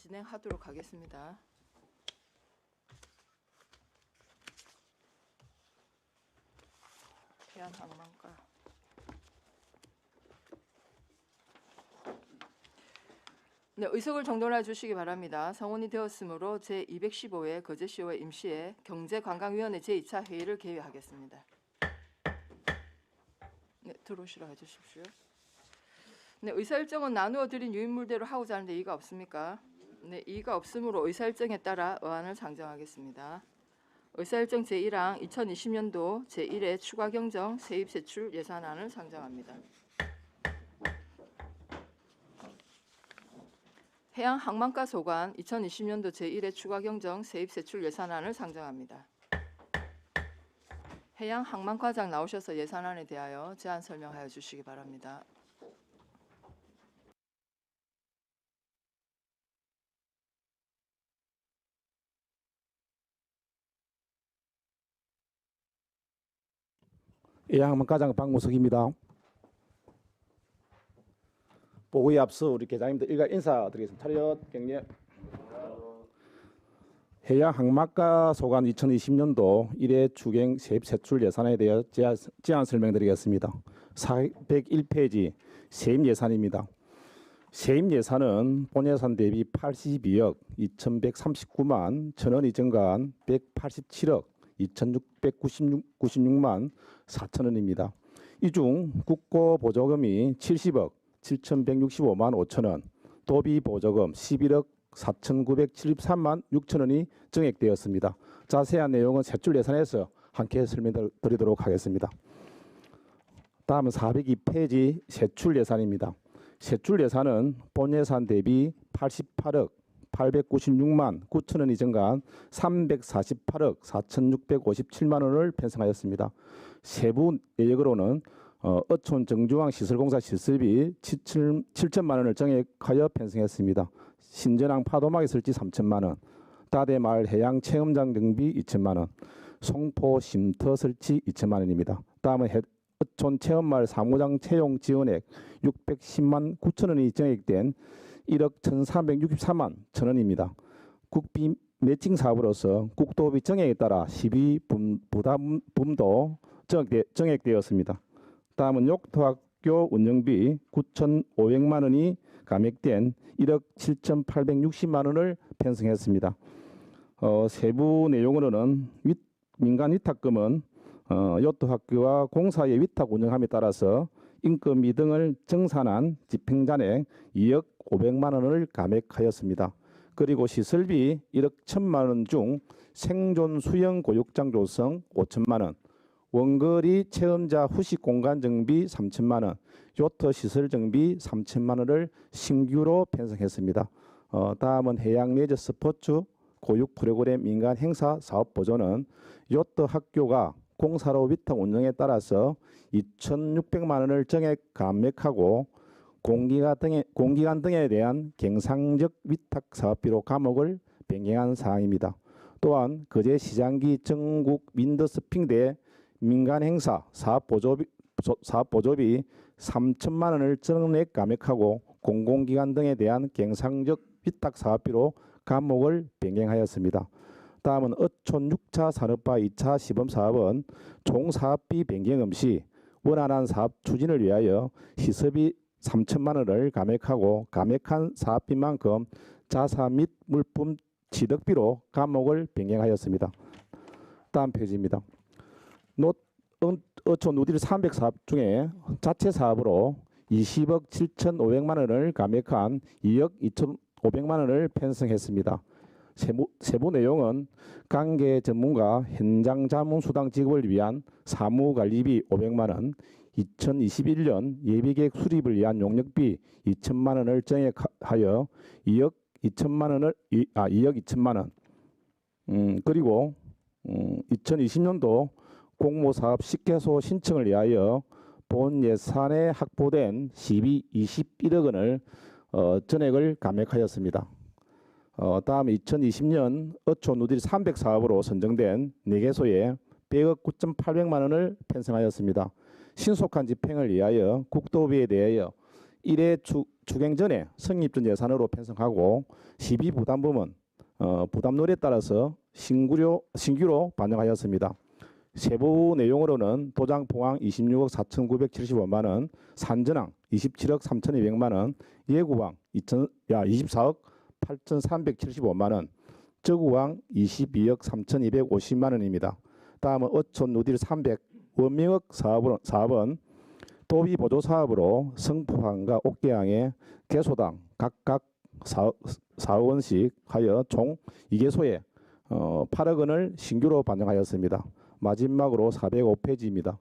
진행하도록 하겠습니다. 해안항만가. 네, 의석을 정돈해 주시기 바랍니다. 성원이 되었으므로 제215회 거제시의회 임시회 경제관광위원회 제2차 회의를 개회하겠습니다. 네, 들어오시라 해주십시오. 네, 의사일정은 나누어 드린 유인물대로 하고자 하는데 이의가 없습니까? 네, 이의가 없으므로 의사일정에 따라 어안을 상정하겠습니다. 의사일정 제1항 2020년도 제1회 추가경정 세입세출 예산안을 상정합니다. 해양항만가 소관 2020년도 제1회 추가경정 세입세출 예산안을 상정합니다. 해양항만과장 나오셔서 예산안에 대하여 제안 설명하여 주시기 바랍니다. 해양항만과장 박무석입니다. 보고에 앞서 우리 계장님들 일괄 인사드리겠습니다. 차렷 경례. 해양항만가 소관 2020년도 1회 추경 세입세출 예산에 대해 제안 설명드리겠습니다. 401페이지 세입 예산입니다. 세입 예산은 본 예산 대비 82억 2,139만 1,000원이 증가한 187억 2,696만 4천원입니다. 이 중 국고보조금이 70억 7,165만 5천원, 도비보조금 11억 4,973만 6천원이 증액되었습니다. 자세한 내용은 세출 예산에서 함께 설명드리도록 하겠습니다. 다음은 402페이지 세출 예산입니다. 세출 예산은 본 예산 대비 88억 896만 9천원이 증가한 348억 4,657만 원을 편성하였습니다. 세부 내역으로는 어촌 정주항 시설공사 시설비 7천만 원을 증액하여 편성했습니다. 신전항 파도막이 설치 3천만 원, 다대마을 해양 체험장 경비 2천만 원, 송포 쉼터 설치 2천만 원입니다. 다음은 어촌 체험마을 사무장 채용 지원액 610만 9천 원이 증액된 1억 1,364만 1,000원입니다. 국비 매칭 사업으로서 국도비 증액에 따라 시비 부담금도 증액되었습니다. 다음은 욕토학교 운영비 9,500만 원이 감액된 1억 7,860만 원을 편성했습니다. 세부 내용으로는 민간 위탁금은 요트학교와 공사의 위탁 운영함에 따라서 인건비 등을 정산한 집행잔액 2억 500만 원을 감액하였습니다. 그리고 시설비 1억 1,000만 원 중 생존 수영 고육장 조성 5천만 원, 원거리 체험자 후식 공간 정비 3천만 원, 요트 시설 정비 3천만 원을 신규로 편성했습니다. 다음은 해양 레저 스포츠 고육 프로그램 민간 행사 사업 보조는 요트 학교가 공사로 위탁 운영에 따라서 2,600만 원을 증액 감액하고 공기관 등에 대한 경상적 위탁 사업비로 감옥을 변경한 사항입니다. 또한 거제 시장기 전국 윈드서핑 대 민간 행사 사업 보조비 3천만 원을 증액 감액하고 공공기관 등에 대한 경상적 위탁 사업비로 감옥을 변경하였습니다. 다음은 어촌 6차 산업화 2차 시범 사업은 총사업비 변경음 시 원활한 사업 추진을 위하여 시설비 3천만 원을 감액하고 감액한 사업비만큼 자사 및 물품 취득비로 감옥을 변경하였습니다. 다음 페이지입니다. 어촌 누딜 300 사업 중에 자체 사업으로 20억 7,500만 원을 감액한 2억 2,500만 원을 편성했습니다. 세부 내용은 관계 전문가 현장 자문 수당 지급을 위한 사무관리비 500만 원, 2021년 예비계획 수립을 위한 용역비 2천만 원을 증액하여 2억 2천만 원. 그리고 2020년도 공모사업 10개소 신청을 위하여 본 예산에 확보된 시비 21억 원을 전액을 감액하였습니다. 다음 2020년 어촌 누딜 300 사업으로 선정된 4개소에 100억 9,800만 원을 편성하였습니다. 신속한 집행을 위하여 국도비에 대하여 1회 추경 전에 성립전 예산으로 편성하고 12부담금은 부담률에 따라서 신규로 반영하였습니다. 세부 내용으로는 도장 포항 26억 4,975만 원, 산전항 27억 3,200만 원, 예구항 24억 8,375만 원, 저구항 22억 3,250만 원입니다. 다음은 어촌 누딜 300 원명역 사업은 도비 보조 사업으로 성포항과 옥계항에 개소당 각각 4억 원씩 하여 총 2개소에 8억 원을 신규로 반영하였습니다. 마지막으로 405페이지입니다.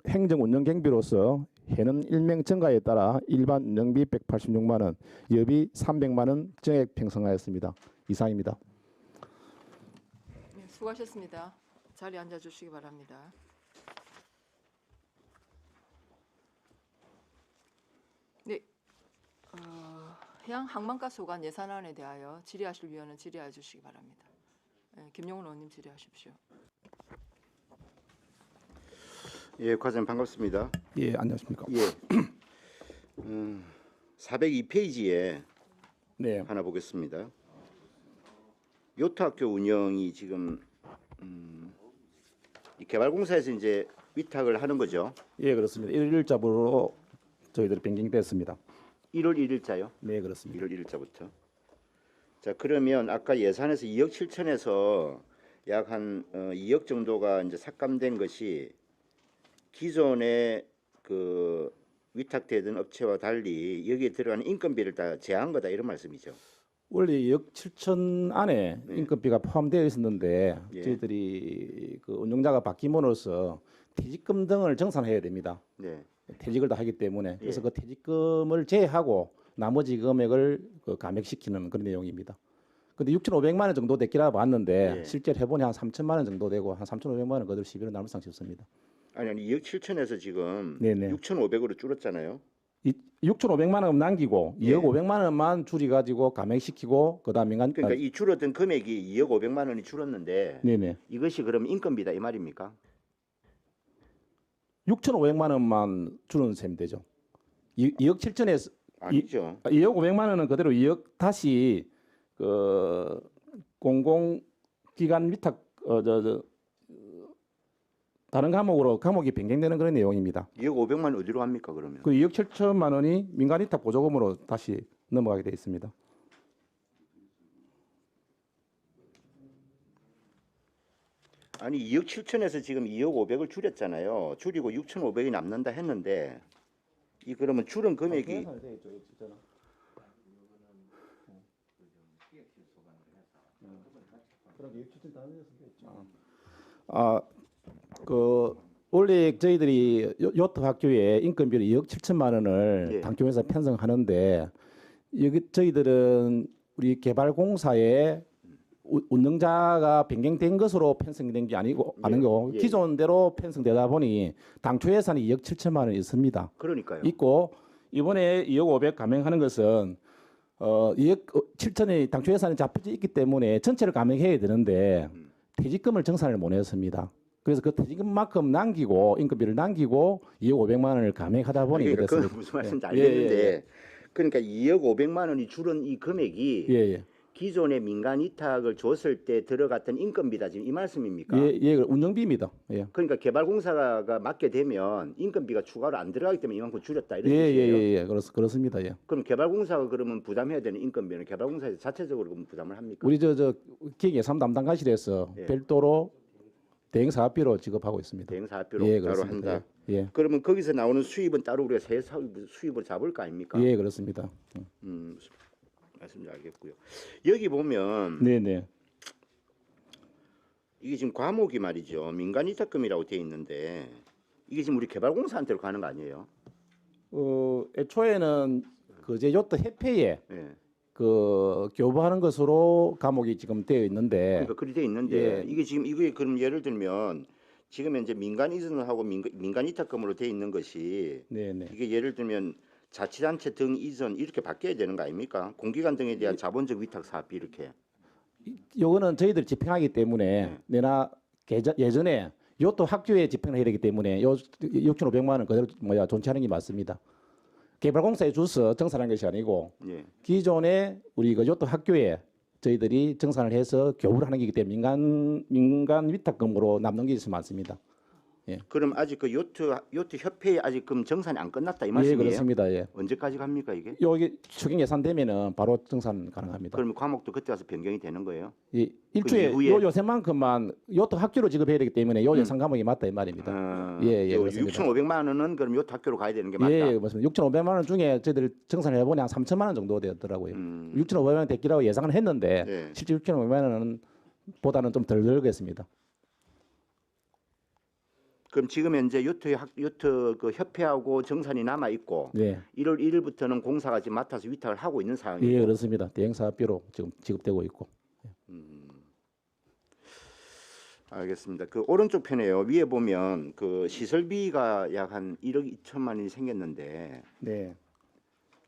행정 운영 경비로서 해는 일명 증가에 따라 일반 운영비 186만 원, 여비 300만 원 증액 편성하였습니다. 이상입니다. 네, 수고하셨습니다. 자리에 앉아 주시기 바랍니다. 네, 해양 항만가스관 예산안에 대하여 질의하실 위원은 질의해 주시기 바랍니다. 네, 김용훈 의원님 질의하십시오. 예, 과장님 반갑습니다. 예, 안녕하십니까? 예, 402페이지에 네, 하나 보겠습니다. 요트학교 운영이 지금 이 개발공사에서 이제 위탁을 하는 거죠. 예, 그렇습니다. 1일자부로 저희들이 변경됐습니다. 1월 1일자요. 네, 그렇습니다. 1월 1일자부터. 자, 그러면 아까 예산에서 2억 7천에서 약 한 2억 정도가 이제 삭감된 것이 기존에 그 위탁되던 업체와 달리 여기에 들어가는 인건비를 다 제한 거다 이런 말씀이죠. 원래 2억 7천 안에 네. 인건비가 포함되어 있었는데 예. 저희들이 그 운영자가 바뀜으로써 퇴직금 등을 정산해야 됩니다. 네. 퇴직을 다 하기 때문에 그래서 예. 그 퇴직금을 제외하고 나머지 금액을 그 감액시키는 그런 내용입니다. 근데 6,500만 원 정도 됐기라 봤는데 예. 실제 해보니 한 3천만 원 정도 되고 한 3,500만 원 그대로 시비로 남을 상치 없습니다. 아니 2억 7천에서 지금 네네. 6,500으로 줄었잖아요. 6,500만 원 남기고 예. 2억 500만 원만 줄이 가지고 감액시키고 그다음 민간 그러니까 이 줄어든 금액이 2억 500만 원이 줄었는데 네네. 이것이 그럼 인건비다 이 말입니까? 6,500만 원만 주는 셈이 되죠. 2억 7천에서 아니죠. 2억 500만 원은 그대로 2억 다시 그 공공기관 위탁 다른 감옥이 변경되는 그런 내용입니다. 2억 500만 원 어디로 갑니까 그러면? 그 2억 7천만 원이 민간 위탁 보조금으로 다시 넘어가게 돼 있습니다. 아니 2억 7천에서 지금 2억 500을 줄였잖아요. 줄이고 6,500이 남는다 했는데 이 그러면 줄은 금액이 그 원래 저희들이 요트 학교에 인건비를 2억 7천만 원을 예. 당교에서 편성하는데 여기 저희들은 우리 개발공사에 운영자가 변경된 것으로 편성된 게 아니고 예. 아니고 예. 기존대로 편성되다 보니 당초 예산이 2억 7천만 원 있습니다. 그러니까요. 있고 이번에 2억 500 감액하는 것은 2억 7천의 당초 예산이 잡혀져 있기 때문에 전체를 감액해야 되는데 퇴직금을 정산을 못 했습니다. 그래서 그 퇴직금만큼 남기고 인건비를 남기고 2억 500만 원을 감액하다 보니 그러니까 그랬습니다. 그건 무슨 말씀인지 예, 알겠는데 예, 그러니까 2억 500만 원이 줄은 이 금액이 예, 예. 기존에 민간 위탁을 줬을 때 들어갔던 인건비다 지금 이 말씀입니까? 예, 예, 운영비입니다. 예. 그러니까 개발공사가 맡게 되면 인건비가 추가로 안 들어가기 때문에 이만큼 줄였다 이런 예, 예, 뜻이에요. 예, 예. 그렇습니다. 예. 그럼 개발공사가 그러면 부담해야 되는 인건비는 개발공사에서 자체적으로 그럼 부담을 합니까? 우리 저 기획예산 담당과실에서 예. 별도로 대행 사업비로 지급하고 있습니다. 대행 사업비로 예, 따로 그렇습니다. 한다. 예. 예. 그러면 거기서 나오는 수입은 따로 우리가 세 수입을 잡을 거 아닙니까? 예, 그렇습니다. 말씀 잘 알겠고요. 여기 보면 네, 네. 이게 지금 과목이 말이죠. 민간 위탁금이라고 돼 있는데 이게 지금 우리 개발공사한테로 가는 거 아니에요? 애초에는 그제 요트 해패에 예. 그 교부하는 것으로 과목이 지금 되어 있는데 그러니까 그리 돼 있는데 예. 이게 지금 이게 그럼 예를 들면 지금 현재 민간 이전을 하고 민간 위탁금으로 돼 있는 것이 네, 네. 이게 예를 들면 자치단체 등 이전 이렇게 바뀌어야 되는 거 아닙니까? 공기관 등에 대한 자본적 위탁 사업비 이렇게. 요거는 저희들이 집행하기 때문에 내나 예전에 요트 학교에 집행을 해야 되기 때문에 요 6,500만 원 그대로 존치하는 게 맞습니다. 개발공사에 줘서 정산한 것이 아니고 예. 기존에 우리 그 요트 학교에 저희들이 정산을 해서 교부를 하는 거기 때문에 민간 위탁금으로 남는 게 있으면 많습니다. 그럼 아직 그 요트 협회에 아직 그럼 정산이 안 끝났다 이 예, 말씀이에요? 그렇습니다. 예. 언제까지 갑니까 이게? 여기 추경 예산되면은 바로 정산 가능합니다. 그러면 과목도 그때 와서 변경이 되는 거예요? 예, 일주에 이후에- 요 요새만큼만 요트 학교로 지급해야 되기 때문에 요 예산 과목이 맞다 이 말입니다. 예, 그렇습니다. 6,500만 원은 그럼 요트 학교로 가야 되는 게 맞다. 예, 맞습니다. 6,500만 원 중에 저희들 정산을 해보니 한 3천만 원 정도 되었더라고요. 6,500만 원 됐기라고 예상을 했는데 네. 실제 6,500만 원은 보다는 좀 덜 들겠습니다. 그럼 지금 현재 요트 그 협회하고 정산이 남아 있고 네, 1월 1일부터는 공사가 지금 맡아서 위탁을 하고 있는 상황이고. 예, 그렇습니다. 대행 사업비로 지금 지급되고 있고. 알겠습니다. 그 오른쪽 편에요. 위에 보면 그 시설비가 약 한 1억 2천만 원이 생겼는데 네,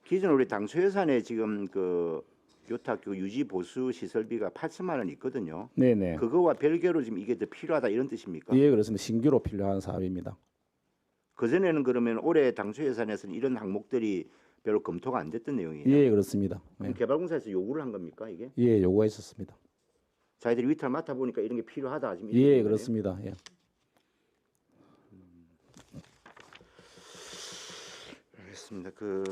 기존 우리 당초 예산에 지금 그 요트학교 유지 보수 시설비가 8천만 원이 있거든요. 네, 네. 그거와 별개로 지금 이게 더 필요하다 이런 뜻입니까? 예, 그렇습니다. 신규로 필요한 사업입니다. 그 전에는 그러면 올해 당초 예산에서는 이런 항목들이 별로 검토가 안 됐던 내용이에요. 예, 그렇습니다. 그럼 예, 개발공사에서 요구를 한 겁니까 이게? 예, 요구했었습니다. 자기들이 위탁을 맡아 보니까 이런 게 필요하다 지금. 이렇게 예, 된 거네요? 그렇습니다. 예. 알겠습니다. 그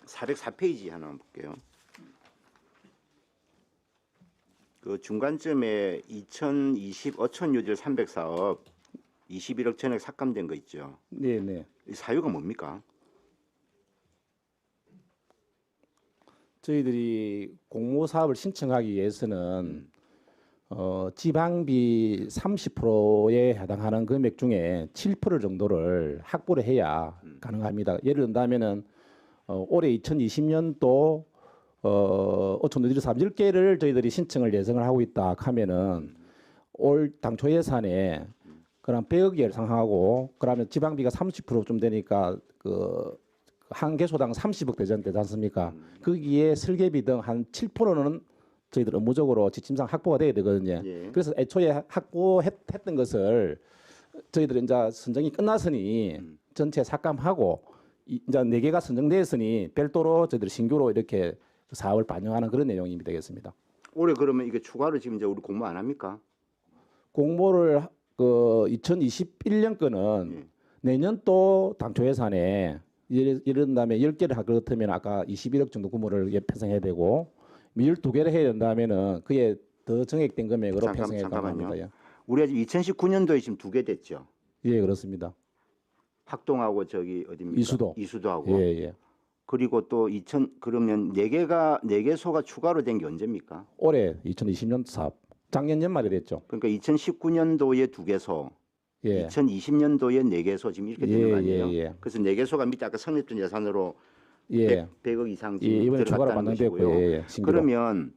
404페이지 하나 볼게요. 그 중간쯤에 2020 어촌 유질 300사업 21억 전액 삭감된 거 있죠. 네, 네. 이 사유가 뭡니까? 저희들이 공모 사업을 신청하기 위해서는 지방비 30%에 해당하는 금액 중에 7% 정도를 확보를 해야 가능합니다. 예를 든다면은 올해 2020년도 어촌누리로 사업 10개를 저희들이 신청을 예정을 하고 있다 하면은 올 당초 예산에 그럼 100억 예상하고 그러면 지방비가 30%좀 되니까 그 한 개소당 30억 되지 않습니까? 거기에 설계비 등 한 7%는 저희들 업무적으로 지침상 확보가 돼야 되거든요. 예. 그래서 애초에 확보했던 것을 저희들이 이제 선정이 끝났으니 전체 삭감하고 이제 4개가 선정되었으니 별도로 저희들 신규로 이렇게 사업을 반영하는 그런 내용이 되겠습니다. 올해 그러면 이게 추가로 지금 이제 우리 공모 안 합니까? 공모를 그 2021년 거는 예. 내년 또 당초 예산에 이런 다음에 10개를 할 것 같으면 아까 21억 정도 구모를 편성해야 되고 12개를 해야 된다면은 그게 더 정액된 금액으로 편성해 잠깐만요. 가합니다. 우리가 지금 2019년도에 지금 2개 됐죠. 예, 그렇습니다. 학동하고 저기 어디입니까? 이수도. 이수도하고. 예, 예. 그리고 또 그러면 4개소가 추가로 된 게 언제입니까? 올해 2020년 사업 작년 연말에 됐죠. 그러니까 2019년도에 2개소, 예. 2020년도에 4개소 지금 이렇게 되는 거 아니에요? 예, 예. 그래서 4개소가 밑에 아까 성립된 예산으로 예. 100억 이상 예, 지금 이번에 추가로 들어갔다는 반영됐고요. 것이고요. 예, 예. 신규로. 그러면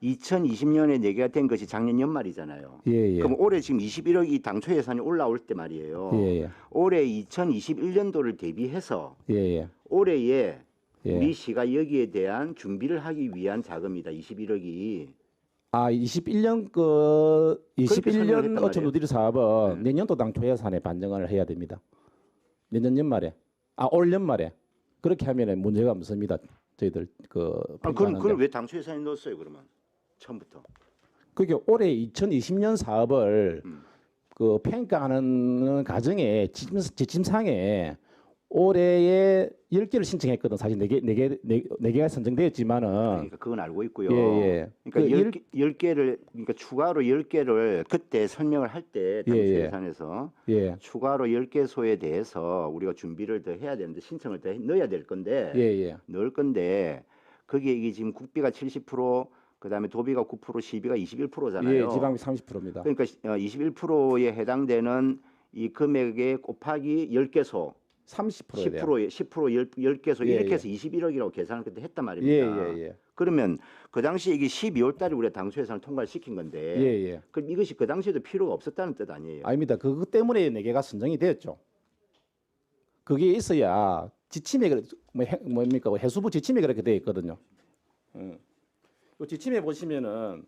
2020년에 4개가 된 것이 작년 연말이잖아요. 예, 예. 그럼 올해 지금 21억이 당초 예산이 올라올 때 말이에요. 예, 예. 올해 2021년도를 대비해서 예, 예. 올해에 예. 우리 시가 여기에 대한 준비를 하기 위한 자금이다. 21억이. 아, 21년 그 그렇게 설명을 21년 했단 어촌 말이에요. 누디르 사업은 네. 내년도 당초 예산에 반영을 해야 됩니다. 내년 연말에. 올 연말에. 그렇게 하면은 문제가 없습니다. 저희들 그 그럼 그걸 왜 당초 예산에 넣었어요? 그러면 처음부터. 그게 올해 2020년 사업을 그 평가하는 과정에 지침상에 올해에 10개를 신청했거든. 사실 4개가 선정되었지만은 그러니까 그건 알고 있고요. 예, 예. 그러니까 그 10개를 그러니까 추가로 10개를 그때 설명을 할 때 당초 예, 예. 예산에서 예. 추가로 10개소에 대해서 우리가 준비를 더 해야 되는데 신청을 더 넣어야 될 건데 예, 예. 넣을 건데 거기에 이게 지금 국비가 70% 그다음에 도비가 9% 시비가 21%잖아요. 예, 지방비 30%입니다. 그러니까 21%에 해당되는 이 금액에 곱하기 10개소 30%에 대한 10% 10개소 예, 이렇게 예. 해서 21억이라고 계산을 그때 했단 예, 말입니다. 예, 예. 그러면 그 당시 이게 12월 달에 우리가 당초 예산을 통과를 시킨 건데 예, 예. 그럼 이것이 그 당시에도 필요가 없었다는 뜻 아니에요? 아닙니다. 그것 때문에 4개가 선정이 되었죠. 그게 있어야 지침에 뭡니까? 해수부 지침에 그렇게 되어 있거든요. 요 지침에 보시면은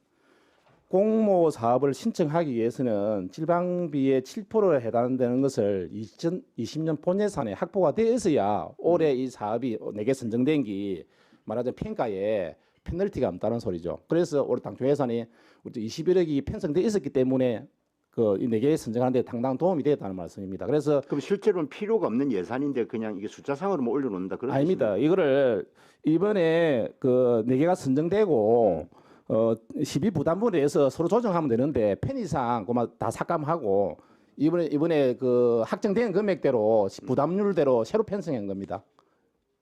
공모 사업을 신청하기 위해서는 질방비의 7%에 해당되는 것을 2020년 본예산에 확보가 되어 있어야 올해 이 사업이 내게 선정된 게 말하자면 평가에 페널티가 없다는 소리죠. 그래서 올해 당초 예산이 21억이 편성돼 있었기 때문에 이 네 개 선정하는데 상당 도움이 되었다는 말씀입니다. 그래서 그럼 실제로는 필요가 없는 예산인데 그냥 이게 숫자상으로만 올려놓는다 그런 아닙니다. 이거를 이번에 그 네 개가 선정되고 12 부담분에 해서 서로 조정하면 되는데 편의상 그만 다 삭감하고 이번에 그 확정된 금액대로 부담률대로 새로 편성한 겁니다.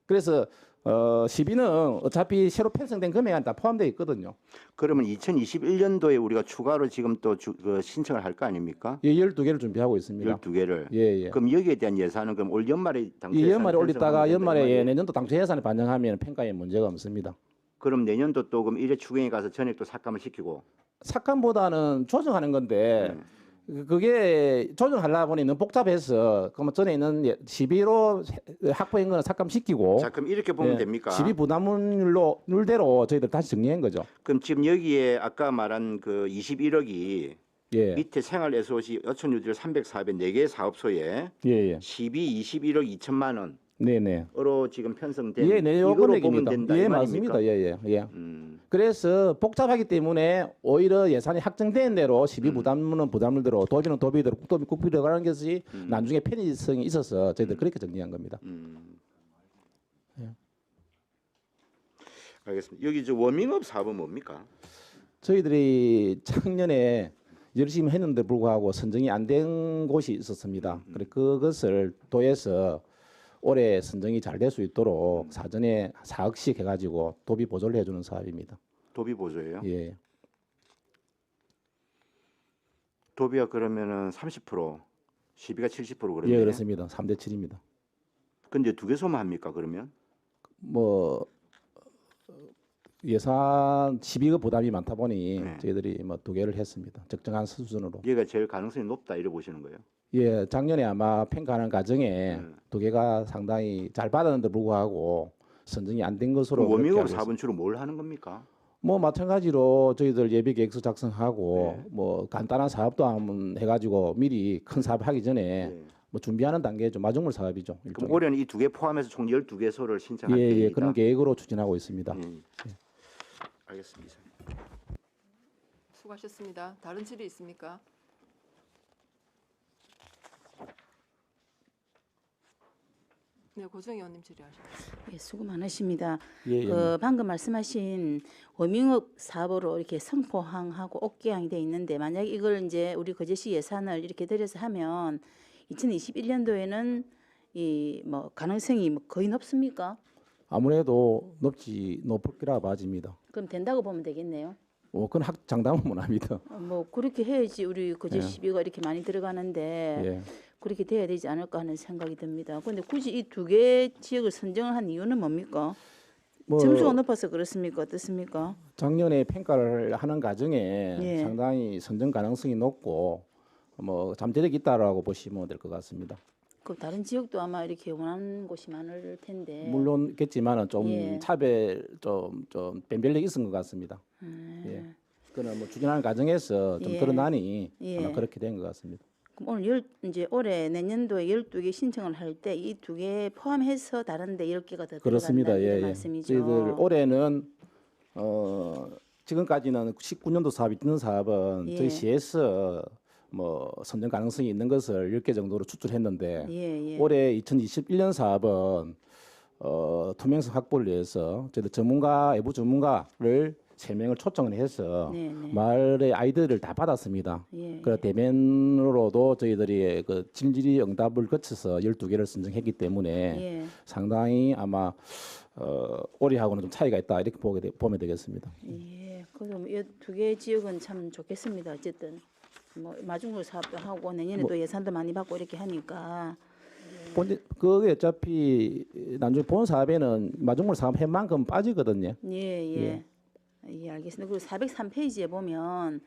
그래서 12는 어차피 새로 편성된 금액에 다 포함되어 있거든요. 그러면 2021년도에 우리가 추가로 지금 또 신청을 할 거 아닙니까? 예, 12개를 준비하고 있습니다. 12개를. 예, 예. 그럼 여기에 대한 예산은 그럼 올 연말에 당초 이 예산을 연말에 올렸다가 편성하면 된다, 이 연말에 말이에요? 내년도 당초 예산에 반영하면 평가에 문제가 없습니다. 그럼 내년도 또 그럼 1회 추경에 가서 전액도 삭감을 시키고. 삭감보다는 조정하는 건데 그게 조정하려다 보니 너무 복잡해서 그러면 전에 있는 12로 확보한 거는 삭감시키고 자, 그럼 이렇게 보면 됩니까? 12 부담률대로 저희들 다시 정리한 거죠. 그럼 지금 여기에 아까 말한 그 21억이 예, 밑에 생활 SOC 어촌 유지를 304배 4개 사업소에 예, 예. 21억 2천만 원으로 네네. 지금 편성된 예, 네, 요 이거로 보면 금액입니다. 된다 예, 이 말입니까? 맞습니다. 예, 예, 예. 그래서 복잡하기 때문에 오히려 예산이 확정된 대로 12 부담은 부담률대로 도비는 도비대로 국도비 국비대로 가는 것이 나중에 편의성이 있어서 저희들 그렇게 정리한 겁니다. 알겠습니다. 여기 저 워밍업 사업은 뭡니까? 저희들이 작년에 열심히 했는데 불구하고 선정이 안 된 곳이 있었습니다. 그래 그것을 도에서 올해 선정이 잘 될 수 있도록 사전에 4억씩 해가지고 도비 보조를 해주는 사업입니다. 도비 보조예요? 예, 도비가 그러면은 30%, 시비가 70% 그러면. 예, 그렇습니다. 3대 7입니다. 근데 두 개소만 합니까 그러면? 뭐 예산 12억 부담이 많다 보니 네. 저희들이 뭐 2개를 했습니다. 적정한 수준으로. 얘가 제일 가능성이 높다 이래 보시는 거예요? 예, 작년에 아마 평가하는 과정에 2개가 상당히 잘 받았는데 불구하고 선정이 안 된 것으로. 그럼 그렇게 워밍업 알고 있습니다. 사업은 주로 뭘 하는 겁니까? 뭐 마찬가지로 저희들 예비 계획서 작성하고 네. 뭐 간단한 사업도 한번 해가지고 미리 큰 사업 하기 전에 네. 뭐 준비하는 단계죠. 마중물 사업이죠. 그럼 일종의. 올해는 이 두 개 포함해서 총 12개소를 신청할 예, 계획이다. 예, 그런 계획으로 추진하고 있습니다. 알겠습니다. 수고하셨습니다. 다른 질의 있습니까? 네, 고정 의원님 질의하셨습니다. 예, 수고 많으십니다. 예, 예. 방금 말씀하신 워밍업 사업으로 이렇게 성포항하고 옥계항이 돼 있는데 만약 이걸 이제 우리 거제시 예산을 이렇게 들여서 하면 2021년도에는 이 뭐 가능성이 뭐 거의 높습니까? 아무래도 높을 거라 봐집니다. 그럼 된다고 보면 되겠네요. 그건 장담은 못합니다. 뭐 그렇게 해야지 우리 거제시비가 이렇게 많이 들어가는데 예. 그렇게 돼야 되지 않을까 하는 생각이 듭니다. 그런데 굳이 이 두 개 지역을 선정을 한 이유는 뭡니까? 뭐 점수가 높아서 그렇습니까? 어떻습니까? 작년에 평가를 하는 과정에 예. 상당히 선정 가능성이 높고 뭐 잠재력이 있다라고 보시면 될 것 같습니다. 그 다른 지역도 아마 이렇게 원하는 곳이 많을 텐데. 물론 있겠지만은 좀 예. 차별 좀 변별력이 있은 것 같습니다. 예. 그는 뭐 추진하는 과정에서 좀 예. 드러나니 예. 아마 그렇게 된 것 같습니다. 그럼 오늘 이제 올해 내년도에 12개 신청을 할 때 이 두 개 포함해서 다른데 10개가 더 그렇습니다. 들어간다는 예, 이런 예. 말씀이죠. 저희들 올해는 지금까지는 19년도 사업이 있는 사업은 예. 저희 시에서 뭐 선정 가능성이 있는 것을 10개 정도로 추출했는데 예, 예. 올해 2021년 사업은 투명성 확보를 위해서 저희들 외부 전문가를 3명을 초청을 해서 네, 네. 마을의 아이디어를 다 받았습니다. 예, 그 대면으로도 저희들이 그 질의 응답을 거쳐서 12개를 선정했기 때문에 예. 상당히 아마 올해하고는 좀 차이가 있다 이렇게 보면 되겠습니다. 예. 그럼 이 두 개 지역은 참 좋겠습니다. 어쨌든 뭐 마중물 사업도 하고 내년에도 예산도 많이 받고 이렇게 하니까. 그게 어차피 나중에 본 사업에는 마중물 사업 한 만큼 빠지거든요. 예, 예. 예, 알겠습니다. 그리고 403페이지에 보면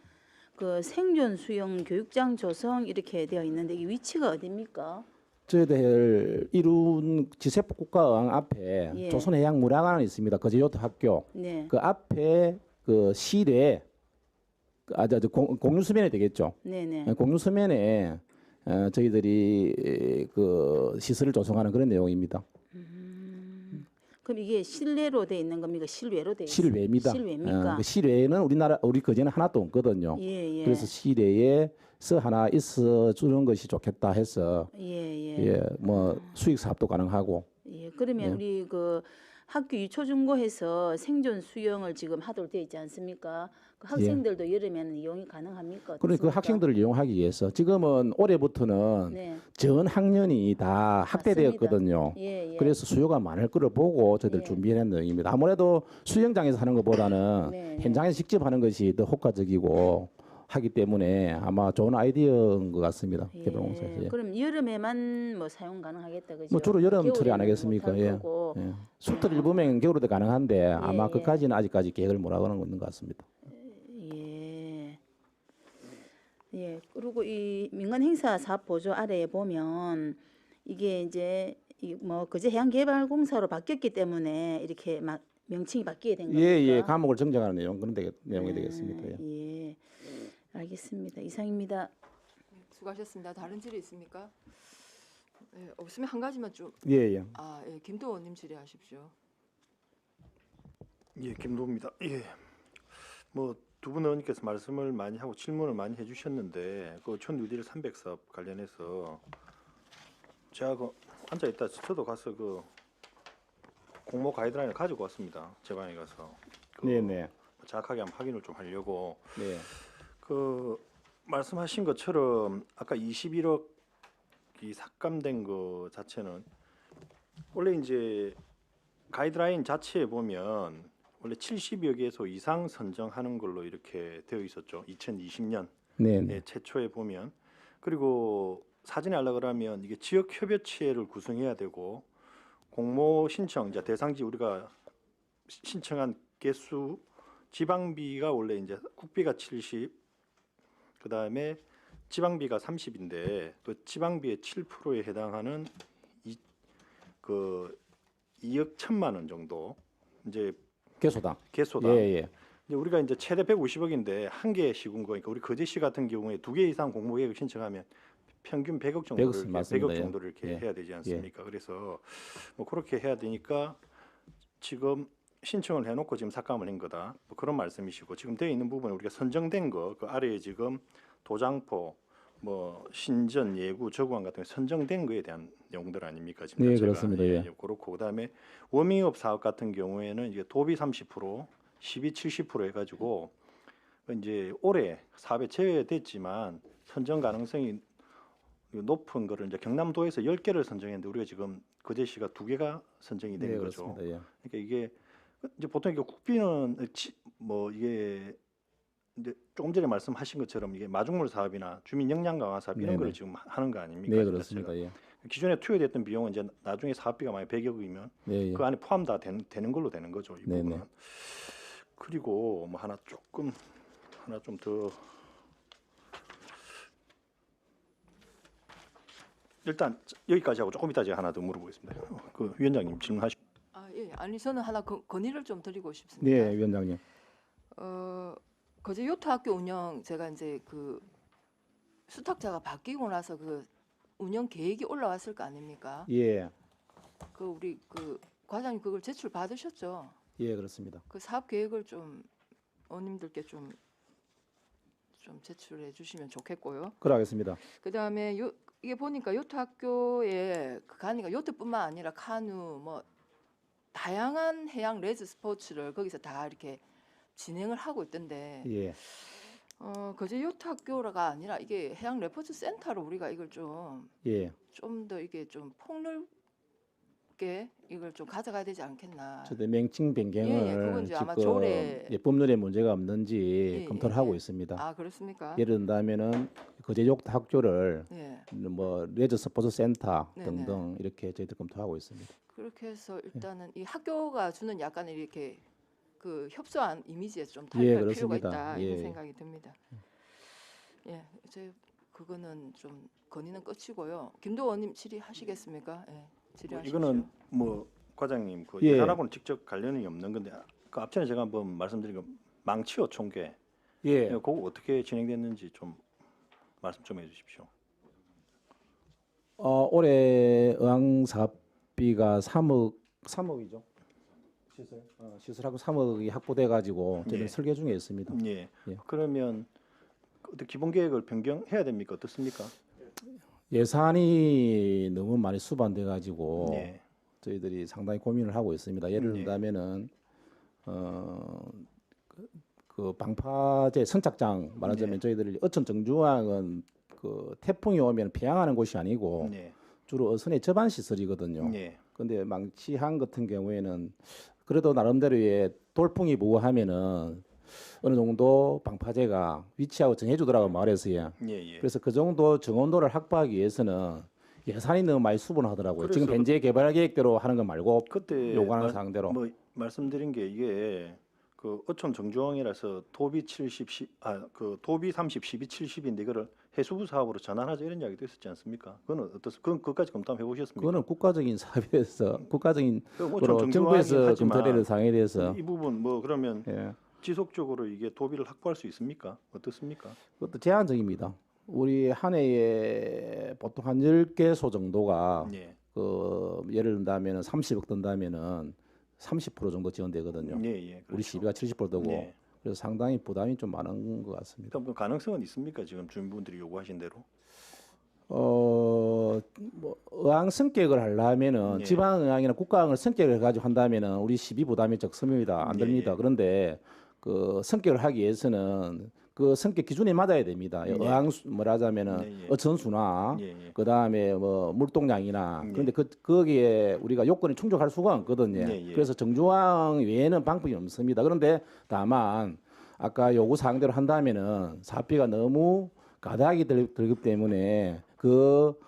그 생존 수영 교육장 조성 이렇게 되어 있는데 이 위치가 어디입니까? 저희들 이룬 지세포 국가어항 앞에 예. 조선해양문화관이 있습니다. 거제요트 학교 네. 그 앞에 그 실에 공유수면에 되겠죠. 네네. 공유수면에 저희들이 그 시설을 조성하는 그런 내용입니다. 그럼 이게 실내로 돼 있는 겁니까? 실외로 돼 있어요? 실외입니다. 실외입니까? 그 실외에는 우리 거제는 하나도 없거든요. 예, 예. 그래서 실외에서 하나 있어 주는 것이 좋겠다 해서 예, 예. 예, 뭐 수익 사업도 가능하고 예. 그러면 예. 우리 그 학교 유초중고에서 생존 수영을 지금 하도록 되어 있지 않습니까? 그 학생들도 여름에는 이용이 가능합니까? 그러니까 그 어떻습니까? 학생들을 이용하기 위해서 지금은 올해부터는 네. 전 학년이 다 확대되었거든요. 예, 예. 그래서 수요가 많을 거를 보고 저희들 예. 준비해낸 내용입니다. 아무래도 수영장에서 하는 것보다는 네, 현장에서 직접 하는 것이 더 효과적이고 하기 때문에 아마 좋은 아이디어인 것 같습니다. 예. 개발공사에서. 예. 그럼 여름에만 뭐 사용 가능하겠다 그죠? 뭐 주로 여름철에 안 겨울에는 하겠습니까? 못할 예. 거고. 예. 수틀 일부면 겨울에도 가능한데 아마 예. 그까지는 아직까지 계획을 못 하고 있는 것 같습니다. 예. 예. 그리고 이 민간 행사 사업 보조 아래에 보면 이게 이제 뭐 거제 해양개발공사로 바뀌었기 때문에 이렇게 막 명칭이 바뀌게 된 겁니까? 예, 과목을 정정하는 내용 그런 내용이 되겠습니다. 예. 예. 알겠습니다. 이상입니다. 네, 수고하셨습니다. 다른 질의 있습니까? 네, 없으면 한 가지만 좀. 예, 예. 예, 김도원님 질의하십시오. 예, 김도우입니다. 예, 뭐 두 분 의원님께서 말씀을 많이 하고 질문을 많이 해주셨는데 그 촌뉴딜 300 사업 관련해서 제가 그 앉아 있다 저도 가서 그 공모 가이드라인을 가지고 왔습니다. 제 방에 가서 그 네, 네. 정확하게 한번 확인을 좀 하려고 네. 그 말씀하신 것처럼 아까 21억이 삭감된 거 자체는 원래 이제 가이드라인 자체에 보면 원래 70여 개소 이상 선정하는 걸로 이렇게 되어 있었죠. 2020년 네, 네. 최초에 보면 그리고 사진에 하려 그러면 이게 지역 협의체를 구성해야 되고 공모 신청자 대상지 우리가 신청한 개수 지방비가 원래 이제 국비가 70 그다음에 지방비가 30인데 또 지방비의 7%에 해당하는 그 2억 1천만 원 정도 이제 개소당. 예, 예. 이제 우리가 이제 최대 150억인데 한 개 시군 거니까 우리 거제시 같은 경우에 2개 이상 공모 계획을 신청하면 평균 100억 정도를 100억 이렇게, 맞습니다. 100억 정도를 이렇게 예. 해야 되지 않습니까? 그래서 뭐 그렇게 해야 되니까 지금 신청을 해놓고 지금 삭감을 한 거다. 뭐 그런 말씀이시고 지금 되어 있는 부분에 우리가 선정된 거 그 아래에 지금 도장포 뭐 신전 예구 저구항 같은 게 선정된 거에 대한 내용들 아닙니까 지금 네, 자체가. 그렇습니다. 예. 그렇고 그다음에 워밍업 사업 같은 경우에는 이제 도비 30%, 시비 70% 해가지고 이제 올해 사업에 제외됐지만 선정 가능성이 높은 거를 이제 경남도에서 10개를 선정했는데 우리가 지금 거제시가 2개가 선정이 된 네, 거죠. 그렇습니다. 예. 그러니까 이게 이제 보통 이게 국비는 뭐 이게 이제 조금 전에 말씀하신 것처럼 이게 마중물 사업이나 주민 역량 강화 사업 이런 네네. 걸 지금 하는 거 아닙니까? 네, 지금 그렇습니다. 자체가. 예. 기존에 투여됐던 비용은 이제 나중에 사업비가 만약 100억이면 네, 예. 그 안에 포함 다 되는 걸로 되는 거죠. 이 네네. 부분은. 그리고 뭐 하나 좀 더 일단 여기까지 하고 조금 이따 제가 하나 더 물어보겠습니다. 그 위원장님 질문하시고. 예. 아니 저는 하나 건의를 좀 드리고 싶습니다. 네, 위원장님. 거제 요트학교 운영 제가 이제 그 수탁자가 바뀌고 나서 그 운영 계획이 올라왔을 거 아닙니까? 예. 그 우리 그 과장님 그걸 제출 받으셨죠? 예, 그렇습니다. 그 사업 계획을 좀 의원님들께 좀 제출해 주시면 좋겠고요. 그러겠습니다. 그다음에 이게 보니까 요트 학교에 그 가니까 요트뿐만 아니라 카누 뭐 다양한 해양 레저 스포츠를 거기서 다 이렇게 진행을 하고 있던데 예. 거제 요트 학교가 아니라 이게 해양 레포츠 센터로 우리가 이걸 좀 예. 더 이게 좀 폭넓게 이걸 좀 가져가야 되지 않겠나. 저도 명칭 변경을 그건 이제 아마 지금 조례- 법률에 문제가 없는지 검토를 하고 예. 있습니다. 아 그렇습니까? 예를 든다면은 거제욕 학교를 예. 뭐 레저 스포츠 센터 네네. 등등 이렇게 저희들 검토하고 있습니다. 그렇게 해서 일단은 이 학교가 주는 약간 이렇게 그 협소한 이미지에 좀 예, 탈피할 필요가 그렇습니다. 있다 예. 이런 생각이 듭니다. 예, 이제 그거는 좀 건의는 끝이고요. 김도 의원님 질의하시겠습니까? 예, 질의하십시오. 이거는 뭐 과장님 그 예. 예산하고는 직접 관련이 없는 건데 그 앞전에 제가 한번 말씀드린 거 망치어 총계 예. 그거 어떻게 진행됐는지 좀 말씀 좀 해주십시오. 올해 의왕 사업비가 3억이죠. 시설하고 3억이 확보돼 가지고 저희는 예. 설계 중에 있습니다. 예. 예. 그러면 어떻게 기본 계획을 변경해야 됩니까? 어떻습니까? 예산이 너무 많이 수반돼 가지고 예. 저희들이 상당히 고민을 하고 있습니다. 예를 예. 들자면은 그 방파제 선착장 말하자면 네. 저희들이 어촌 정주항은 그 태풍이 오면 피항하는 곳이 아니고 네. 주로 어선의 접안 시설이거든요. 네. 근데 망치항 같은 경우에는 그래도 나름대로의 돌풍이 부어하면은 어느 정도 방파제가 위치하고 정해주더라고 마을에서요. 예. 예. 그래서 그 정도 정온도를 확보하기 위해서는 예산이 너무 많이 수분하더라고요. 지금 그래서 현재 개발 계획대로 하는 거 말고 그때 요구하는 사항대로. 뭐 말씀드린 게 이게 그 어촌 정주항이라서 도비 30 12 70인데 이거를 해수부 사업으로 전환하자 이런 이야기도 있었지 않습니까? 그거는 어떻습니까? 그건 그것까지 검토해 보셨습니까? 그거는 국가적인 사업에서 국가적인 그 어촌 거로 정주항이긴 정부에서 하지만 검토되는 사항에 대해서 이 부분 뭐 그러면 예. 지속적으로 이게 도비를 확보할 수 있습니까? 어떻습니까? 그것도 제한적입니다. 우리 한 해에 보통 한 10개소 정도가 예. 그 예를 든다면은 30억 든다면은 30% 정도 지원되거든요. 예, 예. 그렇죠. 우리 시비가 70%고 예. 그래서 상당히 부담이 좀 많은 것 같습니다. 그럼 그 가능성은 있습니까? 지금 주민분들이 요구하신 대로. 뭐 의왕 성격을 하려면은 예. 지방 의왕이나 국가의왕을 성격을 가지고 한다면은 우리 시비 부담이 적습니다. 안 예, 됩니다. 예. 그런데 그 성격을 하기 위해서는 그 성격 기준에 맞아야 됩니다. 예. 의왕 뭐라자면은 예, 예. 어천수나 예, 예. 그 다음에 뭐 물동량이나 예. 그런데 거기에 우리가 요건이 충족할 수가 없거든요. 예, 예. 그래서 정주항 외에는 방법이 없습니다. 그런데 다만 아까 요구 사항대로 한다면은 사업비가 너무 가다하게 들기 때문에 그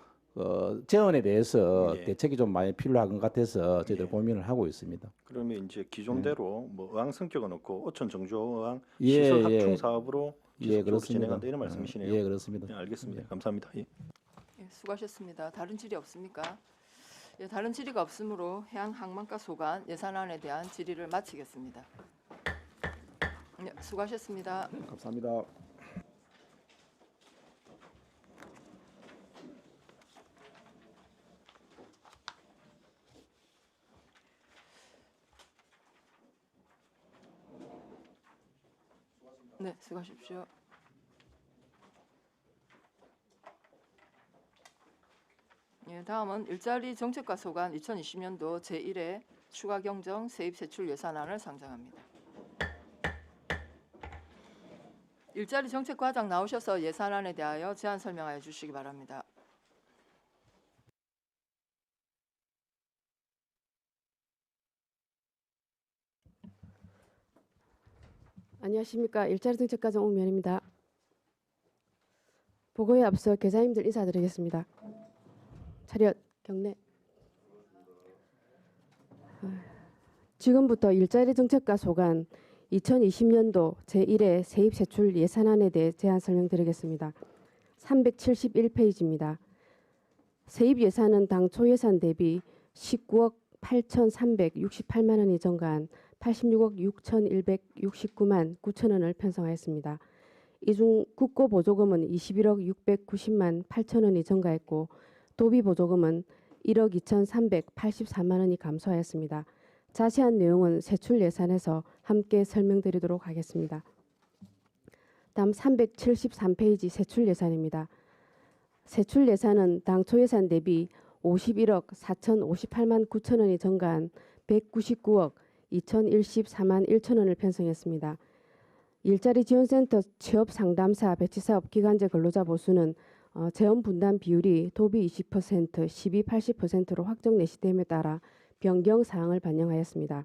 재원에 대해서 예. 대책이 좀 많이 필요한 것 같아서 저희들 예. 고민을 하고 있습니다. 그러면 이제 기존대로 뭐 의왕 성격은 없고 어촌 정주항 예, 시설 예. 확충 사업으로 예, 지속적으로 그렇습니다. 진행한다 이런 말씀이시네요. 예, 그렇습니다. 네, 알겠습니다. 감사합니다. 예. 예, 수고하셨습니다. 다른 질의 없습니까? 예, 다른 질의가 없으므로 해양 항만가 소관 예산안에 대한 질의를 마치겠습니다. 예, 수고하셨습니다. 감사합니다. 네, 수고하십시오. 예, 다음은 일자리 정책과 소관 2020년도 제1회 추가 경정 세입 세출 예산안을 상정합니다. 일자리 정책 과장 나오셔서 예산안에 대하여 제안 설명하여 주시기 바랍니다. 안녕하십니까. 일자리 정책과장 옥면입니다. 보고에 앞서 계좌님들 인사드리겠습니다. 차렷 경례. 지금부터 일자리 정책과 소관 2020년도 제1회 세입 세출 예산안에 대해 제안 설명드리겠습니다. 371페이지입니다. 세입 예산은 당초 예산 대비 19억 8,368만 원이 증가한 86억 6,169만 9천 원을 편성하였습니다. 이 중 국고 보조금은 21억 690만 8천 원이 증가했고 도비 보조금은 1억 2,384만 원이 감소하였습니다. 자세한 내용은 세출 예산에서 함께 설명드리도록 하겠습니다. 다음 373페이지 세출 예산입니다. 세출 예산은 당초 예산 대비 51억 4,058만 9천 원이 증가한 199억 2,014만 1천 원을 편성했습니다. 일자리 지원센터 취업 상담사 배치 사업 기간제 근로자 보수는 재원 분담 비율이 도비 20%, 시비 80%로 확정 내시됨에 따라 변경 사항을 반영하였습니다.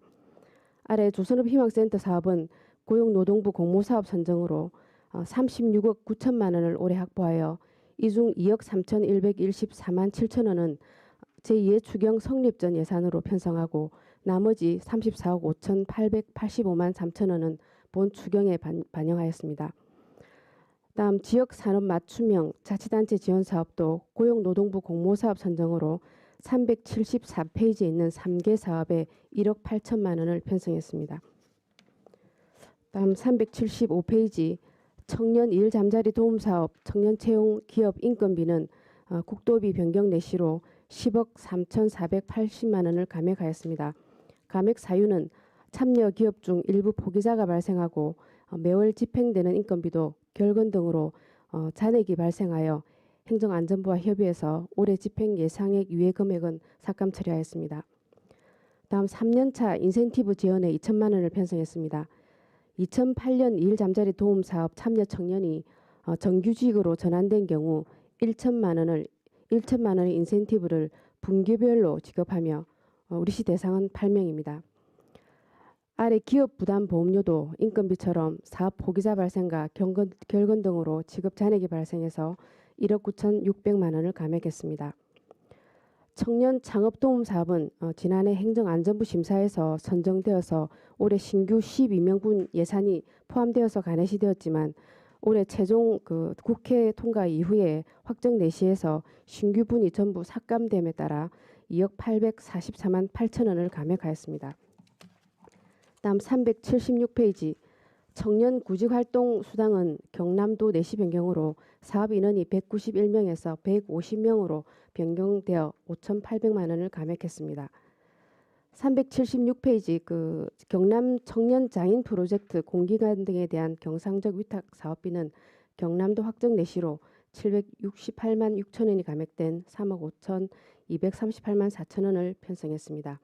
아래 조선업희망센터 사업은 고용노동부 공모사업 선정으로 36억 9천만 원을 올해 확보하여 이 중 2억 3,114만 7천 원은 제2의 추경 성립 전 예산으로 편성하고 나머지 34억 5,885만 3천 원은 본 추경에 반영하였습니다. 다음 지역산업 맞춤형 자치단체 지원 사업도 고용노동부 공모사업 선정으로 374페이지에 있는 3개 사업에 1억 8천만 원을 편성했습니다. 다음 375페이지 청년 일 잠자리 도움 사업 청년 채용 기업 인건비는 국도비 변경 내시로 10억 3,480만 원을 감액하였습니다. 감액 사유는 참여 기업 중 일부 포기자가 발생하고 매월 집행되는 인건비도 결건 등으로 잔액이 발생하여 행정안전부와 협의해서 올해 집행 예상액 유예 금액은 삭감 처리하였습니다. 다음 3년차 인센티브 지원에 2천만 원을 편성했습니다. 2008년 일 잠자리 도움 사업 참여 청년이 정규직으로 전환된 경우 1천만 원의 인센티브를 분기별로 지급하며 우리 시 대상은 8명입니다. 아래 기업 부담 보험료도 인건비처럼 사업 포기자 발생과 결건 등으로 지급 잔액이 발생해서 1억 9,600만 원을 감액했습니다. 청년 창업도움 사업은 지난해 행정안전부 심사에서 선정되어서 올해 신규 12명분 예산이 포함되어서 간회시 되었지만 올해 최종 국회 통과 이후에 확정 내시에서 신규분이 전부 삭감됨에 따라 2억 844만 8천 원을 감액하였습니다. 다음 376페이지 청년 구직활동 수당은 경남도 내시 변경으로 사업 인원이 191명에서 150명으로 변경되어 5,800만 원을 감액했습니다. 376페이지 경남 청년 장인 프로젝트 공기관 등에 대한 경상적 위탁 사업비는 경남도 확정 내시로 768만 6천 원이 감액된 3억 5,238만 4천 원을 편성했습니다.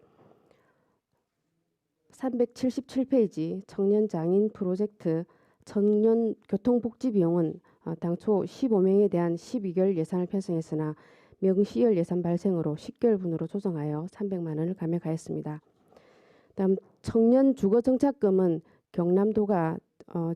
377페이지 청년 장인 프로젝트 청년 교통복지 비용은 당초 15명에 대한 12개월 예산을 편성했으나 명시월 예산 발생으로 10개월분으로 조정하여 300만 원을 감액하였습니다. 다음 청년 주거정착금은 경남도가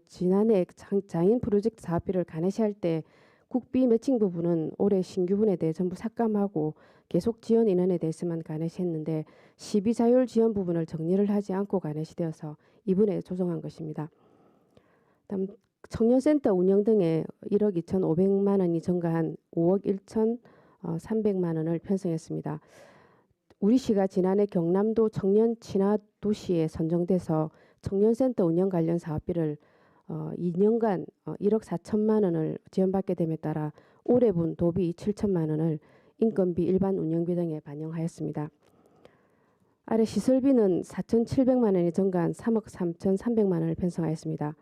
지난해 장인 프로젝트 사업비를 간회시할 때 국비 매칭 부분은 올해 신규분에 대해 전부 삭감하고 계속 지원 인원에 대해서만 간회시했는데 시비 자율 지원 부분을 정리를 하지 않고 간회시되어서 이분에 조정한 것입니다. 다음 청년센터 운영 등에 1억 2,500만 원이 증가한 5억 1,300만 원을 편성했습니다. 우리시가 지난해 경남도 청년 친화 도시에 선정돼서 청년센터 운영 관련 사업비를 2년간 1억 4천만 원을 지원받게 됨에 따라 올해분 도비 7천만 원을 인건비, 일반 운영비 등에 반영하였습니다. 아래 시설비는 4,700만 원이 증가한 3억 3,300만 원을 편성하였습니다.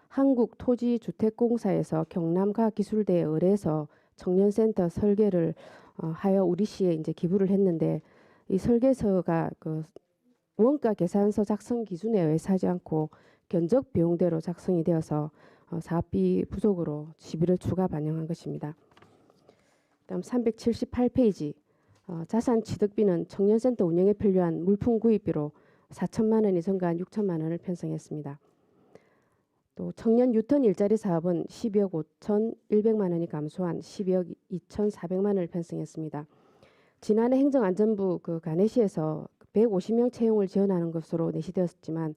한국토지주택공사에서 경남과학기술대에 의뢰해서 청년센터 설계를 하여 우리시에 이제 기부를 했는데 이 설계서가 원가 계산서 작성 기준에 의하지 않고 견적 비용대로 작성이 되어서 사업비 부족으로 시비를 추가 반영한 것입니다. 다음 378페이지 자산 취득비는 청년센터 운영에 필요한 물품 구입비로 4천만 원이 증가한 6천만 원을 편성했습니다. 또 청년 유턴 일자리 사업은 12억 5,100만 원이 감소한 12억 2,400만 원을 편성했습니다. 지난해 행정안전부 간회시에서 150명 채용을 지원하는 것으로 내시되었지만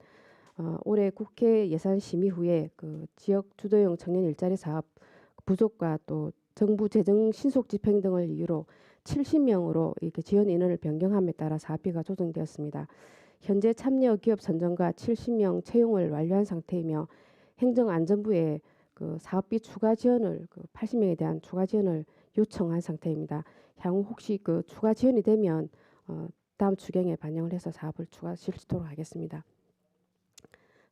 올해 국회 예산 심의 후에 지역 주도형 청년 일자리 사업 부족과 또 정부 재정 신속 집행 등을 이유로 70명으로 이렇게 지원 인원을 변경함에 따라 사업비가 조정되었습니다. 현재 참여 기업 선정과 70명 채용을 완료한 상태이며 행정안전부에 사업비 추가 지원을 80명에 대한 추가 지원을 요청한 상태입니다. 향후 혹시 추가 지원이 되면 다음 추경에 반영을 해서 사업을 추가 실시토록 하겠습니다.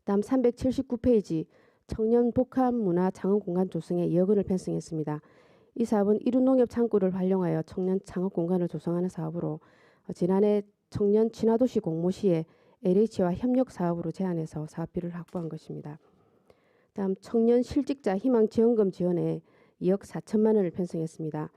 다음 379페이지 청년 복합 문화 창업 공간 조성에 2억 원을 편성했습니다. 이 사업은 이루농협 창구를 활용하여 청년 창업 공간을 조성하는 사업으로 지난해 청년 친화도시 공모시에 LH와 협력 사업으로 제안해서 사업비를 확보한 것입니다. 다음 청년 실직자 희망 지원금 지원에 2억 4천만 원을 편성했습니다.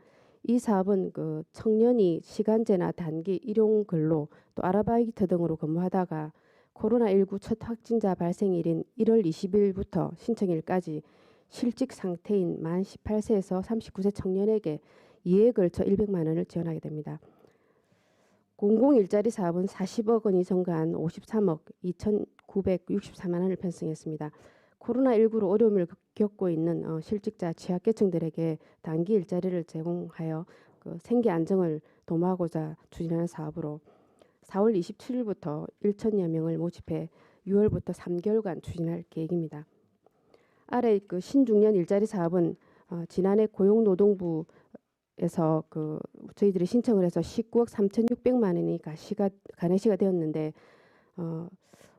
이 사업은 청년이 시간제나 단기 일용 근로 또 아르바이트 등으로 근무하다가 코로나19 첫 확진자 발생일인 1월 20일부터 신청일까지 실직 상태인 만 18세에서 39세 청년에게 2회에 걸쳐 100만 원을 지원하게 됩니다. 공공일자리 사업은 40억 원이 증가한 53억 2,964만 원을 편성했습니다. 코로나19로 어려움을 겪고 있는 실직자 취약계층들에게 단기 일자리를 제공하여 생계 안정을 도모하고자 추진하는 사업으로 4월 27일부터 1천여 명을 모집해 6월부터 3개월간 추진할 계획입니다. 아래 그 신중년 일자리 사업은 지난해 고용노동부에서 그 저희들이 신청을 해서 19억 3,600만 원이 간회시가 되었는데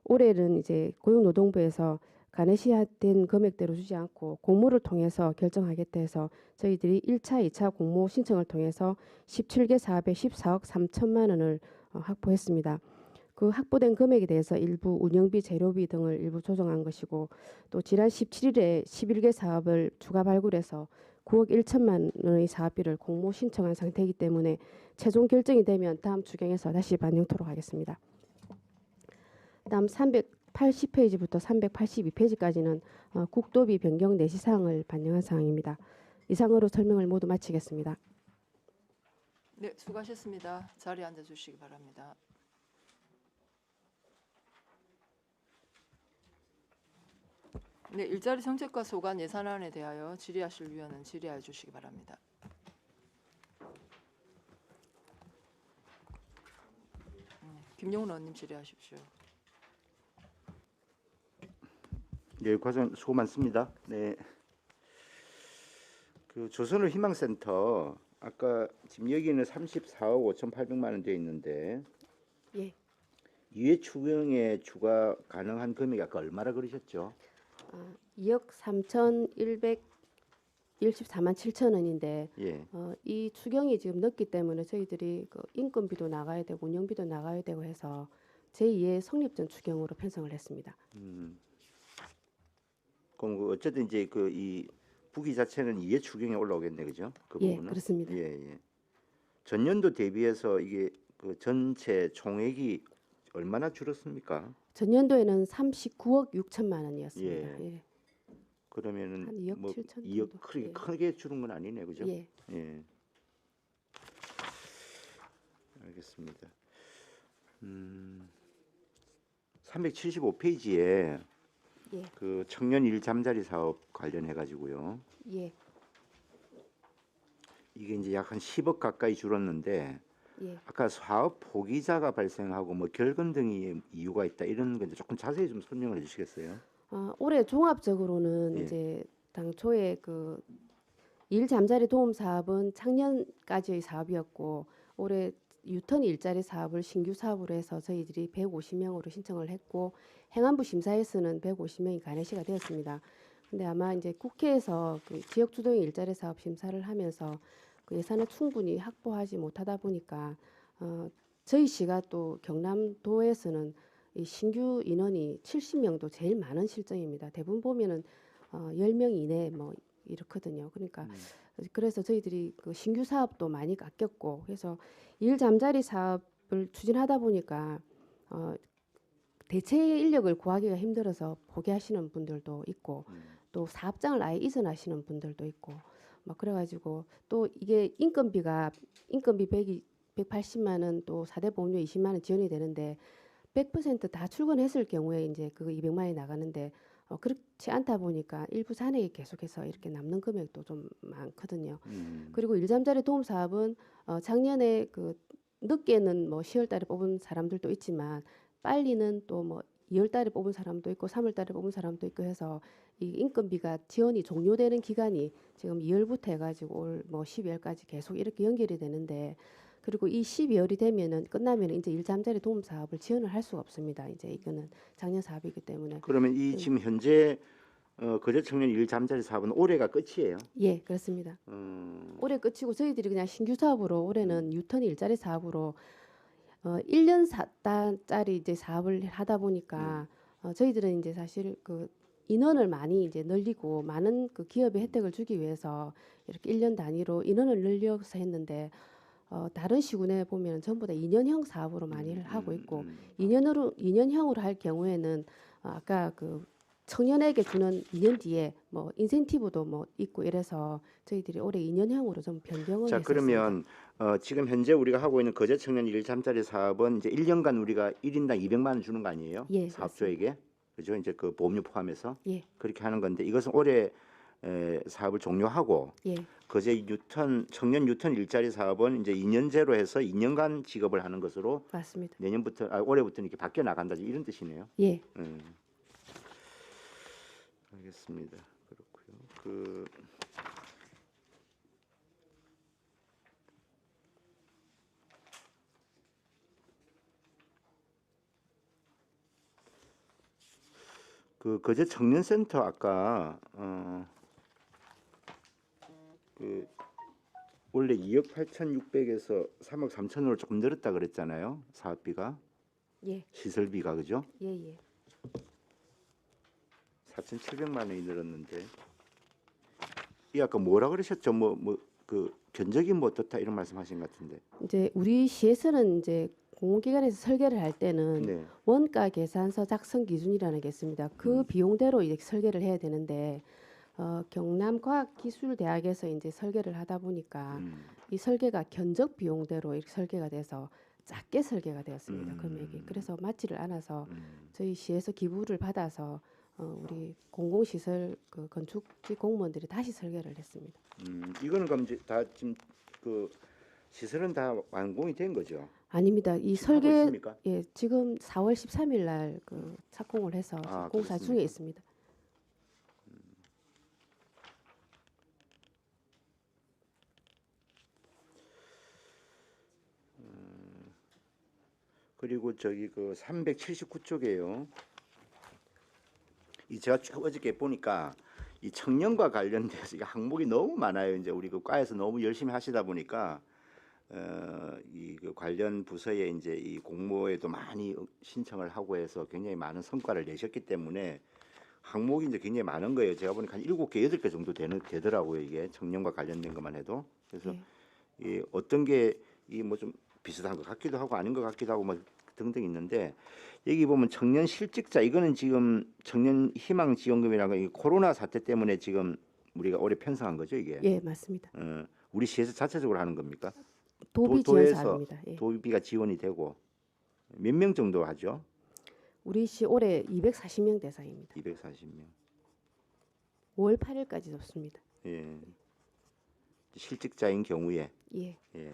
올해는 이제 고용노동부에서 간회시된 금액대로 주지 않고 공모를 통해서 결정하겠다 해서 저희들이 1차, 2차 공모 신청을 통해서 17개 사업에 14억 3천만 원을 확보했습니다. 그 확보된 금액에 대해서 일부 운영비, 재료비 등을 일부 조정한 것이고 또 지난 17일에 11개 사업을 추가 발굴해서 9억 1천만 원의 사업비를 공모 신청한 상태이기 때문에 최종 결정이 되면 다음 추경에서 다시 반영토록 하겠습니다. 다음 380페이지부터 382페이지까지는 국도비 변경 내시 사항을 반영한 사항입니다. 이상으로 설명을 모두 마치겠습니다. 네, 수고하셨습니다. 자리에 앉아 주시기 바랍니다. 네, 일자리 정책과 소관 예산안에 대하여 질의하실 위원은 질의하여 주시기 바랍니다. 김용훈 의원님 질의하십시오. 네, 과장 수고 많습니다. 네. 그 조선을 희망센터 아까 지금 여기는 34억 5,800만 원 되어 있는데 예. 이회 추경에 추가 가능한 금액이 아까 얼마라 그러셨죠? 2억 3,114만 7천 원인데 예. 이 추경이 지금 늦기 때문에 저희들이 그 인건비도 나가야 되고 운영비도 나가야 되고 해서 제2의 성립전 추경으로 편성을 했습니다. 그럼 그 어쨌든 이제 그 이 부기 자체는 이해 추경에 올라오겠네, 그죠? 그 예, 부분은. 그렇습니다. 예. 전년도 대비해서 이게 그 전체 총액이 얼마나 줄었습니까? 전년도에는 39억 6천만 원이었습니다. 예. 예. 그러면은 한 2억 뭐 7천 2억 정도. 크게 예. 크게 줄은 건 아니네, 그죠? 예. 예. 알겠습니다. 375페이지에 예. 그 청년 일 잠자리 사업 관련해 가지고요. 예. 이게 이제 약 한 10억 가까이 줄었는데 예. 아까 사업 포기자가 발생하고 뭐 결근 등의 이유가 있다 이런 건데 조금 자세히 좀 설명을 해주시겠어요? 올해 종합적으로는 예. 이제 당초에 그 일 잠자리 도움 사업은 작년까지의 사업이었고 올해 유턴 일자리 사업을 신규 사업으로 해서 저희들이 150명으로 신청을 했고 행안부 심사에서는 150명이 간회시가 되었습니다. 근데 아마 이제 국회에서 그 지역 주도형 일자리 사업 심사를 하면서 그 예산을 충분히 확보하지 못하다 보니까 저희 시가 또 경남도에서는 이 신규 인원이 70명도 제일 많은 실정입니다. 대부분 보면은 10명 이내 뭐 이렇거든요. 그러니까 그래서 저희들이 그 신규 사업도 많이 아꼈고 그래서 일 잠자리 사업을 추진하다 보니까 대체 인력을 구하기가 힘들어서 포기하시는 분들도 있고 또 사업장을 아예 이전하시는 분들도 있고 막 그래가지고 또 이게 인건비 180만 원 또 4대 보험료 20만 원 지원이 되는데 100% 다 출근했을 경우에 이제 그거 200만 원이 나가는데 그렇지 않다 보니까 일부 잔액이 계속해서 이렇게 남는 금액도 좀 많거든요. 그리고 일잠자리 도움 사업은 작년에 그 늦게는 뭐 10월달에 뽑은 사람들도 있지만 빨리는 또 뭐 2월달에 뽑은 사람도 있고 3월달에 뽑은 사람도 있고 해서 이 인건비가 지원이 종료되는 기간이 지금 2월부터 해가지고 올 뭐 12월까지 계속 이렇게 연결이 되는데 그리고 이 12월이 되면은 끝나면은 이제 일잠자리 도움 사업을 지원을 할 수가 없습니다. 이제 이거는 작년 사업이기 때문에. 그러면 이 지금 현재 거제 청년 일 잠자리 사업은 올해가 끝이에요? 예, 그렇습니다. 올해 끝이고 저희들이 그냥 신규 사업으로 올해는 유턴 일자리 사업으로 1년짜리 이제 사업을 하다 보니까 저희들은 이제 사실 그 인원을 많이 이제 늘리고 많은 그 기업의 혜택을 주기 위해서 이렇게 1년 단위로 인원을 늘려서 했는데 다른 시군에 보면 전부 다 2년형 사업으로 많이 하고 있고 2년형으로 할 경우에는 아까 그 청년에게 주는 2년 뒤에 뭐 인센티브도 뭐 있고 이래서 저희들이 올해 2년형으로 좀 변경을 자, 했었습니다. 그러면 지금 현재 우리가 하고 있는 거제 청년 일 잠자리 사업은 이제 1년간 우리가 1인당 200만 원 주는 거 아니에요? 예, 사업주에게. 그죠? 이제 그 보험료 포함해서 예, 그렇게 하는 건데 이것은 올해 사업을 종료하고 예, 거제 청년 유턴 일자리 사업은 이제 2년제로 해서 2년간 지급을 하는 것으로 맞습니다. 내년부터 올해부터 이렇게 바뀌어 나간다 이런 뜻이네요. 예, 알겠습니다. 그 거제 청년센터 아까 그 원래 2억 8,600에서 3억 3천으로 조금 늘었다 그랬잖아요. 사업비가 예, 시설비가 그죠? 예, 예. 4,700만 원이 늘었는데 이 아까 뭐라 그러셨죠? 그 견적이 뭐 어떻다 이런 말씀하신 것 같은데. 이제 우리 시에서는 이제 공공기관에서 설계를 할 때는 네. 원가 계산서 작성 기준이라는 게 있습니다. 그 비용대로 이제 설계를 해야 되는데 경남과학기술대학에서 이제 설계를 하다 보니까 이 설계가 견적 비용대로 이렇게 설계가 돼서 작게 설계가 되었습니다. 금액이. 그래서 맞지를 않아서 저희 시에서 기부를 받아서 우리 공공시설 그 건축직 공무원들이 다시 설계를 했습니다. 이거는 그럼 이제 다 지금 그 시설은 다 완공이 된 거죠? 아닙니다. 이 지금 하고 설계 있습니까? 예, 지금 4월 13일 날 그 착공을 해서 지금 아, 공사 그렇습니까? 중에 있습니다. 그리고 저기 그 379쪽에요. 이 제가 쭉 어저께 보니까 이 청년과 관련돼서 이 항목이 너무 많아요. 이제 우리 그 과에서 너무 열심히 하시다 보니까 이그 관련 부서에 이제 이 공모에도 많이 신청을 하고 해서 굉장히 많은 성과를 내셨기 때문에 항목이 이제 굉장히 많은 거예요. 제가 보니까 한 7개, 8개 정도 되더라고요. 이게 청년과 관련된 것만 해도. 그래서 예. 이 어떤 게 이 뭐 좀 비슷한 것 같기도 하고 아닌 것 같기도 하고 뭐 등등 있는데 여기 보면 청년 실직자 이거는 지금 청년 희망 지원금이라는 거 코로나 사태 때문에 지금 우리가 올해 편성한 거죠 이게. 예, 맞습니다. 우리 시에서 자체적으로 하는 겁니까? 도비 지원 도에서 사업입니다. 예. 도비가 지원이 되고 몇 명 정도 하죠? 우리 시 올해 240명 대상입니다. 240명. 5월 8일까지 줬습니다. 예. 실직자인 경우에 예. 예.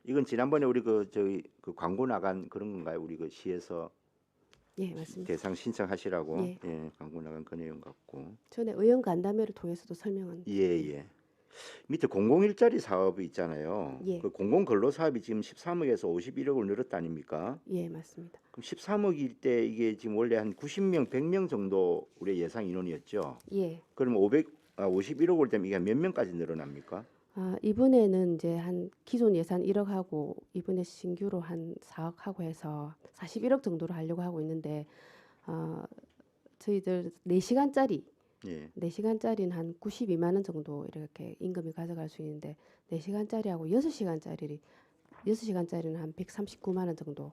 이건 지난번에 우리 그 저기 그 광고 나간 그런 건가요? 우리 그 시에서 예, 맞습니다. 대상 신청하시라고 예. 광고 나간 그 내용 같고 전에 의원 간담회를 통해서도 설명한 예. 밑에 공공일자리 사업이 있잖아요. 예. 그 공공근로 사업이 지금 13억에서 51억을 늘었다 아닙니까? 예, 맞습니다. 그럼 13억일 때 이게 지금 원래 한 90명, 100명 정도 우리 예상 인원이었죠. 예. 그럼 51억을 되면 이게 몇 명까지 늘어납니까? 이번에는 이제 한 기존 예산 1억 하고 이번에 신규로 한 4억 하고 해서 41억 정도로 하려고 하고 있는데 저희들 4시간짜리 예. 4시간짜리는 한 92만 원 정도 이렇게 임금이 가져갈 수 있는데 4시간짜리하고 6시간짜리는 한 139만 원 정도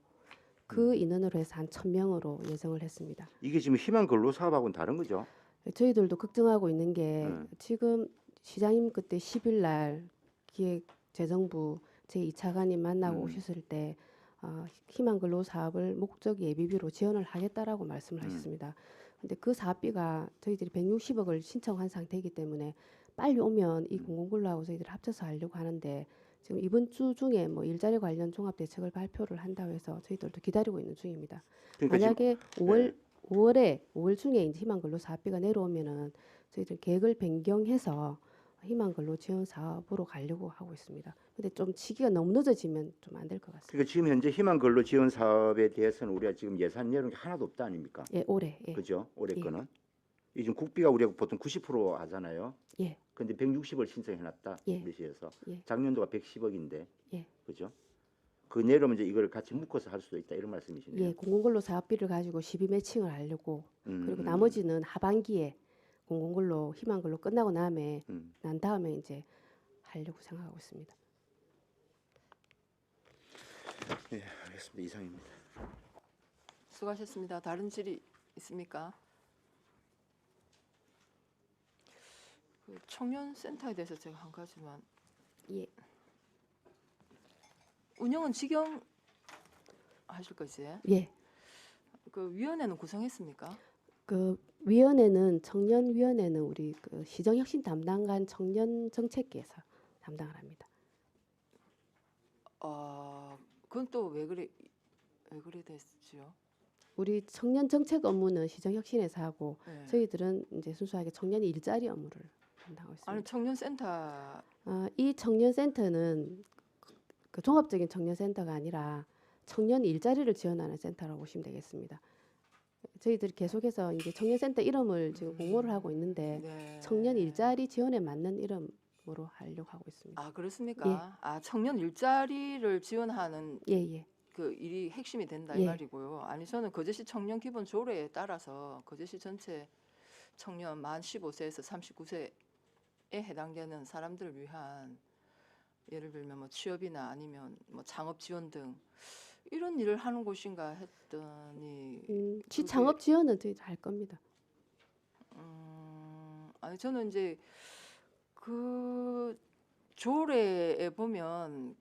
그 인원으로 해서 한 1,000명으로 예정을 했습니다. 이게 지금 희망 근로 사업하고는 다른 거죠? 저희들도 걱정하고 있는 게 음. 지금 시장님 그때 10일 날 기획재정부 제2차관님 만나고 오셨을 때 희망 근로 사업을 목적 예비비로 지원을 하겠다라고 말씀을 하셨습니다. 근데 그 사업비가 저희들이 160억을 신청한 상태이기 때문에 빨리 오면 이 공공근로하고 저희들이 합쳐서 하려고 하는데 지금 이번 주 중에 뭐 일자리 관련 종합 대책을 발표를 한다고 해서 저희들도 기다리고 있는 중입니다. 그러니까 만약에 5월 중에 이제 희망 근로 사업비가 내려오면은 저희들 계획을 변경해서 희망 근로 지원 사업으로 가려고 하고 있습니다. 근데 좀 시기가 너무 늦어지면 좀 안 될 것 같습니다. 그러니까 지금 현재 희망 근로 지원 사업에 대해서는 우리가 지금 예산 내놓은 게 하나도 없다 아닙니까? 예, 올해. 예. 그죠? 올해 예. 거는. 이 지금 국비가 우리가 보통 90% 하잖아요. 예. 근데 160을 신청해놨다. 예. 우리 시에서. 예. 작년도가 110억인데. 예. 그죠? 그 내려오면 이제 이걸 같이 묶어서 할 수도 있다 이런 말씀이시네요. 예, 공공근로 사업비를 가지고 12 매칭을 하려고 그리고 나머지는 하반기에 공공근로 희망근로 끝나고 난 다음에 이제 하려고 생각하고 있습니다. 네, 알겠습니다. 이상입니다. 수고하셨습니다. 다른 질의 있습니까? 그 청년 센터에 대해서 제가 한 가지만 예. 운영은 직영 하실 거지? 예. 그 위원회는 구성했습니까? 그 위원회는 청년위원회는 우리 그 시정혁신 담당관 청년정책계에서 담당을 합니다. 그건 또 왜 그래 됐지요? 우리 청년 정책 업무는 시정혁신에서 하고 네. 저희들은 이제 순수하게 청년 일자리 업무를 담당하고 있습니다. 아니 청년센터 이 청년센터는 그 종합적인 청년센터가 아니라 청년 일자리를 지원하는 센터라고 보시면 되겠습니다. 저희들이 계속해서 이제 청년센터 이름을 지금 공모를 하고 있는데 네. 청년 일자리 지원에 맞는 이름으로 하려고 하고 있습니다. 아 그렇습니까? 아 청년 일자리를 지원하는 예. 그 일이 핵심이 된다 이 예. 말이고요. 아니 저는 거제시 청년 기본 조례에 따라서 거제시 전체 청년 만 15세에서 39세에 해당되는 사람들을 위한 예를 들면 뭐 취업이나 아니면 뭐 창업 지원 등 이런 일을 하는 곳인가 했더니 취창업 지원은 저희도 할 겁니다. 아니 저는 이제 그 조례에 보면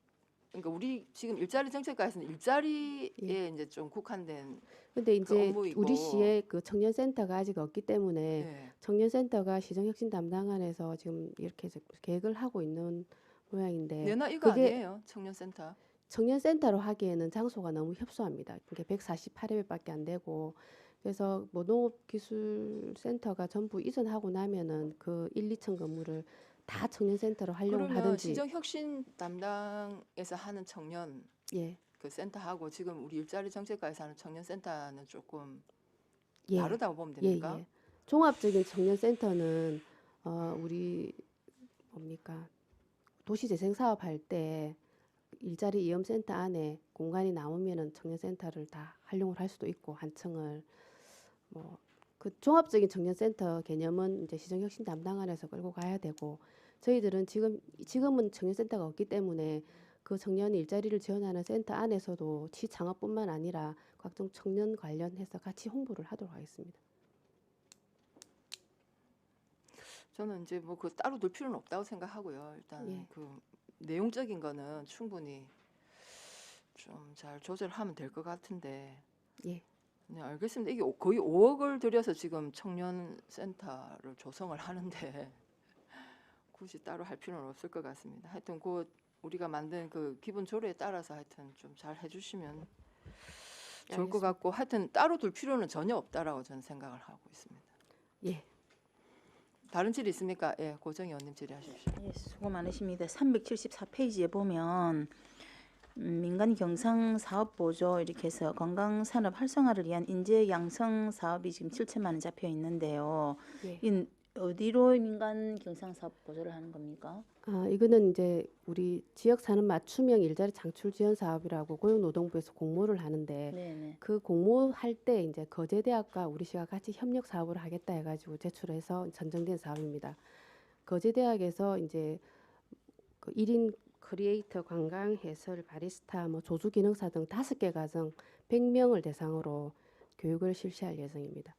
그러니까 우리 지금 일자리 정책과에서는 일자리에 이제 좀 국한된 근데 이제 업무이고. 우리 시에 그 청년센터가 아직 없기 때문에 네. 청년센터가 시정혁신 담당안에서 지금 이렇게 해서 계획을 하고 있는 모양인데 내나 이거 그게 아니에요 청년센터. 청년센터로 하기에는 장소가 너무 협소합니다. 이게 148회밖에 안 되고 그래서 뭐 농업기술센터가 전부 이전하고 나면은 그 1, 2층 건물을 다 청년센터로 하려고 그러면 하든지 시정혁신 담당에서 하는 청년 예. 그 센터하고 지금 우리 일자리 정책과에서 하는 청년센터는 조금 예. 다르다고 보면 예, 됩니까? 예. 종합적인 청년센터는 우리 뭡니까 도시재생 사업 할 때 일자리 이음센터 안에 공간이 남으면은 청년센터를 다 활용을 할 수도 있고 한 층을 뭐 그 종합적인 청년센터 개념은 이제 시정혁신 담당안에서 끌고 가야 되고 저희들은 지금은 청년센터가 없기 때문에 그 청년 일자리를 지원하는 센터 안에서도 취창업뿐만 아니라 각종 청년 관련해서 같이 홍보를 하도록 하겠습니다. 저는 이제 뭐 그 따로 둘 필요는 없다고 생각하고요. 일단 예. 그 내용적인 거는 충분히 좀 잘 조절하면 될 것 같은데. 예. 네, 알겠습니다. 이게 거의 5억을 들여서 지금 청년 센터를 조성을 하는데 굳이 따로 할 필요는 없을 것 같습니다. 하여튼 그 우리가 만든 그 기본 조례에 따라서 하여튼 좀 잘 해주시면 좋을 것 알겠습니다. 같고 하여튼 따로 둘 필요는 전혀 없다라고 저는 생각을 하고 있습니다. 예. 다른 질의 있습니까? 예, 고정희 의원님 질의하십시오. 예, 수고 많으십니다. 374페이지에 보면 민간 경상 사업 보조 이렇게 해서 건강 산업 활성화를 위한 인재 양성 사업이 지금 7천만 원 잡혀 있는데요. 예. 이 어디로 민간 경상 사업 보조를 하는 겁니까? 이거는 이제 우리 지역 산업 맞춤형 일자리 창출 지원 사업이라고 고용노동부에서 공모를 하는데 네네. 그 공모할 때 이제 거제대학과 우리시가 같이 협력 사업을 하겠다 해가지고 제출해서 선정된 사업입니다. 거제대학에서 이제 그 1인 크리에이터, 관광 해설, 바리스타, 뭐 조주 기능사 등 5개 과정 100명을 대상으로 교육을 실시할 예정입니다.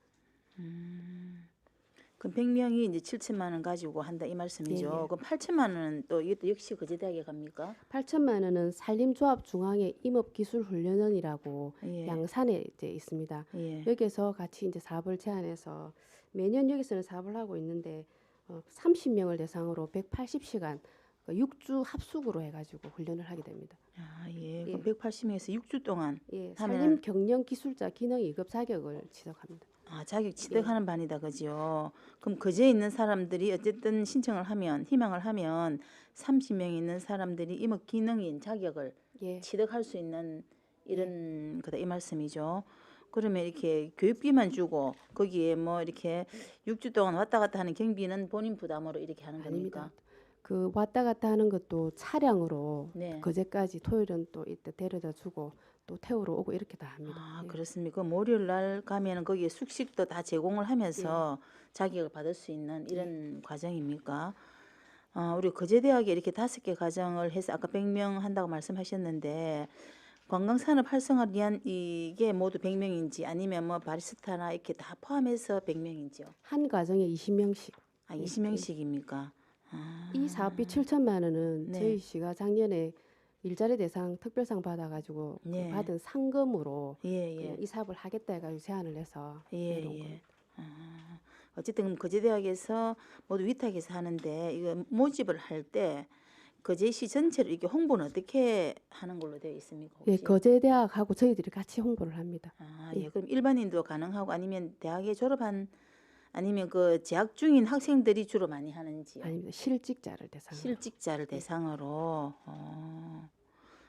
그럼 100명이 이제 7천만 원 가지고 한다 이 말씀이죠. 예, 예. 그럼 8천만 원은 또 이것도 역시 거제대학에 갑니까? 8천만 원은 산림조합중앙의 임업기술훈련원이라고 예. 양산에 이제 있습니다. 예. 여기서 같이 이제 사업을 제안해서 매년 여기서는 사업을 하고 있는데 30명을 대상으로 180시간 6주 합숙으로 해가지고 훈련을 하게 됩니다. 아, 예. 예. 그럼 180명에서 6주 동안 예, 하면은- 산림 경영 기술자 기능 2급 자격을 취득합니다. 자격 취득하는 반이다 그죠. 그럼 거제에 있는 사람들이 어쨌든 신청을 하면 희망을 하면 30명 있는 사람들이 임업 기능인 자격을 예, 취득할 수 있는 이런 거다 이 말씀이죠. 그러면 이렇게 교육비만 주고 거기에 뭐 이렇게 6주 동안 왔다 갔다 하는 경비는 본인 부담으로 이렇게 하는 아닙니다. 겁니까? 그 왔다 갔다 하는 것도 차량으로 네. 그제까지 토요일은 또 이때 데려다 주고 또 태우러 오고 이렇게 다 합니다. 아, 예. 그렇습니까? 월요일 날 가면은 거기에 숙식도 다 제공을 하면서 자격을 받을 수 있는 이런 과정입니까? 우리 거제대학에 이렇게 5개 과정을 해서 아까 100명 한다고 말씀하셨는데 관광산업 활성화를 위한 이게 모두 100명인지 아니면 뭐 바리스타나 이렇게 다 포함해서 100명인지요? 한 과정에 20명씩. 20명씩입니까? 이 사업비 7천만 원은 네. 저희 시가 작년에 일자리 대상 특별상 받아가지고 그 네. 받은 상금으로 예, 그냥 예. 이 사업을 하겠다 해가지고 제안을 해서 예, 내려온 예. 겁니다. 어쨌든 거제대학에서 모두 위탁해서 하는데 이거 모집을 할 때 거제시 전체로 이게 홍보는 어떻게 하는 걸로 되어 있습니까? 예, 혹시? 거제대학하고 저희들이 같이 홍보를 합니다. 아, 예. 그럼 일반인도 가능하고 아니면 대학에 졸업한 아니면 그 재학 중인 학생들이 주로 많이 하는지요? 아닙니다. 실직자를 대상으로. 실직자를 대상으로.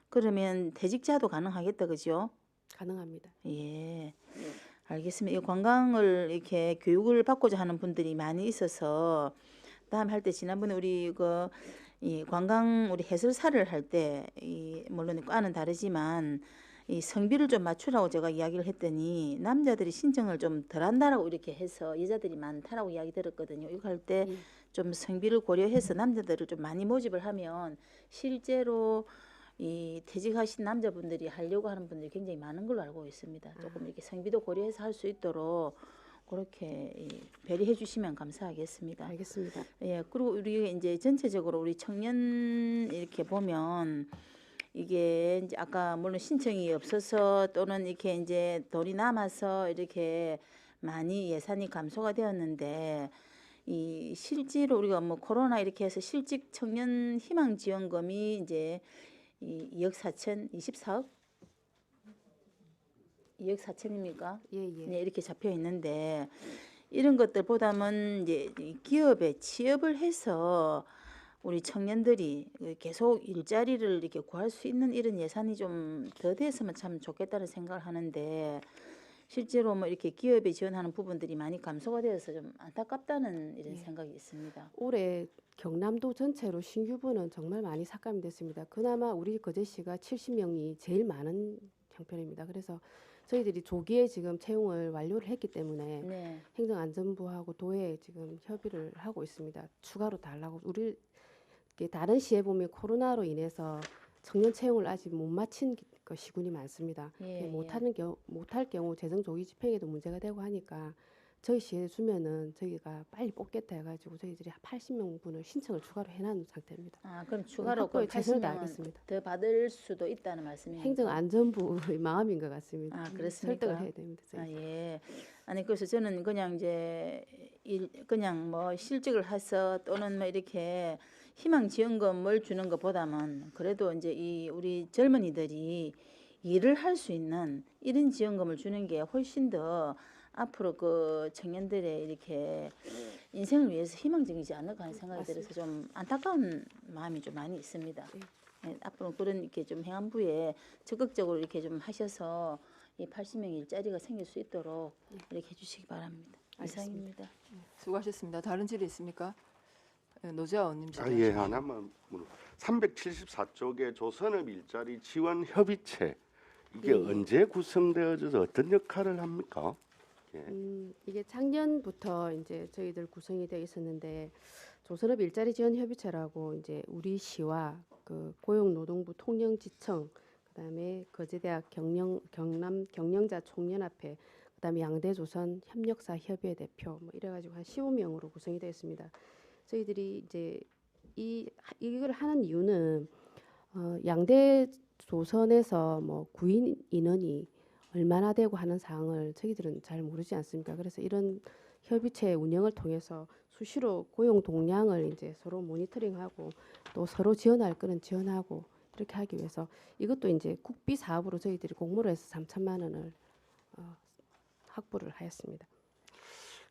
그러면 퇴직자도 가능하겠다, 그죠? 가능합니다. 예. 알겠습니다. 이 관광을 이렇게 교육을 받고자 하는 분들이 많이 있어서 다음 할 때 지난번에 우리 이 관광 우리 해설사를 할 때 이 물론 과는 다르지만 이 성비를 좀 맞추라고 제가 이야기를 했더니 남자들이 신청을 좀 덜 한다라고 이렇게 해서 여자들이 많다라고 이야기 들었거든요. 이거 할 때 예. 좀 성비를 고려해서 남자들을 좀 많이 모집을 하면 실제로 이 퇴직하신 남자분들이 하려고 하는 분들이 굉장히 많은 걸로 알고 있습니다. 조금 이렇게 성비도 고려해서 할 수 있도록 그렇게 배려해 주시면 감사하겠습니다. 알겠습니다. 예, 그리고 우리 이제 전체적으로 우리 청년 이렇게 보면 이게 이제 아까 물론 신청이 없어서 또는 이렇게 이제 돈이 남아서 이렇게 많이 예산이 감소가 되었는데 이 실제로 우리가 뭐 코로나 이렇게 해서 실직 청년 희망 지원금이 이제 이 2억 4천 24억 2억 4천입니까? 예, 예. 네, 이렇게 잡혀 있는데 이런 것들보다는 이제 이 기업에 취업을 해서 우리 청년들이 계속 일자리를 이렇게 구할 수 있는 이런 예산이 좀 더 됐으면 참 좋겠다는 생각을 하는데 실제로 뭐 이렇게 기업에 지원하는 부분들이 많이 감소가 되어서 좀 안타깝다는 이런 예. 생각이 있습니다. 올해 경남도 전체로 신규분은 정말 많이 삭감이 됐습니다. 그나마 우리 거제시가 70명이 제일 많은 형편입니다. 그래서 저희들이 조기에 지금 채용을 완료를 했기 때문에 네. 행정안전부하고 도에 지금 협의를 하고 있습니다. 추가로 달라고 우리 이렇게 다른 시에 보면 코로나로 인해서 청년 채용을 아직 못 마친 그 시군이 많습니다. 예, 못할 경우 재정 조기 집행에도 문제가 되고 하니까 저희 시에 주면은 저희가 빨리 뽑겠다 해가지고 저희들이 80명분을 신청을 추가로 해놓은 상태입니다. 아, 그럼 추가로 확보에 그 최선을 80명은 다하겠습니다. 더 받을 수도 있다는 말씀입니까? 행정안전부의 마음인 것 같습니다. 아, 그렇습니까? 설득을 해야 됩니다. 저희. 아, 예. 아니 그래서 저는 그냥 이제 그냥 뭐 실직을 해서 또는 뭐 이렇게 희망 지원금을 주는 것보다는 그래도 이제 이 우리 젊은이들이 일을 할 수 있는 이런 지원금을 주는 게 훨씬 더 앞으로 그 청년들의 이렇게 인생을 위해서 희망적이지 않을까 하는 생각이 들어서 좀 안타까운 마음이 좀 많이 있습니다. 예, 앞으로 그런 이렇게 좀 행안부에 적극적으로 이렇게 좀 하셔서 이 80명 일자리가 생길 수 있도록 이렇게 해주시기 바랍니다. 이상입니다. 수고하셨습니다. 다른 질의 있습니까? 네, 노재환님 질의. 예, 하나만 374쪽에 조선업 일자리 지원 협의체 이게 예. 언제 구성되어져서 어떤 역할을 합니까? 예. 이게 작년부터 이제 저희들 구성이 되어 있었는데 조선업 일자리 지원 협의체라고 이제 우리 시와 그 고용노동부 통영지청 그다음에 거제대학 경남 경영자 총연합회 그다음에 양대조선 협력사 협의회 대표 뭐 이래가지고 한 15명으로 구성이 되어 있습니다. 저희들이 이제 이걸 하는 이유는 양대조선에서 뭐 구인 인원이 얼마나 되고 하는 사항을 저희들은 잘 모르지 않습니까? 그래서 이런 협의체 운영을 통해서 수시로 고용 동향을 이제 서로 모니터링하고 또 서로 지원할 거는 지원하고 이렇게 하기 위해서 이것도 이제 국비 사업으로 저희들이 공모를 해서 3천만 원을 확보를 하였습니다.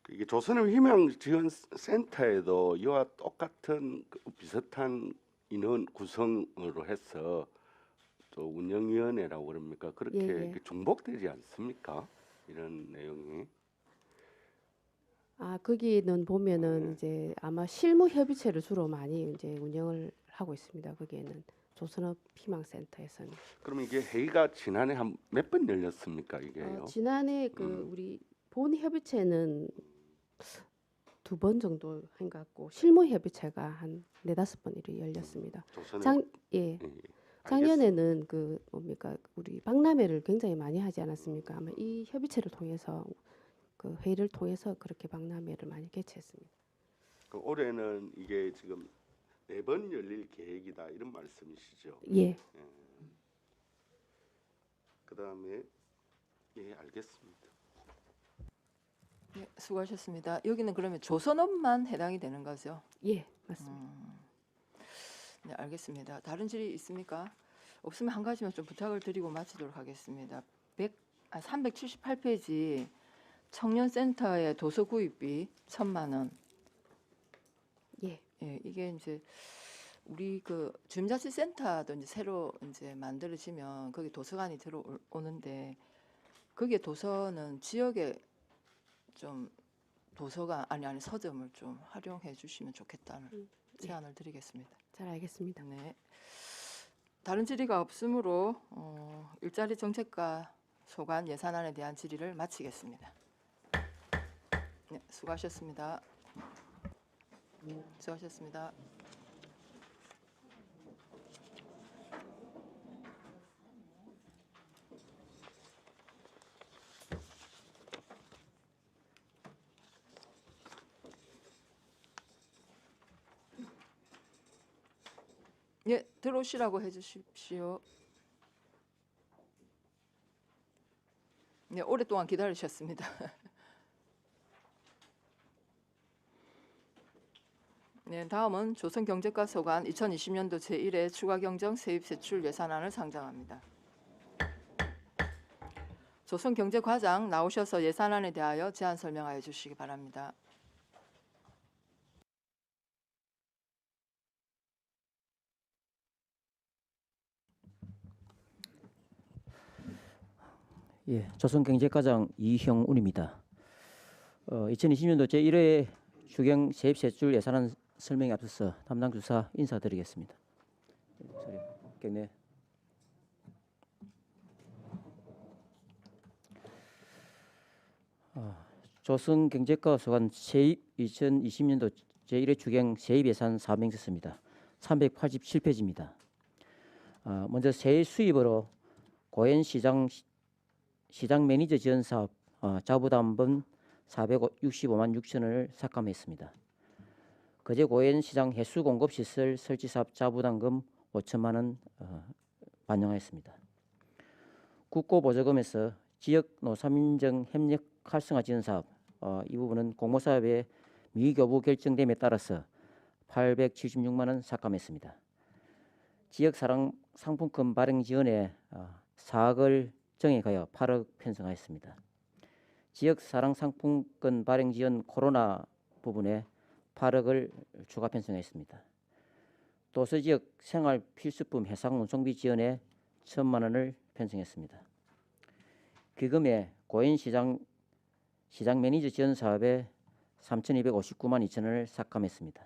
이게 조선업 희망 지원 센터에도 이와 똑같은 비슷한 인원 구성으로 해서 또 운영위원회라고 그럽니까? 그렇게 예, 예. 이렇게 중복되지 않습니까? 이런 내용이. 거기는 보면은 이제 아마 실무 협의체를 주로 많이 이제 운영을 하고 있습니다. 거기에는 조선업 희망센터에서는. 그럼 이게 회의가 지난해 한 몇 번 열렸습니까? 이게요? 지난해 그 우리 본 협의체는 2번 정도 한 것 같고 실무 협의체가 한 4-5번 이렇게 열렸습니다. 조선업 예. 예. 작년에는 그 뭡니까 우리 박람회를 굉장히 많이 하지 않았습니까? 아마 이 협의체를 통해서 그 회의를 통해서 그렇게 박람회를 많이 개최했습니다. 그 올해는 이게 지금 4번 열릴 계획이다 이런 말씀이시죠? 예. 그다음에 예 알겠습니다. 네, 수고하셨습니다. 여기는 그러면 조선업만 해당이 되는 거죠? 예, 맞습니다. 네, 알겠습니다. 다른 질의 있습니까? 없으면 한 가지만 좀 부탁을 드리고 마치도록 하겠습니다. 378페이지 청년센터의 도서 구입비 1,000만 원. 예. 예, 이게 이제 우리 그 주민자치센터도 이제 새로 이제 만들어지면 거기 도서관이 들어오는데 거기에 도서는 지역에 좀 도서관 아니 서점을 좀 활용해 주시면 좋겠다는 예. 제안을 드리겠습니다. 잘 알겠습니다. 네. 다른 질의가 없으므로 일자리 정책과 소관 예산안에 대한 질의를 마치겠습니다. 네, 수고하셨습니다. 수고하셨습니다. 예, 들어오시라고 해주십시오. 네, 오랫동안 기다리셨습니다. 네, 다음은 조선경제과 소관 2020년도 제1회 추가경정 세입세출 예산안을 상정합니다. 조선경제과장 나오셔서 예산안에 대하여 제안 설명하여 주시기 바랍니다. 예, 조선경제과장 이형운입니다. 2020년도 제1회 추경 세입세출 예산안 설명에 앞서서 담당 주사 인사드리겠습니다. 경례. 조선경제과 소관 세입 2020년도 제1회 추경 세입 예산 사명서입니다. 387페이지입니다. 먼저 세입 수입으로 고연시장 매니저 지원 사업 자부담분 465만 6천 원을 삭감했습니다. 거제 고연시장 해수 공급 시설 설치 사업 자부담금 5천만 원 반영하였습니다. 국고보조금에서 지역 노사민정 협력 활성화 지원 사업 이 부분은 공모사업의 미교부 결정됨에 따라서 876만 원 삭감했습니다. 지역 상품권 발행 지원에 4억을 정액하여 8억 편성하였습니다. 지역 사랑 상품권 발행 지원 코로나 부분에 8억을 추가 편성했습니다. 도서지역 생활 필수품 해상 운송비 지원에 1,000만 원을 편성했습니다. 기금에 고인시장 매니저 지원 사업에 3,259만 2천 원을 삭감했습니다.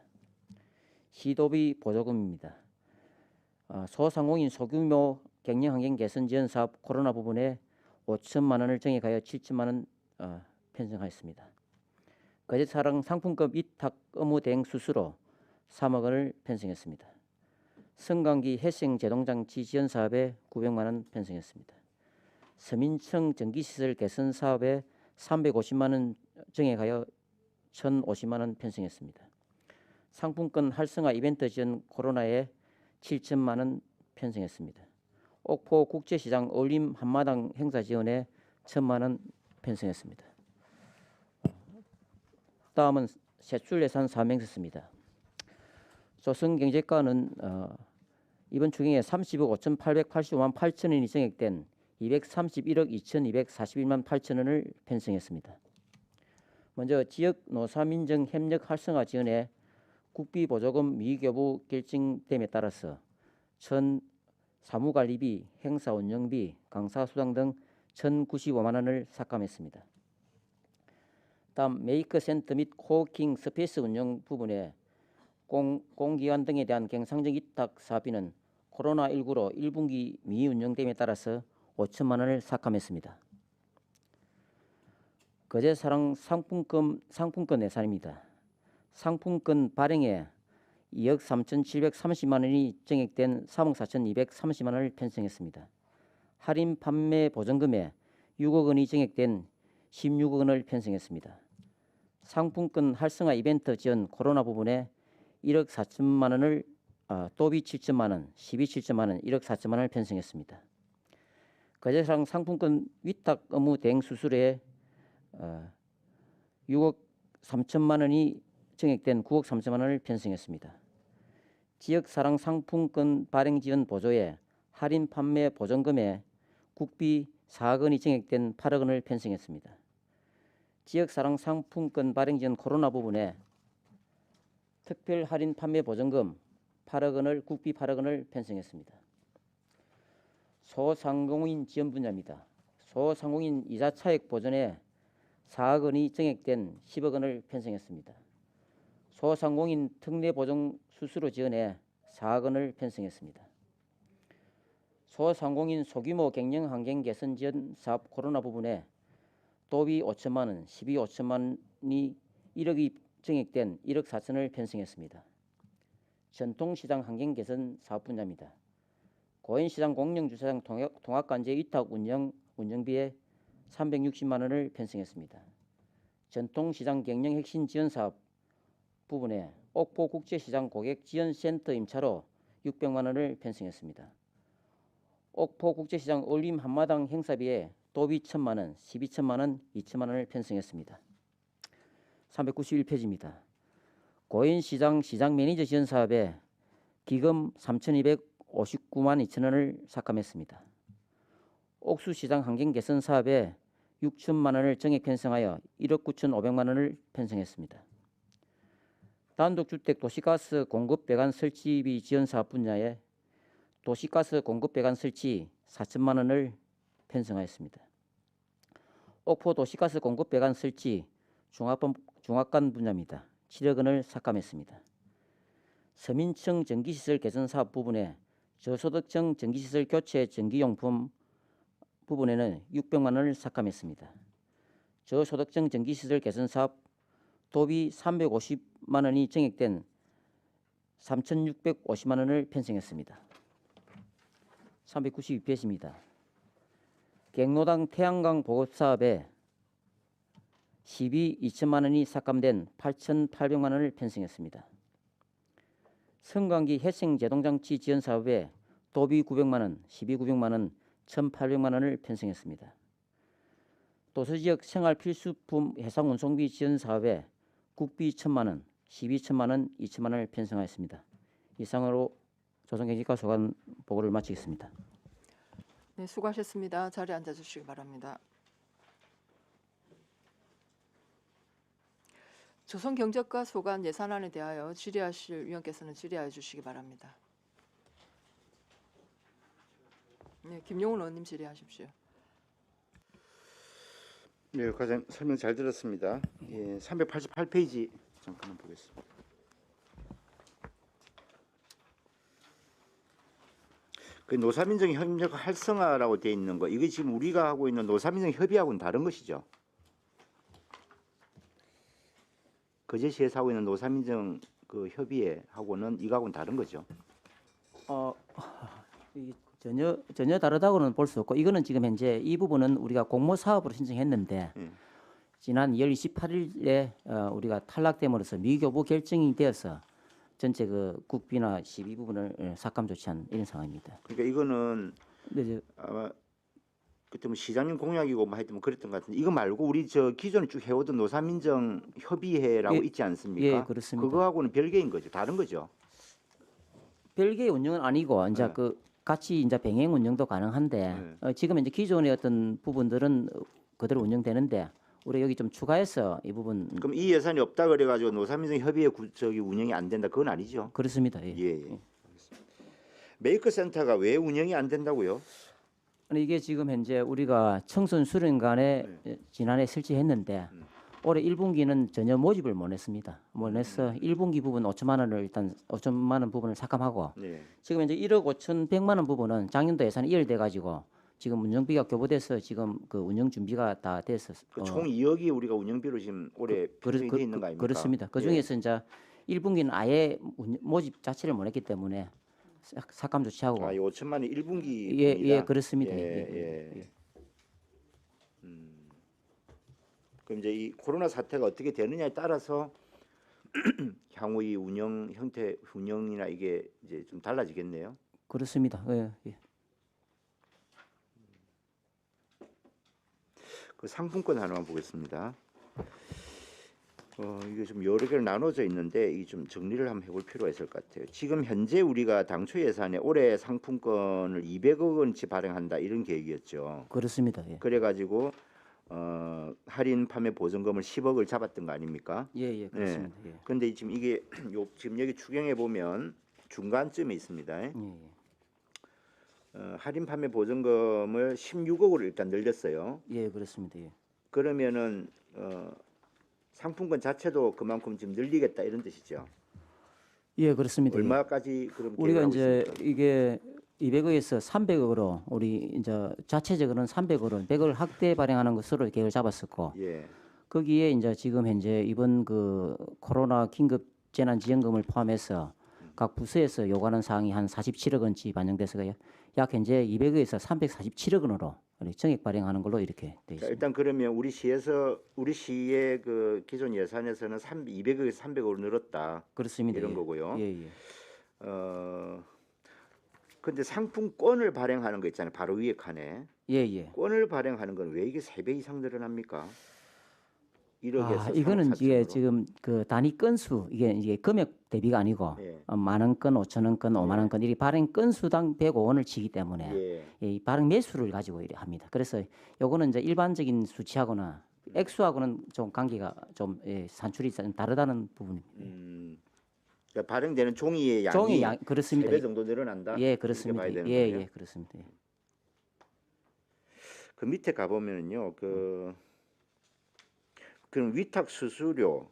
시도비 보조금입니다. 소상공인 소규모 경영 환경 개선 지원 사업 코로나 부분에 5천만 원을 정액하여 7천만 원 편성하였습니다. 거제사랑 상품권 위탁 의무 대행 수수로 3억 원을 편성했습니다. 성강기 해생 제동장치 지원 사업에 900만 원 편성했습니다. 서민청 전기시설 개선 사업에 350만 원 정액하여 1,050만 원 편성했습니다. 상품권 활성화 이벤트 지원 코로나에 7천만 원 편성했습니다. 옥포 국제시장 어울림 한마당 행사 지원에 1,000만 원 편성했습니다. 다음은 세출예산 사명서입니다. 조선경제과는 이번 추경에 30억 5,885만 8천 원이 정액된 231억 2,241만 8천 원을 편성했습니다. 먼저 지역 노사민정 협력 활성화 지원에 국비 보조금 미교부 결정됨에 따라서 사무관리비, 행사 운영비, 강사 수당 등 1,095만 원을 삭감했습니다. 다음 메이커 센터 및 코워킹 스페이스 운영 부분에 공기관 등에 대한 경상적 위탁 사업비는 코로나19로 1분기 미운영됨에 따라서 5천만 원을 삭감했습니다. 거제사랑 상품권 예산입니다. 상품권 발행에 2억 3,730만 원이 정액된 3억 4,230만 원을 편성했습니다. 할인 판매 보전금에 6억 원이 정액된 16억 원을 편성했습니다. 상품권 활성화 이벤트 지원 코로나 부분에 1억 4천만 원을 또비 7천만 원, 12 7천만 원, 1억 4천만 원을 편성했습니다. 거제사랑 상품권 위탁 의무 대행 수수료에 6억 3천만 원이 정액된 9억 3천만 원을 편성했습니다. 지역사랑 상품권 발행 지원 보조에 할인 판매 보전금에 국비 4억 원이 증액된 8억 원을 편성했습니다. 지역사랑 상품권 발행 지원 코로나 부분에 특별 할인 판매 보전금 8억 원을 국비 8억 원을 편성했습니다. 소상공인 지원 분야입니다. 소상공인 이자 차익 보전에 4억 원이 증액된 10억 원을 편성했습니다. 소상공인 특례 보정 수수료 지원에 4억 원을 편성했습니다. 소상공인 소규모 경영 환경 개선 지원 사업 코로나 부분에 도비 5천만 원, 시비 5천만 원이 1억이 증액된 1억 4천을 편성했습니다. 전통시장 환경 개선 사업 분야입니다. 고인시장 공영주차장 통합관제 위탁 운영비에 360만 원을 편성했습니다. 전통시장 경영 핵심 지원 사업 부분에 옥포 국제시장 고객 지원센터 임차로 600만 원을 편성했습니다. 옥포 국제시장 올림 한마당 행사비에 도비 1,000만 원, 시비 1,000만 원, 2,000만 원을 편성했습니다. 391페이지입니다. 고인시장 시장 매니저 지원 사업에 기금 3,259만 2천 원을 삭감했습니다. 옥수시장 환경 개선 사업에 6천만 원을 정액 편성하여 1억 9,500만 원을 편성했습니다. 단독주택 도시가스 공급 배관 설치비 지원 사업 분야에 도시가스 공급 배관 설치 4천만 원을 편성하였습니다. 옥포 도시가스 공급 배관 설치 중압관 분야입니다. 7억 원을 삭감했습니다. 서민층 전기시설 개선 사업 부분에 저소득층 전기시설 교체 전기용품 부분에는 600만 원을 삭감했습니다. 저소득층 전기시설 개선 사업 도비 350만 원이 증액된 3,650만 원을 편성했습니다. 392페이지입니다. 갱노당 태양광 보급 사업에 시비 2천만 원이 삭감된 8,800만 원을 편성했습니다. 성광기 해생제동장치 지원 사업에 도비 900만 원, 시비 900만 원, 1,800만 원을 편성했습니다. 도서지역 생활필수품 해상운송비 지원 사업에 국비 1,000만 원, 시비 1,000만 원, 2천만 원을 편성하였습니다. 이상으로 조선경제과 소관 보고를 마치겠습니다. 네, 수고하셨습니다. 자리에 앉아주시기 바랍니다. 조선경제과 소관 예산안에 대하여 질의하실 위원께서는 질의하여 주시기 바랍니다. 네, 김용훈 의원님 질의하십시오. 네, 과장 설명 잘 들었습니다. 예, 388페이지 잠깐만 보겠습니다. 그 노사민정 협력 활성화라고 되어 있는 거, 이게 지금 우리가 하고 있는 노사민정 협의하고는 다른 것이죠. 거제시에서 하고 있는 노사민정 그 협의회하고는 이거하고는 다른 거죠. 이게 전혀 다르다고는 볼 수 없고, 이거는 지금 현재 이 부분은 우리가 공모 사업으로 신청했는데 지난 2월 28일에 우리가 탈락됨으로써 미교부 결정이 되어서 전체 그 국비나 시비 부분을 삭감 조치한 이런 상황입니다. 그러니까 이거는 네, 아마 그때 뭐 시장님 공약이고 뭐 하여튼 뭐 그랬던 것 같은데, 이거 말고 우리 저 기존에 쭉 해오던 노사민정 협의회라고 예, 있지 않습니까? 예, 그렇습니다. 그거하고는 별개인 거죠. 다른 거죠. 별개의 운영은 아니고 이제 네. 그 같이 이제 병행 운영도 가능한데 지금 이제 기존의 어떤 부분들은 그대로 운영되는데 우리 여기 좀 추가해서 이 부분 그럼 이 예산이 없다 그래가지고 노사민정 협의회 저기 운영이 안 된다, 그건 아니죠? 그렇습니다. 예. 예. 메이커 센터가 왜 운영이 안 된다고요? 아니, 이게 지금 현재 우리가 청소년 수련관에 지난해 설치했는데 올해 1분기는 전혀 모집을 못 했습니다. 못 해서 1분기 부분 5천만 원을 일단 5천만 원 부분을 삭감하고 네. 지금 이제 1억 5,100만 원 부분은 작년도 예산이 이월돼 가지고 지금 운영비가 교부돼서 지금 그 운영 준비가 다 돼서 총 2억이 우리가 운영비로 지금 올해 편성이 돼 있는 거 아닙니까? 그렇습니다. 그 중에서 이제 1분기는 아예 모집 자체를 못 했기 때문에 삭감 조치하고 아, 이 5천만 원 1분기 예, 그렇습니다. 예. 그럼 이제 이 코로나 사태가 어떻게 되느냐에 따라서 향후 이 운영 형태, 운영이나 이게 이제 좀 달라지겠네요. 그렇습니다. 예. 그 상품권 하나만 보겠습니다. 이게 좀 여러 개로 나눠져 있는데 이 좀 정리를 한번 해볼 필요가 있을 것 같아요. 지금 현재 우리가 당초 예산에 올해 상품권을 200억 원치 발행한다 이런 계획이었죠. 그렇습니다. 예. 그래가지고 할인 판매 보증금을 10억을 잡았던 거 아닙니까? 예, 그렇습니다. 예. 근데 지금 이게 지금 여기 추경해 보면 중간쯤에 있습니다. 예. 할인 판매 보증금을 16억으로 일단 늘렸어요. 예, 그렇습니다. 예. 그러면은 상품권 자체도 그만큼 지금 늘리겠다 이런 뜻이죠. 예, 그렇습니다. 예. 얼마까지 그럼 우리가 계획하고 이제 있습니까? 이게 200억에서 300억으로 우리 이제 자체적으로는 300억을 100억을 확대 발행하는 것으로 계획을 잡았었고 예. 거기에 이제 지금 현재 이번 그 코로나 긴급 재난 지원금을 포함해서 각 부서에서 요구하는 사항이 한 47억 원치 반영돼서 약 현재 200억에서 347억 원으로 정액 발행하는 걸로 이렇게 돼 자, 있습니다. 일단 그러면 우리 시의 그 기존 예산에서는 200억에서 300억으로 늘었다. 그렇습니다. 이런 예. 거고요. 예. 근데 상품권을 발행하는 거 있잖아요. 바로 위에 칸에. 예. 권을 발행하는 건 왜 이게 3배 이상 늘어납니까? 1억에서 이거는 3억 이게 4천으로. 지금 그 단위 건수 이게 금액 대비가 아니고 예. 만 원 건, 5천 원 건, 5만 원 건 이렇게 발행 건수당 105원을 치기 때문에 예. 이 발행 매수를 가지고 이래 합니다. 그래서 요거는 이제 일반적인 수치하고나 액수하고는 좀 관계가 좀 산출이 좀 다르다는 부분입니다. 그러니까 발행되는 종이의 양이 종이 양 그렇습니다. 3배 정도 늘어난다. 예, 이렇게 그렇습니다. 봐야 되는 예, 거예요. 그렇습니다. 예. 그 밑에 가 보면은요. 그럼 위탁 수수료,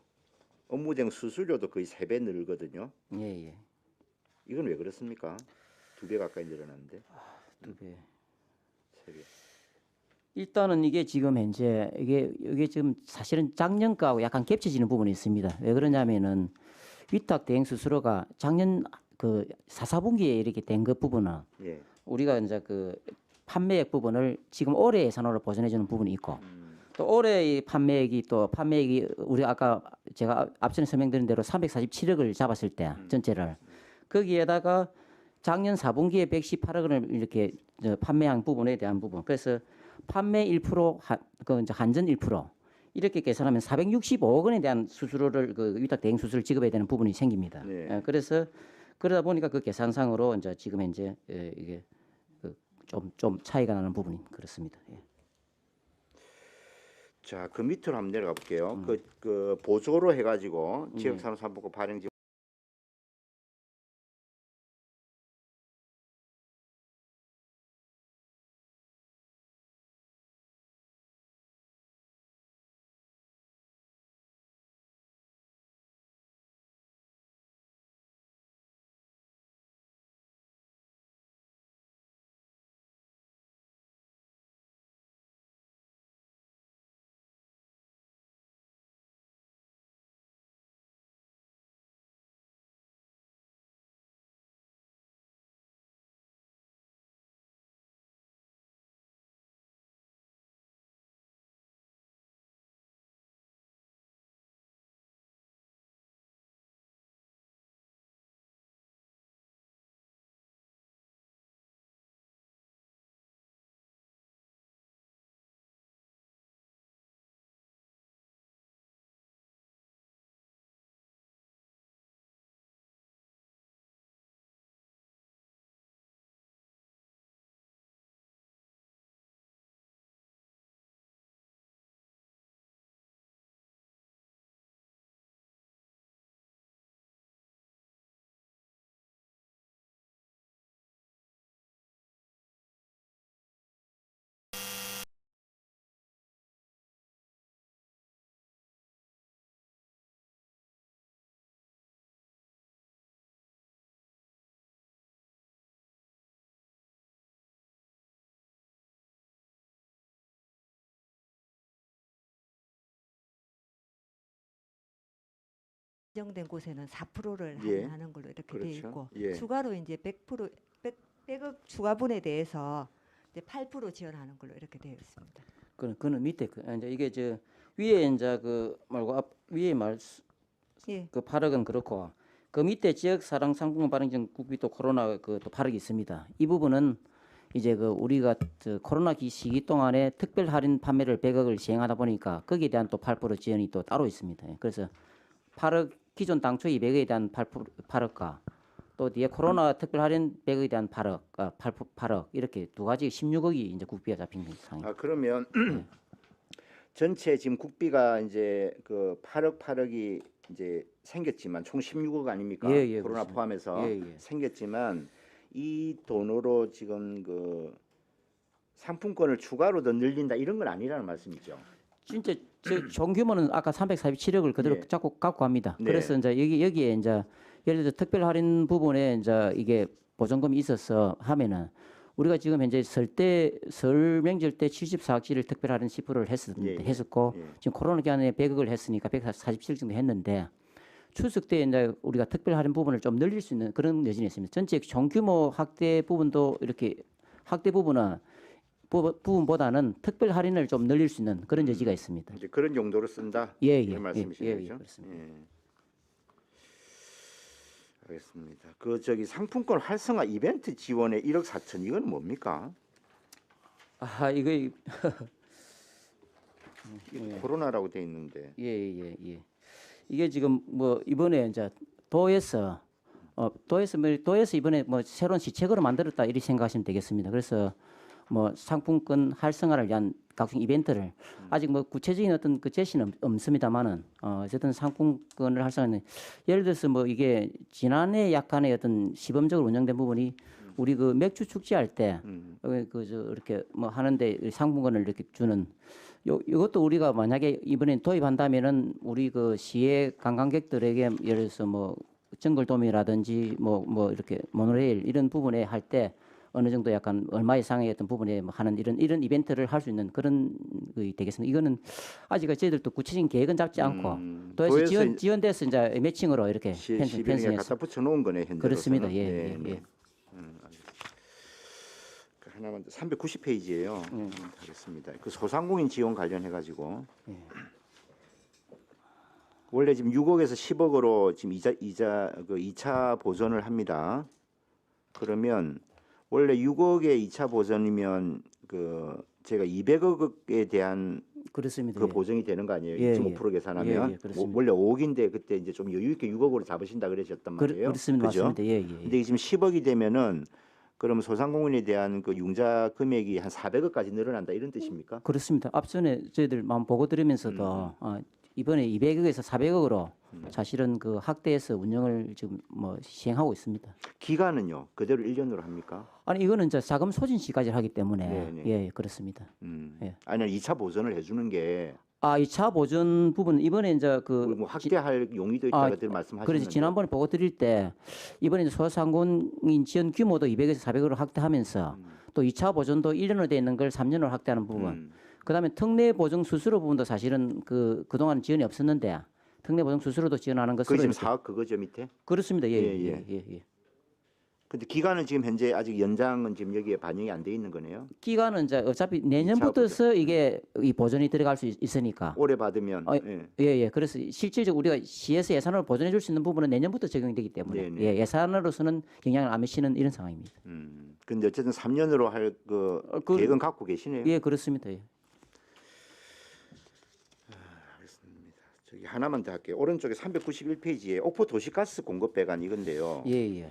업무대행 수수료도 거의 3배 늘거든요. 예. 이건 왜 그렇습니까? 2배 가까이 늘어났는데. 2배. 3배. 일단은 이게 지금 현재 이게 지금 사실은 작년가하고 약간 겹쳐지는 부분이 있습니다. 왜 그러냐면은 위탁 대행 수수료가 작년 그 4분기에 이렇게 된 그 부분은 예. 우리가 이제 그 판매액 부분을 지금 올해 예산으로 보전해 주는 부분이 있고 또 올해의 판매액이 우리 아까 제가 앞전에 설명드린 대로 347억을 잡았을 때 전체를 거기에다가 작년 4분기에 118억 원을 이렇게 판매한 부분에 대한 부분 그래서 판매 1% 그 이제 한전 1% 이렇게 계산하면 465억 원에 대한 수수료를 그 위탁 대행 수수료를 지급해야 되는 부분이 생깁니다. 네. 그래서 그러다 보니까 그 계산상으로 이제 지금 현재 이게 좀 차이가 나는 부분이 그렇습니다. 예. 자, 그 밑으로 한번 내려가 볼게요. 그 보조로 해가지고 지역산업 상품권 발행 지원. 지정된 곳에는 4%를 예. 할인하는 걸로 이렇게 돼 그렇죠. 있고 예. 추가로 이제 100억 추가분에 대해서 이제 8% 지원하는 걸로 이렇게 되어 있습니다. 그는 밑에 이제 이게 저 위에 이제 그 말고 위에 예. 그 8억은 그렇고 그 밑에 지역 사랑 상품권 발행 전 국비 또 코로나 그 또 8억이 있습니다. 이 부분은 이제 그 우리가 코로나 시기 동안에 특별 할인 판매를 100억을 시행하다 보니까 거기에 대한 또 8% 지원이 또 따로 있습니다. 예. 그래서 8억 기존 당초 200억에 대한 8억과 또 뒤에 코로나 특별 할인 100억에 대한 8억 이렇게 두 가지 16억이 이제 국비가 잡힌 상황입니다. 아 그러면 전체 지금 국비가 이제 그 8억이 이제 생겼지만 총 16억 아닙니까? 예, 예, 코로나 그렇습니다. 포함해서 예, 예. 생겼지만 이 돈으로 지금 그 상품권을 추가로 더 늘린다 이런 건 아니라는 말씀이죠. 진짜 총 규모는 아까 347억을 그대로 예. 갖고 갑니다. 네. 그래서 이제 여기에 이제 예를 들어 특별 할인 부분에 이제 이게 보전금이 있어서 하면은 우리가 지금 현재 설 명절 때 74억치를 특별 할인 10%를 예, 예. 했었고 예. 지금 코로나 기간에 100억을 했으니까 147억 정도 했는데 추석 때 이제 우리가 특별 할인 부분을 좀 늘릴 수 있는 그런 여진이 있습니다. 전체 총규모 확대 부분도 이렇게 확대 부분보다는 특별 할인을 좀 늘릴 수 있는 그런 여지가 있습니다. 이제 그런 용도로 쓴다 예, 예, 이런 말씀이시죠? 예, 그렇습니다. 예. 알겠습니다. 그 저기 상품권 활성화 이벤트 지원에 1억 4천 이건 뭡니까? 아 이거 코로나라고 돼 있는데. 예. 이게 지금 뭐 이번에 이제 도에서 이번에 뭐 새로운 시책으로 만들었다 이렇게 생각하시면 되겠습니다. 그래서 뭐 상품권 활성화를 위한 각종 이벤트를 아직 뭐 구체적인 어떤 그 제시는 없습니다만은 어쨌든 상품권을 활성화하는 예를 들어서 뭐 이게 지난해 약간의 어떤 시범적으로 운영된 부분이 우리 그 맥주 축제할 때 이렇게 뭐 하는데 상품권을 이렇게 주는 이것도 우리가 만약에 이번에 도입한다면은 우리 그 시의 관광객들에게 예를 들어서 뭐 정글돔이라든지 뭐 이렇게 모노레일 이런 부분에 할 때 어느 정도 약간 얼마 이상의 어떤 부분에 뭐 하는 이런 이벤트를 할 수 있는 그런 그 되겠습니다. 이거는 아직 저희들도 구체적인 계획은 잡지 않고 도에서 지원돼서 이제 매칭으로 이렇게 시비에 갖다 붙여 놓은 거네 현재로서는. 그렇습니다. 예. 알겠습니다. 그 하나만 390페이지예요. 하겠습니다. 그 소상공인 지원 관련해 가지고 원래 지금 6억에서 10억으로 지금 이자 그 2차 보전을 합니다. 그러면 원래 6억의 2차 보전이면 그 제가 200억에 대한 그렇습니다. 그 보정이 되는 거 아니에요? 예, 2.5% 계산하면 예, 그렇습니다. 원래 5억인데 그때 이제 좀 여유 있게 6억으로 잡으신다 그러셨단 말이에요. 그렇습니다. 그죠? 맞습니다. 예. 근데 지금 10억이 되면은 그러면 소상공인에 대한 그 융자 금액이 한 400억까지 늘어난다 이런 뜻입니까? 그렇습니다. 앞전에 저희들 마음 보고 드리면서도 이번에 200억에서 400억으로 사실은 그 확대해서 운영을 지금 뭐 시행하고 있습니다. 기간은요? 그대로 1년으로 합니까? 아니 이거는 이제 자금 소진 시까지 하기 때문에 네네. 예 그렇습니다. 예. 아니 2차 보전을 해주는 게 2차 보전 부분 이번에 이제 뭐 확대할 용의도 있다고 말씀하셨는데. 그래서 지난번에 보고 드릴 때 이번에 이제 소상공인 지원 규모도 200에서 400으로 확대하면서 또 2차 보전도 1년으로 돼 있는 걸 3년으로 확대하는 부분. 그다음에 특례 보증 수수료 부분도 사실은 그동안 지원이 없었는데 특례 보증 수수료도 지원하는 것으로 그 지금 이렇게- 4억 그거죠 밑에? 그렇습니다. 예. 예. 근데 기간은 지금 현재 아직 연장은 지금 여기에 반영이 안 돼 있는 거네요. 기간은 이제 어차피 내년부터서 이게 이 보전이 들어갈 수 있으니까. 올해 받으면 예. 그래서 실질적으로 우리가 시에서 예산을 보전해 줄 수 있는 부분은 내년부터 적용이 되기 때문에 네네. 예, 예산으로서는 영향을 안 미치는 이런 상황입니다. 근데 어쨌든 3년으로 할 그 계획은 갖고 계시네요. 예, 그렇습니다. 예. 저기 하나만 더 할게요. 오른쪽에 391페이지에 옥포 도시가스 공급 배관 이건데요. 예.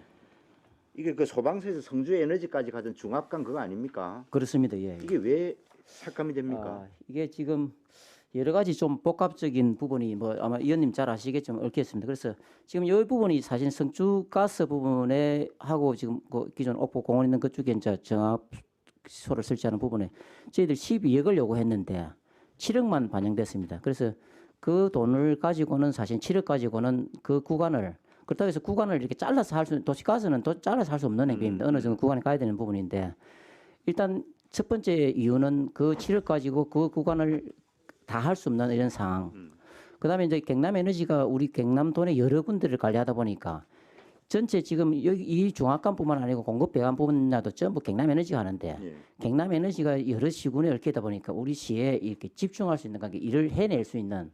이게 그 소방서에서 성주 에너지까지 가던 중압관 그거 아닙니까? 그렇습니다. 예. 이게 왜 삭감이 됩니까? 이게 지금 여러 가지 좀 복합적인 부분이 뭐 아마 의원님 잘 아시겠지만 얽혀있습니다. 그래서 지금 이 부분이 사실 성주가스 부분에 하고 지금 그 기존 옥포 공원 있는 그쪽에 이제 정압소를 설치하는 부분에 저희들 12억을 요구했는데 7억만 반영됐습니다. 그래서 그 돈을 가지고는 사실 7억 가지고는 그 구간을 그렇다고 해서 구간을 이렇게 잘라서 할 수 도시가스는 또 잘라서 할 수 없는 행위입니다. 어느 정도 구간에 가야 되는 부분인데 일단 첫 번째 이유는 그 7억 가지고 그 구간을 다 할 수 없는 이런 상황. 그다음에 이제 경남에너지가 우리 경남도내 여러 군데를 관리하다 보니까 전체 지금 여기 이 중압관뿐만 아니고 공급 배관 부분도 전부 경남에너지가 하는데 경남에너지가 여러 시군에 얽히다 보니까 우리 시에 이렇게 집중할 수 있는 관계 일을 해낼 수 있는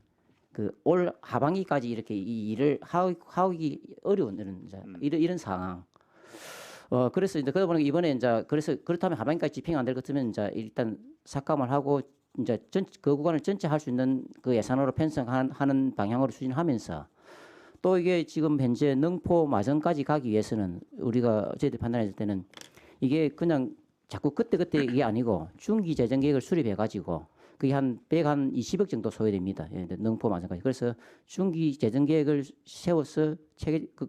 그 올 하반기까지 이렇게 이 일을 하기 어려운 이런 상황. 그래서 이제 그러다 보니까 이번에 이제 그래서 그렇다면 하반기까지 집행 안 될 것 같으면 이제 일단 삭감을 하고 이제 그 구간을 전체 할 수 있는 그 예산으로 편성하는 방향으로 추진하면서 또 이게 지금 현재 능포 마전까지 가기 위해서는 우리가 저희들이 판단했을 때는 이게 그냥 자꾸 그때 이게 아니고 중기 재정 계획을 수립해 가지고 그게 한 120억 정도 소요됩니다. 예, 능포 마전까지. 그래서 중기 재정 계획을 세워서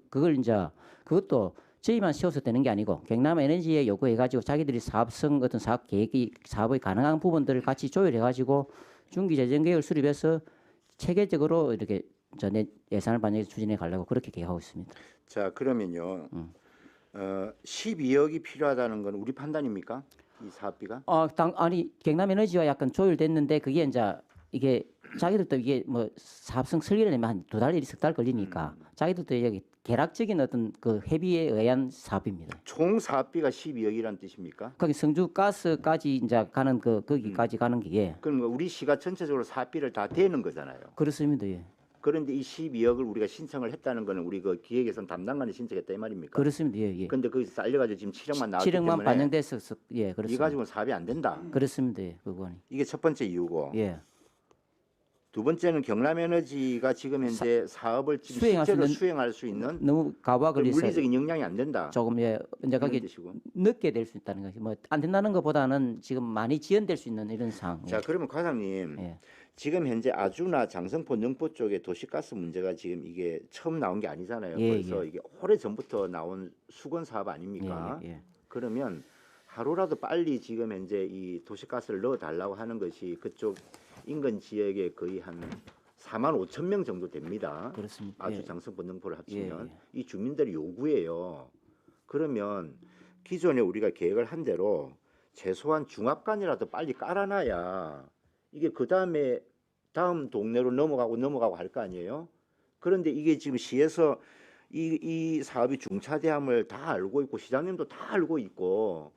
그걸 이제 그것도 저희만 세워서 되는 게 아니고 경남 에너지에 요구해 가지고 자기들이 사업성 어떤 사업 계획이 사업이 가능한 부분들을 같이 조율해 가지고 중기 재정 계획을 수립해서 체계적으로 이렇게 전에 예산을 반영해서 추진해 가려고 그렇게 계획하고 있습니다. 자, 그러면요. 12억이 필요하다는 건 우리 판단입니까? 이 사업비가? 아니 경남 에너지와 약간 조율됐는데 그게 이제 이게 자기들도 이게 뭐 사업성 설계를 내면 한 2달 내지 3달 걸리니까 자기들도 여기 계략적인 어떤 그 협의에 의한 사업입니다. 총 사업비가 12억이라는 뜻입니까? 거기 성주 가스까지 이제 가는 거기까지 가는 게 예. 그럼 우리 시가 전체적으로 사업비를 다 대는 거잖아요. 그렇습니다. 예. 그런데 이 12억을 우리가 신청을 했다는 거는 우리 그 기획예산 담당관이 신청했다 이 말입니까? 그렇습니다. 예, 예. 근데 거기서 잘려가지고 지금 7억만 나왔기 7억만 때문에 반영됐었어. 예, 이 그렇습니다. 가지고는 사업이 안 된다. 그렇습니다. 예, 그거는. 이게 첫 번째 이유고. 예. 두 번째는 경남에너지가 지금 현재 사업을 지금 수행할 수 실제로 있는 수행할 수 있는 너무 가부학을 있어야 물리적인 역량이 안 된다. 조금 예, 이제 이런 거기 뜻이고. 늦게 될 수 있다는 거지. 뭐 안 된다는 것보다는 지금 많이 지연될 수 있는 이런 상황. 자, 그러면 과장님, 예. 지금 현재 아주나 장성포 능포 쪽에 도시가스 문제가 지금 이게 처음 나온 게 아니잖아요. 예, 그래서 예. 이게 오래 전부터 나온 수건 사업 아닙니까? 예, 예, 예. 그러면 하루라도 빨리 지금 현재 이 도시가스를 넣어 달라고 하는 것이 그쪽 인근 지역에 거의 한 4만 5천 명 정도 됩니다. 그렇습니다. 아주 예. 장성포 능포를 합치면 예, 예. 이 주민들의 요구예요. 그러면 기존에 우리가 계획을 한 대로 최소한 중압관이라도 빨리 깔아놔야 이게 그 다음에 다음 동네로 넘어가고 할 거 아니에요. 그런데 이게 지금 시에서 이 사업이 중차대함을 다 알고 있고 시장님도 다 알고 있고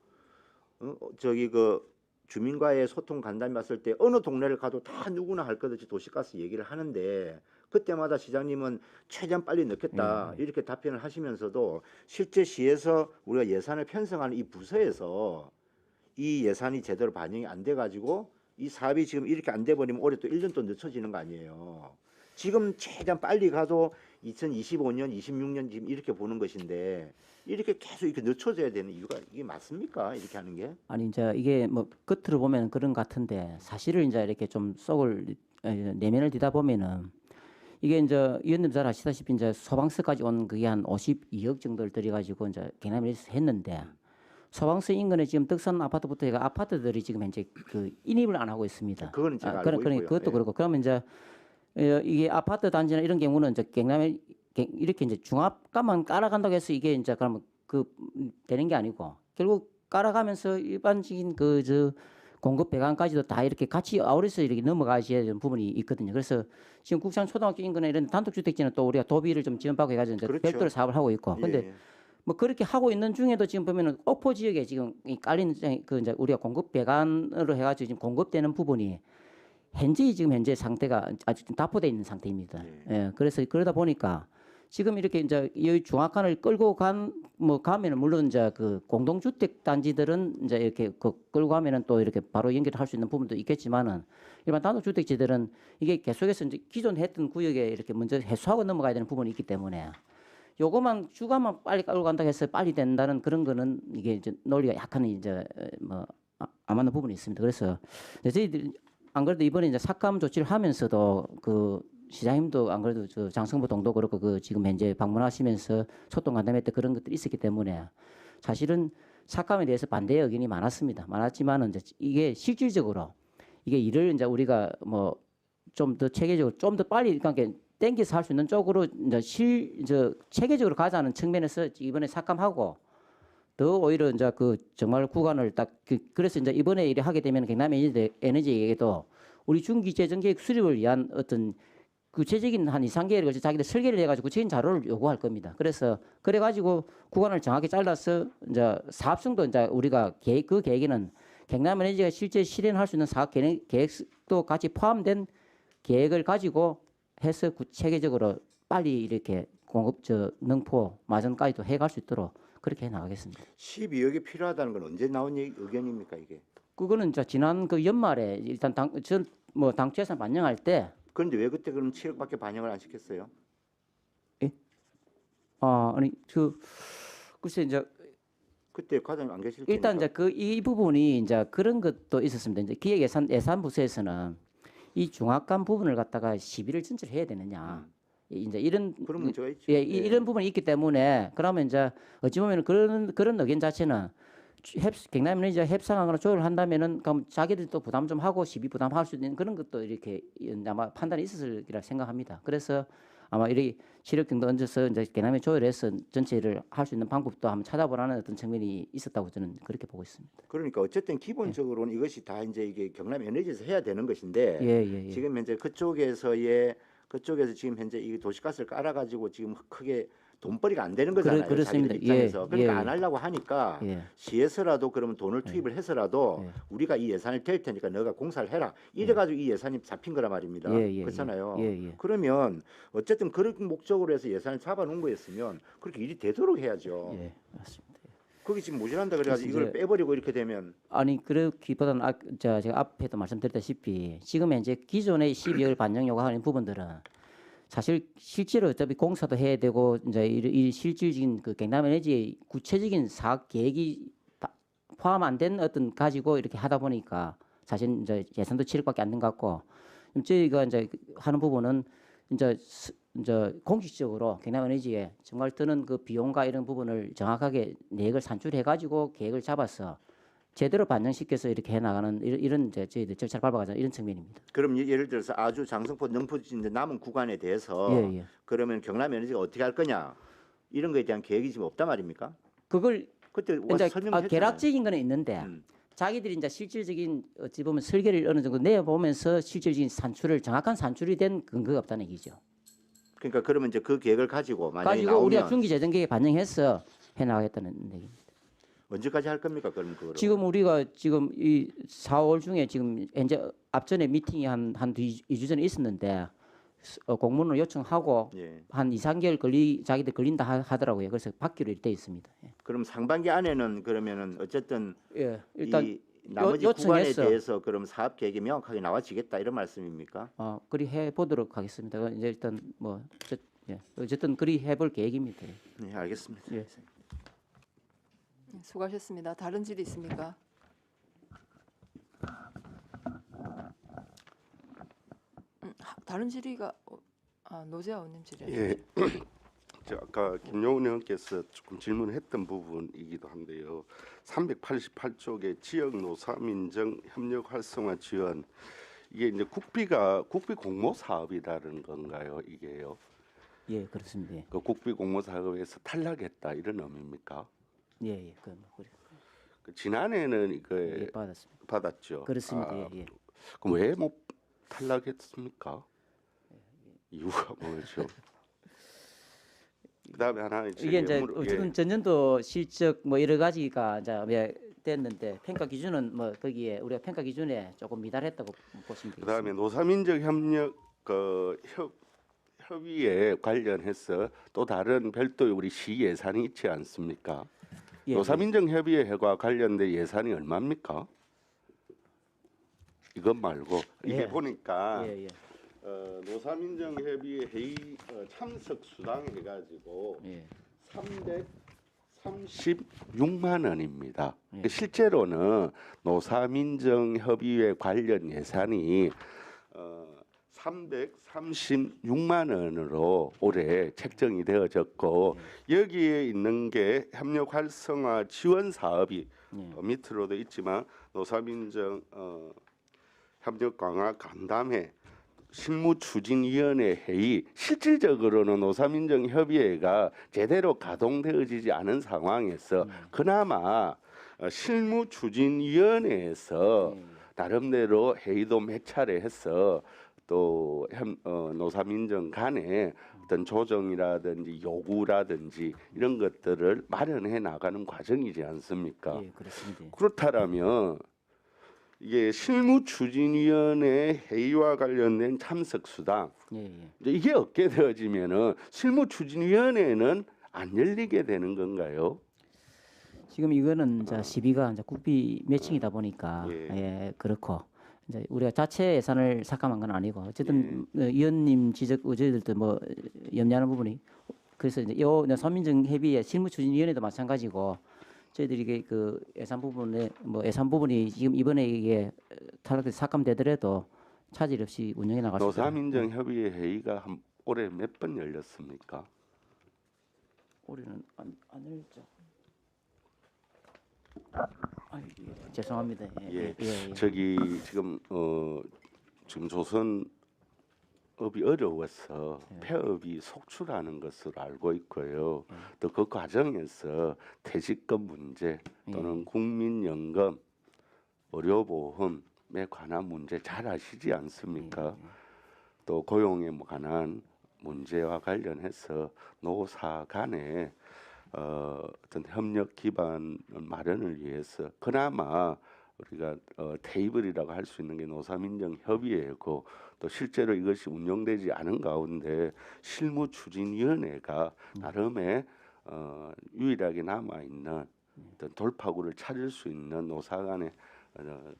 저기 그 주민과의 소통 간담회 왔을 때 어느 동네를 가도 다 누구나 할 것 없이 도시가스 얘기를 하는데 그때마다 시장님은 최대한 빨리 넣겠다 이렇게 답변을 하시면서도 실제 시에서 우리가 예산을 편성하는 이 부서에서 이 예산이 제대로 반영이 안 돼 가지고 이 사업이 지금 이렇게 안 돼 버리면 올해 또 1년 또 늦춰지는 거 아니에요. 지금 최대한 빨리 가도 2025년, 26년 지금 이렇게 보는 것인데 이렇게 계속 이렇게 늦춰져야 되는 이유가 이게 맞습니까? 이렇게 하는 게? 아니 이제 이게 뭐 끝으로 보면 그런 것 같은데 사실을 이제 이렇게 좀 속을 내면을 뒤다 보면은 이게 이제 의원님 잘 아시다시피 이제 소방서까지 온 그게 한 52억 정도를 들여가지고 이제 경남에서 했는데 소방서 인근에 지금 덕산 아파트부터 해가 아파트들이 지금 현재 그 인입을 안 하고 있습니다. 그거는 제가 알고 그러니까 있고요. 그것도 예. 그렇고 그러면 이제 이게 아파트 단지나 이런 경우는 이제 경남에 이렇게 이제 중압감만 깔아간다고 해서 이게 이제 그러면 되는 게 아니고 결국 깔아가면서 일반적인 저 공급 배관까지도 다 이렇게 같이 아우러서 이렇게 넘어가야 되는 부분이 있거든요. 그래서 지금 국산 초등학교 인근에 이런 단독주택지는 또 우리가 도비를 좀 지원받고 해가지고 이제 그렇죠. 별도로 사업을 하고 있고. 근데 예. 뭐 그렇게 하고 있는 중에도 지금 보면은 옥포 지역에 지금 이 깔린 그 이제 우리가 공급 배관으로 해가지고 지금 공급되는 부분이 현재 상태가 아직 좀 답보돼 있는 상태입니다. 예, 그래서 그러다 보니까 지금 이렇게 이제 이 중앙칸을 끌고 가면은 물론 이제 그 공동주택 단지들은 이제 이렇게 끌고 가면은 또 이렇게 바로 연결할 수 있는 부분도 있겠지만은 일반 단독주택지들은 이게 계속해서 이제 기존 했던 구역에 이렇게 먼저 해소하고 넘어가야 되는 부분이 있기 때문에 요거만 주가만 빨리 끌고 간다고 해서 빨리 된다는 그런 거는 이게 이제 논리가 약간 이제 뭐 안 맞는 부분이 있습니다. 그래서 저희들이 안 그래도 이번에 이제 삭감 조치를 하면서도 그 시장님도 안 그래도 저 장성보 동도 그렇고 그 지금 현재 방문하시면서 소통 간담회 때 그런 것들이 있었기 때문에 사실은 삭감에 대해서 반대 의견이 많았지만은 이제 이게 실질적으로 이게 일을 이제 우리가 뭐 좀 더 체계적으로 좀 더 빨리 그러니까 땡겨서 할 수 있는 쪽으로 이제 체계적으로 가자는 측면에서 이번에 삭감하고 더 오히려 이제 그 정말 구간을 딱 그래서 이제 이번에 일을 하게 되면 경남 에너지에게도 우리 중기 재정 계획 수립을 위한 어떤 구체적인 한 2~3개월에 걸쳐 자기들 설계를 해가지고 구체적인 자료를 요구할 겁니다. 그래가지고 구간을 정확히 잘라서 이제 사업성도 이제 우리가 그 계획에는 경남 에너지가 실제 실현할 수 있는 사업 계획도 같이 포함된 계획을 가지고 해서 체계적으로 빨리 이렇게 공급 능포 마전까지도 해갈 수 있도록 그렇게 해 나가겠습니다. 12억이 필요하다는 건 언제 나온 의견입니까 이게? 그거는 이제 지난 그 연말에 일단 당초 예산 반영할 때 그런데 왜 그때 그럼 7억밖에 반영을 안 시켰어요? 아니 글쎄 이제 그때 과장님 안 계실 일단 테니까. 이제 그 이 부분이 이제 그런 것도 있었습니다. 이제 기획 예산부서에서는 이 중압감 부분을 갖다가 시비를 전체를 해야 되느냐. 이제 이런 그런 문제가 있죠. 예, 이런 부분이 있기 때문에 그러면 이제 어찌 보면 그런 의견 자체는 경남 에너지와 협상하거나 조율을 한다면은 그럼 자기들도 부담 좀 하고 시비 부담할 수 있는 그런 것도 이렇게 아마 판단이 있었을 거라 생각합니다. 그래서 아마 이렇게 7억 정도 얹어서 이제 경남에 조율해서 전체를 할 수 있는 방법도 한번 찾아보라는 어떤 측면이 있었다고 저는 그렇게 보고 있습니다. 그러니까 어쨌든 기본적으로는 이것이 다 이제 이게 경남 에너지에서 해야 되는 것인데 예. 지금 현재 그쪽에서 지금 현재 이 도시가스를 깔아가지고 지금 크게 돈벌이가 안 되는 거잖아요. 그렇습니다. 자기들 입장에서. 예, 그러니까 예, 안 하려고 하니까 예. 시에서라도 그러면 돈을 투입을 해서라도 예. 우리가 이 예산을 댈 테니까 너가 공사를 해라. 이래가지고 이 예산이 잡힌 거란 말입니다. 그렇잖아요. 예. 그러면 어쨌든 그런 목적으로 해서 예산을 잡아놓은 거였으면 그렇게 일이 되도록 해야죠. 예, 맞습니다. 거기 지금 모자란다 그래가지고 이걸 이제- 빼버리고 이렇게 되면 아니 그렇기보다는 제가 앞에도 말씀드렸다시피 지금 현재 기존의 12억 반영 요구하는 부분들은 사실 실제로 어차피 공사도 해야 되고 이제 이 실질적인 그 경남 에너지의 구체적인 사업 계획이 포함 안 된 어떤 가지고 이렇게 하다 보니까 사실 이제 예산도 7억밖에 안 된 것 같고 저희가 이제 하는 부분은 이제 공식적으로 경남 에너지에 정말 드는 그 비용과 이런 부분을 정확하게 내역을 산출해 가지고 계획을 잡아서 제대로 반영시켜서 이렇게 해 나가는 이런 이제 저희들 절차를 밟아가자 이런 측면입니다. 그럼 예를 들어서 아주 장성포 능포 이제 남은 구간에 대해서 예. 그러면 경남 에너지가 어떻게 할 거냐 이런 거에 대한 계획이 지금 없단 말입니까? 그걸 그때 이제 와서 설명했잖아요. 계략적인 거는 있는데 음. 자기들이 이제 실질적인 어찌 보면 설계를 어느 정도 내보면서 실질적인 정확한 산출이 된 근거가 없다는 얘기죠. 그러니까 그러면 이제 그 계획을 가지고 만약에 가지고 나오면 우리가 중기재정계획에 반영해서 해 나가겠다는 얘기입니다. 언제까지 할 겁니까? 그럼 그거를 지금 우리가 지금 이 4월 중에 지금 현재 앞전에 미팅이 한 2주 전에 있었는데 공문을 요청하고 예. 한 2, 3개월 자기들 걸린다 하더라고요. 그래서 받기로 돼 있습니다. 그럼 상반기 안에는 그러면은 어쨌든 예, 일단 이 나머지 구간에 요청해서 대해서 그럼 사업 계획이 명확하게 나와지겠다 이런 말씀입니까? 그리 해 보도록 하겠습니다. 이제 일단 어쨌든 그리 해볼 계획입니다. 네, 알겠습니다. 예. 수고하셨습니다. 다른 질의 있습니까? 다른 질의가 노재하 의원님 질의. 예. 저 아까 김용훈 의원께서 조금 질문했던 부분이기도 한데요. 388쪽의 지역 노사민정 협력 활성화 지원 이게 이제 국비 공모 사업이라는 건가요? 이게요. 예, 그렇습니다. 그 국비 공모 사업에서 탈락했다 이런 의미입니까? 예, 그 지난해는 이거 예, 받았습니다. 받았죠. 그렇습니다. 예. 그럼 왜 못 탈락했습니까? 이유가 뭐죠? 그다음에 하나 이게 이제 어쨌든 전년도 실적 뭐 여러 가지가 이제 됐는데 평가 기준은 뭐 거기에 우리가 평가 기준에 조금 미달했다고 보시면 되겠습니다. 그다음에 노사민정 협력 협의에 관련해서 또 다른 별도의 우리 시 예산이 있지 않습니까? 예, 노사민정 협의회와 관련된 예산이 얼마입니까? 이것 말고 이게 예. 보니까 예. 노사민정 협의회 회의 참석 수당 해가지고 예. 336만 원입니다. 예. 실제로는 노사민정 협의회 관련 예산이 336만 원으로 올해 책정이 되어졌고 여기에 있는 게 협력 활성화 지원 사업이 밑으로도 있지만 노사민정 협력 강화 간담회 실무추진위원회 회의 실질적으로는 노사민정 협의회가 제대로 가동되어지지 않은 상황에서 그나마 실무추진위원회에서 나름대로 회의도 몇 차례 해서 또 노사민정 간에 어떤 조정이라든지 요구라든지 이런 것들을 마련해 나가는 과정이지 않습니까? 예, 그렇습니다. 그렇다면 이게 실무추진위원회 회의와 관련된 참석 수당 이제 이게 없게 되어지면은 실무추진위원회는 안 열리게 되는 건가요? 지금 이거는 이제 시비가 이제 국비 매칭이다 보니까 예. 예, 그렇고 이제 우리가 자체 예산을 삭감한 건 아니고 어쨌든 의원님 지적 저희들도 뭐 염려하는 부분이 그래서 이제 요 서민정 협의회 실무추진위원회도 마찬가지고 저희들이 이게 그 예산 부분에 뭐 예산 부분이 지금 이번에 이게 탈락돼서 삭감되더라도 차질 없이 운영해 나갈 수 있도록 노사민정협의회 회의가 한 올해 몇 번 열렸습니까? 올해는 안 열렸죠. 아유, 예, 죄송합니다. 예. 예. 저기 지금 지금 조선업이 어려워서 폐업이 속출하는 것으로 알고 있고요. 또 그 과정에서 퇴직금 문제 또는 국민연금, 의료보험에 관한 문제 잘 아시지 않습니까? 또 고용에 관한 문제와 관련해서 노사 간에 어떤 협력 기반 마련을 위해서 그나마 우리가 테이블이라고 할 수 있는 게 노사민정협의회고 또 실제로 이것이 운영되지 않은 가운데 실무추진위원회가 나름의 유일하게 남아 있는 어떤 돌파구를 찾을 수 있는 노사 간의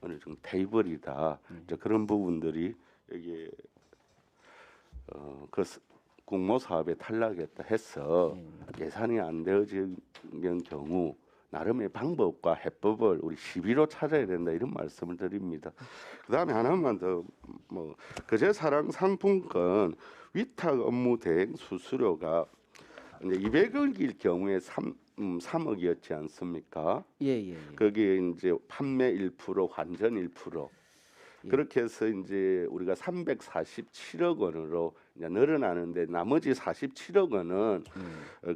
어느 정도 테이블이다. 이제 그런 부분들이 여기에 그 공모 사업에 탈락했다 해서 예산이 안 되어지는 경우 나름의 방법과 해법을 우리 시비로 찾아야 된다 이런 말씀을 드립니다. 그다음에 하나만 더 뭐 거제사랑 상품권 위탁 업무 대행 수수료가 이제 200억일 경우에 3억이었지 않습니까? 예. 거기에 이제 판매 1%, 환전 1%. 그렇게 해서 이제 우리가 347억 원으로 이제 늘어나는데 나머지 47억 원은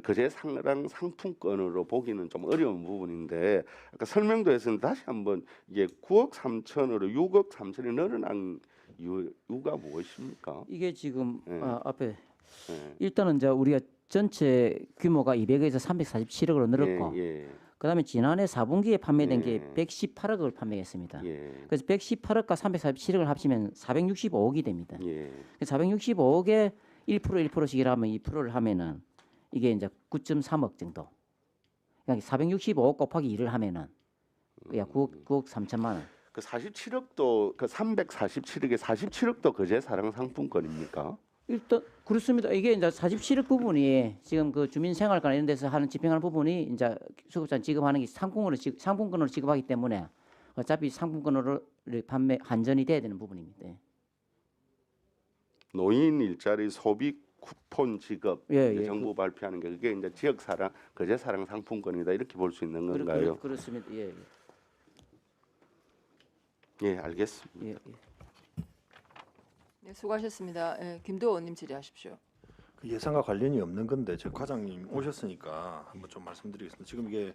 거제사랑 상품권으로 보기는 좀 어려운 부분인데 아까 설명도 했었는데 다시 한번 이게 9억 3천으로 6억 3천이 늘어난 이유가 무엇입니까? 이게 지금 예. 앞에 예. 일단은 이제 우리가 전체 규모가 200에서 347억으로 늘었고 예. 그다음에 지난해 4분기에 판매된 예. 게 118억을 판매했습니다. 예. 그래서 118억과 347억을 합치면 465억이 됩니다. 예. 465억에 1%씩 하면 2%를 하면은 이게 이제 9.3억 정도. 그러니까 465억 곱하기 2를 하면은 야 9억 3천만 원. 그 47억도 그 347억에 47억도 거제사랑 상품권입니까? 일단 그렇습니다. 이게 이제 47억 부분이 지금 그 주민생활관 이런 데서 하는 집행하는 부분이 이제 수급자 지급하는 게 상품권으로 지급하기 때문에 어차피 상품권으로 판매 환전이 돼야 되는 부분입니다. 노인 일자리 소비 쿠폰 지급 예, 이제 예. 정부 발표하는 게 그게 이제 지역사랑 거제사랑 상품권이다 이렇게 볼 수 있는 건가요? 그렇습니다. 예. 예, 알겠습니다. 예. 네, 수고하셨습니다. 예, 김도호 의원님 질의하십시오. 그 예산과 관련이 없는 건데 저 과장님 오셨으니까 한번 좀 말씀드리겠습니다. 지금 이게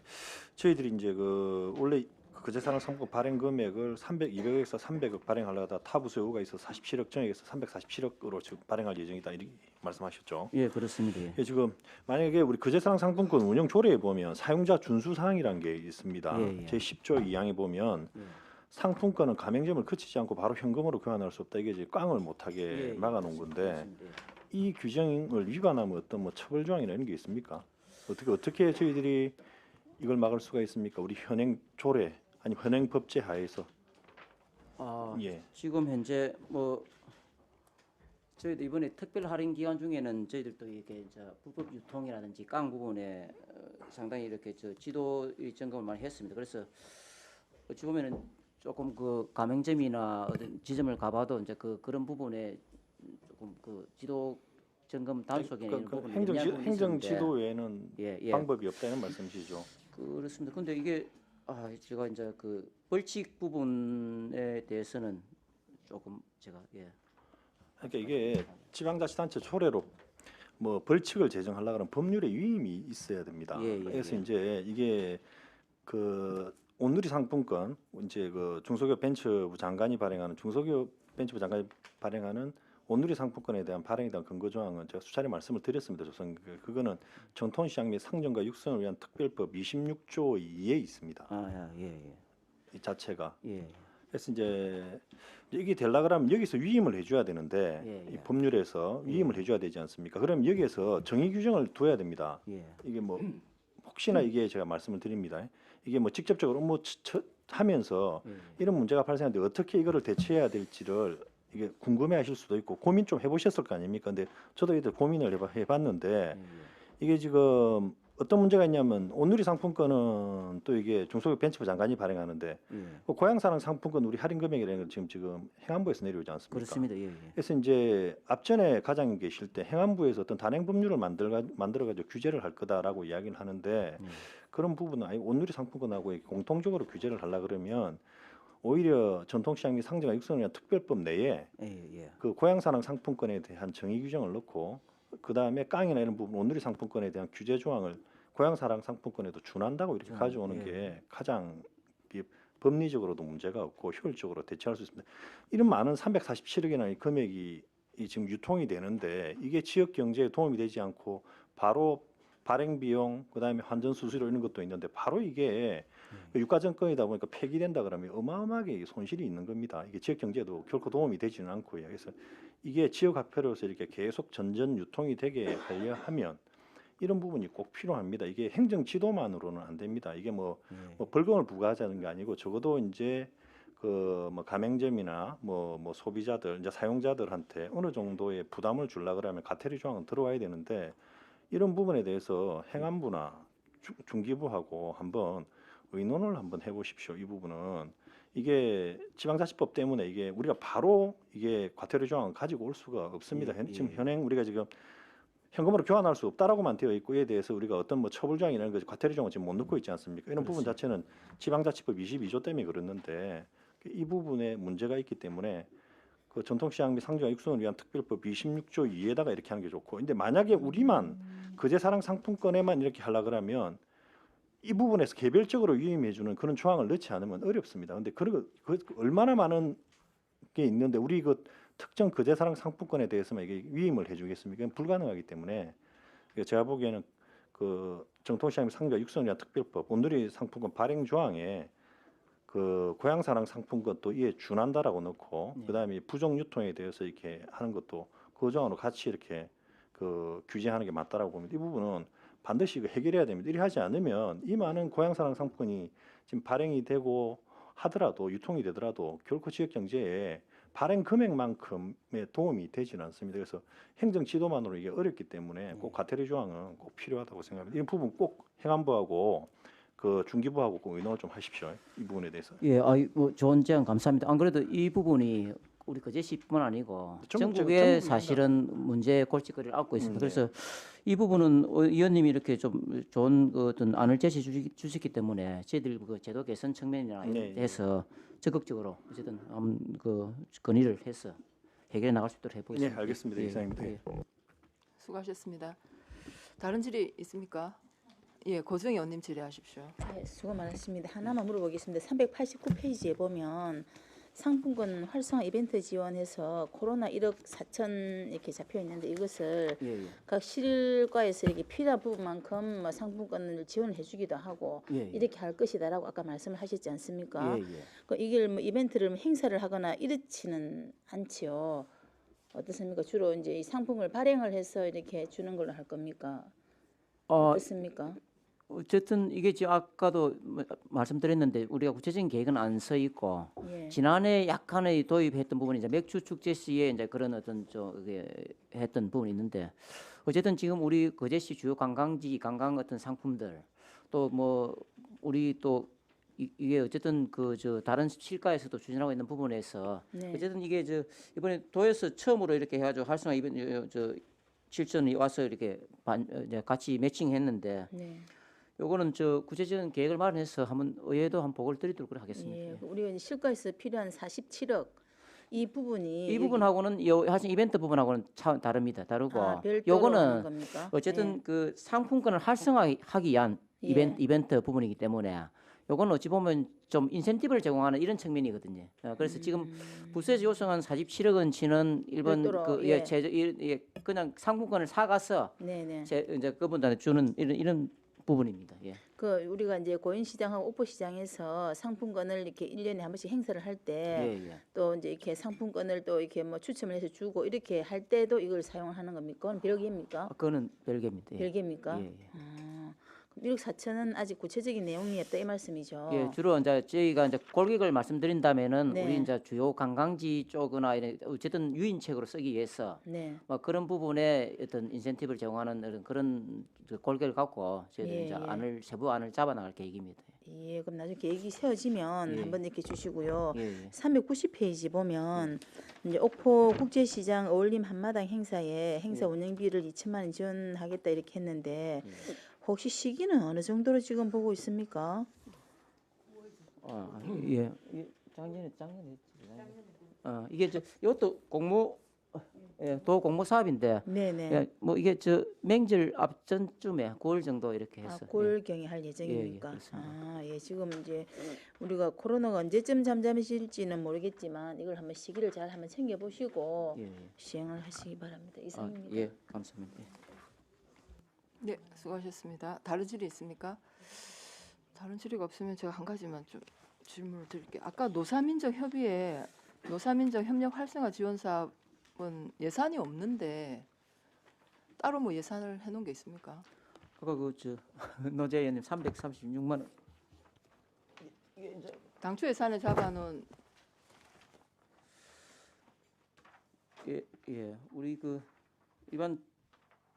저희들이 이제 그 원래 거제사랑 상품 발행 금액을 200억에서 300억 발행하려다 타부서 요구가 있어 47억 정액에서 347억으로 지금 발행할 예정이다 이렇게 말씀하셨죠. 예, 그렇습니다. 예. 예, 지금 만약에 우리 거제사랑 상품권 운영 조례에 보면 사용자 준수 사항이라는 게 있습니다. 예. 제 10조 2항에 보면 상품권은 가맹점을 거치지 않고 바로 현금으로 교환할 수 없다. 이게 이제 꽝을 못하게 막아놓은 건데 그렇습니다. 예. 이 규정을 위반하면 어떤 뭐 처벌 조항이나 이런 게 있습니까? 어떻게 저희들이 이걸 막을 수가 있습니까? 우리 현행 조례 아니 현행 법제 하에서 예. 지금 현재 뭐 저희도 이번에 특별 할인 기간 중에는 저희들도 이렇게 이제 불법 유통이라든지 깡 부분에 상당히 이렇게 저 지도 점검을 많이 했습니다. 그래서 어찌 보면은 조금 그 가맹점이나 어떤 지점을 가봐도 이제 그런 부분에 조금 그 지도 점검 단속에 이런 부분이 행정 지도 외에는 예. 방법이 없다는 말씀이시죠? 그렇습니다. 근데 이게 제가 이제 그 벌칙 부분에 대해서는 조금 제가 그러니까 이게 지방자치단체 조례로 뭐 벌칙을 제정하려고 하면 법률의 위임이 있어야 됩니다. 그래서 이제 이게 그 온누리 상품권 이제 그 중소기업 벤처부 장관이 발행하는 온누리 상품권에 대한 발행에 대한 근거 조항은 제가 수차례 말씀을 드렸습니다. 그거는 전통시장 및 상점과 육성을 위한 특별법 26조 2에 있습니다. 이 자체가. 그래서 이제 이게 되려 그러면 여기서 위임을 해줘야 되는데 이 법률에서 위임을 해줘야 되지 않습니까? 그럼 여기에서 정의 규정을 둬야 됩니다. 이게 뭐 혹시나 이게 제가 말씀을 드립니다. 이게 뭐 직접적으로 업무 하면서 이런 문제가 발생하는데 어떻게 이거를 대처해야 될지를 이게 궁금해하실 수도 있고 고민 좀 해보셨을 거 아닙니까? 근데 저도 이들 고민을 해봤는데 이게 지금 어떤 문제가 있냐면 온누리 상품권은 또 이게 중소기업벤처부 장관이 발행하는데 그 고향사랑 상품권 우리 할인 금액이라는 걸 지금 행안부에서 내려오지 않습니까? 그렇습니다. 예, 예. 그래서 이제 앞전에 과장님 계실 때 행안부에서 어떤 단행 법률을 만들어가지고 규제를 할 거다라고 이야기를 하는데 그런 부분은 아니 온누리 상품권하고 공통적으로 규제를 하려 그러면 오히려 전통시장 및 상점과 육성을 위한 특별법 내에 예, 예. 그 고향사랑 상품권에 대한 정의 규정을 넣고 그 다음에 깡이나 이런 부분 온누리 상품권에 대한 규제 조항을 고향사랑 상품권에도 준한다고 이렇게 가져오는 예. 게 가장 법리적으로도 문제가 없고 효율적으로 대처할 수 있습니다. 이런 많은 347억이라는 금액이 지금 유통이 되는데 이게 지역 경제에 도움이 되지 않고 바로 발행 비용 그다음에 환전 수수료 이런 것도 있는데 바로 이게 유가증권이다 보니까 폐기된다 그러면 어마어마하게 손실이 있는 겁니다. 이게 지역 경제에도 결코 도움이 되지는 않고요. 그래서 이게 지역 화폐로서 이렇게 계속 전전 유통이 되게 하려 하면 이런 부분이 꼭 필요합니다. 이게 행정 지도만으로는 안 됩니다. 이게 뭐 벌금을 부과하자는 게 아니고 적어도 이제 그 뭐 가맹점이나 뭐 소비자들 이제 사용자들한테 어느 정도의 부담을 주려 그러면 과태료 조항은 들어와야 되는데 이런 부분에 대해서 행안부나 중기부하고 한번 의논을 한번 해보십시오. 이 부분은 이게 지방자치법 때문에 이게 우리가 바로 이게 과태료 조항을 가지고 올 수가 없습니다. 지금 현행 우리가 지금 현금으로 교환할 수 없다라고만 되어 있고 이에 대해서 우리가 어떤 뭐 처벌 조항이나 이런 거 과태료 조항을 지금 못 넣고 있지 않습니까? 이런 부분 자체는 지방자치법 22조 때문에 그랬는데 이 부분에 문제가 있기 때문에 그 전통시장 및 상점과 육성을 위한 특별법 26조 2에다가 이렇게 하는 게 좋고 근데 만약에 우리만 거제사랑 상품권에만 이렇게 하려 그러면 이 부분에서 개별적으로 위임해주는 그런 조항을 넣지 않으면 어렵습니다. 근데 그 얼마나 많은 게 있는데 우리 그 특정 거제사랑 상품권에 대해서만 이게 위임을 해주겠습니까? 이건 불가능하기 때문에 제가 보기에는 그 정통시장 및 상점과 육성을 위한 특별법 온누리 상품권 발행 조항에 그 고향사랑 상품권도 이에 준한다라고 넣고 그다음에 부정 유통에 대해서 이렇게 하는 것도 그 조항으로 같이 이렇게 그 규제하는 게 맞다라고 봅니다. 이 부분은 반드시 이거 해결해야 됩니다. 이리 하지 않으면 이 많은 고향사랑 상품권이 지금 발행이 되고 하더라도 유통이 되더라도 결코 지역 경제에 발행 금액만큼의 도움이 되지는 않습니다. 그래서 행정 지도만으로 이게 어렵기 때문에 꼭 과태료 조항은 꼭 필요하다고 생각합니다. 이 부분 꼭 행안부하고 그 중기부하고 꼭 의논을 좀 하십시오. 이 부분에 대해서. 예, 뭐 좋은 제안 감사합니다. 안 그래도 이 부분이 우리 거제시뿐만 아니고 전국에 사실은 문제 골칫거리를 앓고 있습니다. 그래서 이 부분은 의원님이 이렇게 좀 좋은 어떤 안을 제시해 주셨기 때문에 저희들 그 제도 개선 측면이나 해서 적극적으로 어쨌든 그 건의를 해서 해결해 나갈 수 있도록 해보겠습니다. 네, 알겠습니다. 이상입니다. 수고하셨습니다. 다른 질의 있습니까? 예, 고정희 의원님 질의하십시오. 네, 수고 많으십니다. 하나만 물어보겠습니다. 389페이지에 보면 상품권 활성화 이벤트 지원해서 코로나 1억 4천 이렇게 잡혀 있는데 이것을 각 실과에서 이렇게 필요한 부분만큼 뭐 상품권을 지원을 해주기도 하고 이렇게 할 것이다라고 아까 말씀을 하셨지 않습니까? 그 이걸 뭐 이벤트를 행사를 하거나 이렇지는 않지요. 어떻습니까? 주로 이제 이 상품을 발행을 해서 이렇게 주는 걸로 할 겁니까? 어떻습니까? 어쨌든 이게 지금 아까도 말씀드렸는데 우리가 구체적인 계획은 안 서 있고 지난해 약간의 도입했던 부분이 이제 맥주 축제 시에 이제 그런 어떤 저게 했던 부분이 있는데 어쨌든 지금 우리 거제시 주요 관광지 관광 어떤 상품들 또 뭐 우리 또 이게 어쨌든 그 저 다른 실가에서도 추진하고 있는 부분에서 어쨌든 이게 저 이번에 도에서 처음으로 이렇게 해가지고 활성화 이벤트 저 실전이 와서 이렇게 이제 같이 매칭했는데. 요거는 저 구체적인 계획을 마련해서 한번 의회도 한번 보고를 드리도록 하겠습니다. 예, 우리가 실과에서 필요한 47억 이 부분이 이 부분하고는 사실 이벤트 부분하고는 참 다릅니다. 다르고 요거는 어쨌든 그 상품권을 활성화하기 위한 이벤트 부분이기 때문에 요거는 어찌 보면 좀 인센티브를 제공하는 이런 측면이거든요. 그래서 지금 부서에서 요청한 47억 원치는 일본 그냥 상품권을 사가서 이제 그분들한테 주는 이런 부분입니다. 예. 그 우리가 이제 고인시장하고 오포시장에서 상품권을 이렇게 1년에 한 번씩 행사를 할 때 또 이제 이렇게 상품권을 또 이렇게 뭐 추첨을 해서 주고 이렇게 할 때도 이걸 사용하는 겁니까? 그건 별개입니까? 그거는 별개입니다. 예. 별개입니까? 1억 4천은 아직 구체적인 내용이 없다 이 말씀이죠. 예, 주로 이제 저희가 이제 골격을 말씀드린다면은 네. 우리 이제 주요 관광지 쪽이나 이런 어쨌든 유인책으로 쓰기 위해서 네. 뭐 그런 부분에 어떤 인센티브를 제공하는 그런 그 골격을 갖고 저희들이 예, 이제 예. 세부 안을 잡아나갈 계획입니다. 예, 그럼 나중에 계획이 세워지면 예. 한번 이렇게 주시고요. 예, 예. 390페이지 보면 이제 옥포 국제시장 어울림 한마당 행사에 행사 예. 운영비를 2천만 원 지원하겠다 이렇게 했는데 예. 혹시 시기는 어느 정도로 지금 보고 있습니까? 예. 작년에 이게 이것도 공모 도 공모 사업인데 네네. 예, 뭐 이게 명절 앞전쯤에 9월 정도 이렇게 해서 9월경에 할 예정입니까? 그렇습니다. 아, 예, 지금 이제 우리가 코로나가 언제쯤 잠잠해질지는 모르겠지만 이걸 한번 시기를 잘 한번 챙겨 보시고 예, 예. 시행을 하시기 바랍니다. 아, 이상입니다. 예, 감사합니다. 예. 네, 수고하셨습니다. 다른 질의 있습니까? 다른 질의가 없으면 제가 한 가지만 좀 질문을 드릴게요. 아까 노사민적 협의회 노사민적 협력 활성화 지원 사업은 예산이 없는데 따로 뭐 예산을 해놓은 게 있습니까? 아까 노재 의원님 336만 원. 당초 예산을 잡아놓은 예, 예. 우리 일반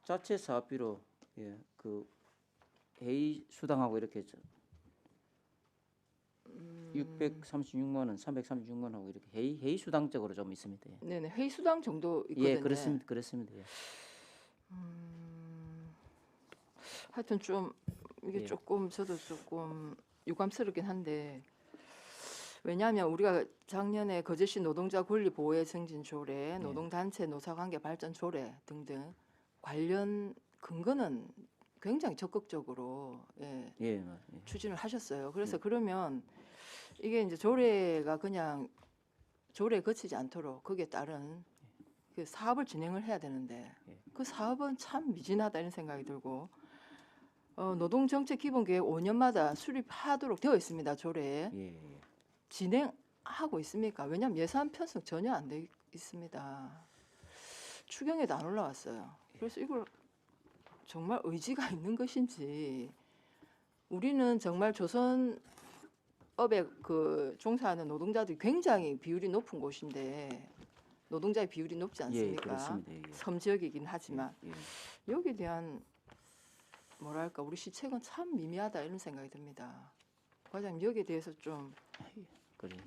자체 사업비로 회의 수당하고 이렇게 636만 원, 336만 원 하고 이렇게 회의 수당적으로 좀 있습니다. 예. 네네 회의 수당 정도 있거든요. 예, 그렇습니다. 예. 하여튼 좀 이게 예. 조금 저도 조금 유감스럽긴 한데 왜냐하면 우리가 작년에 거제시 노동자 권리 보호의 증진 조례, 노동단체 노사관계 발전 조례 등등 관련 근거는 굉장히 적극적으로 예, 예. 추진을 하셨어요. 그래서 그러면 이게 이제 조례가 그냥 조례에 거치지 않도록 거기에 따른 그 사업을 진행을 해야 되는데 그 사업은 참 미진하다 이런 생각이 들고 노동정책 기본계획 5년마다 수립하도록 되어 있습니다. 조례에. 예. 진행하고 있습니까? 왜냐하면 예산 편성 전혀 안 돼 있습니다. 추경에도 안 올라왔어요. 그래서 이걸 정말 의지가 있는 것인지 우리는 정말 조선업에 종사하는 노동자들이 굉장히 비율이 높은 곳인데 노동자의 비율이 높지 예, 않습니까? 그렇습니다. 예. 섬 지역이긴 하지만 예. 여기에 대한 뭐랄까 우리 시책은 참 미미하다 이런 생각이 듭니다. 과장님 여기에 대해서 좀 그래.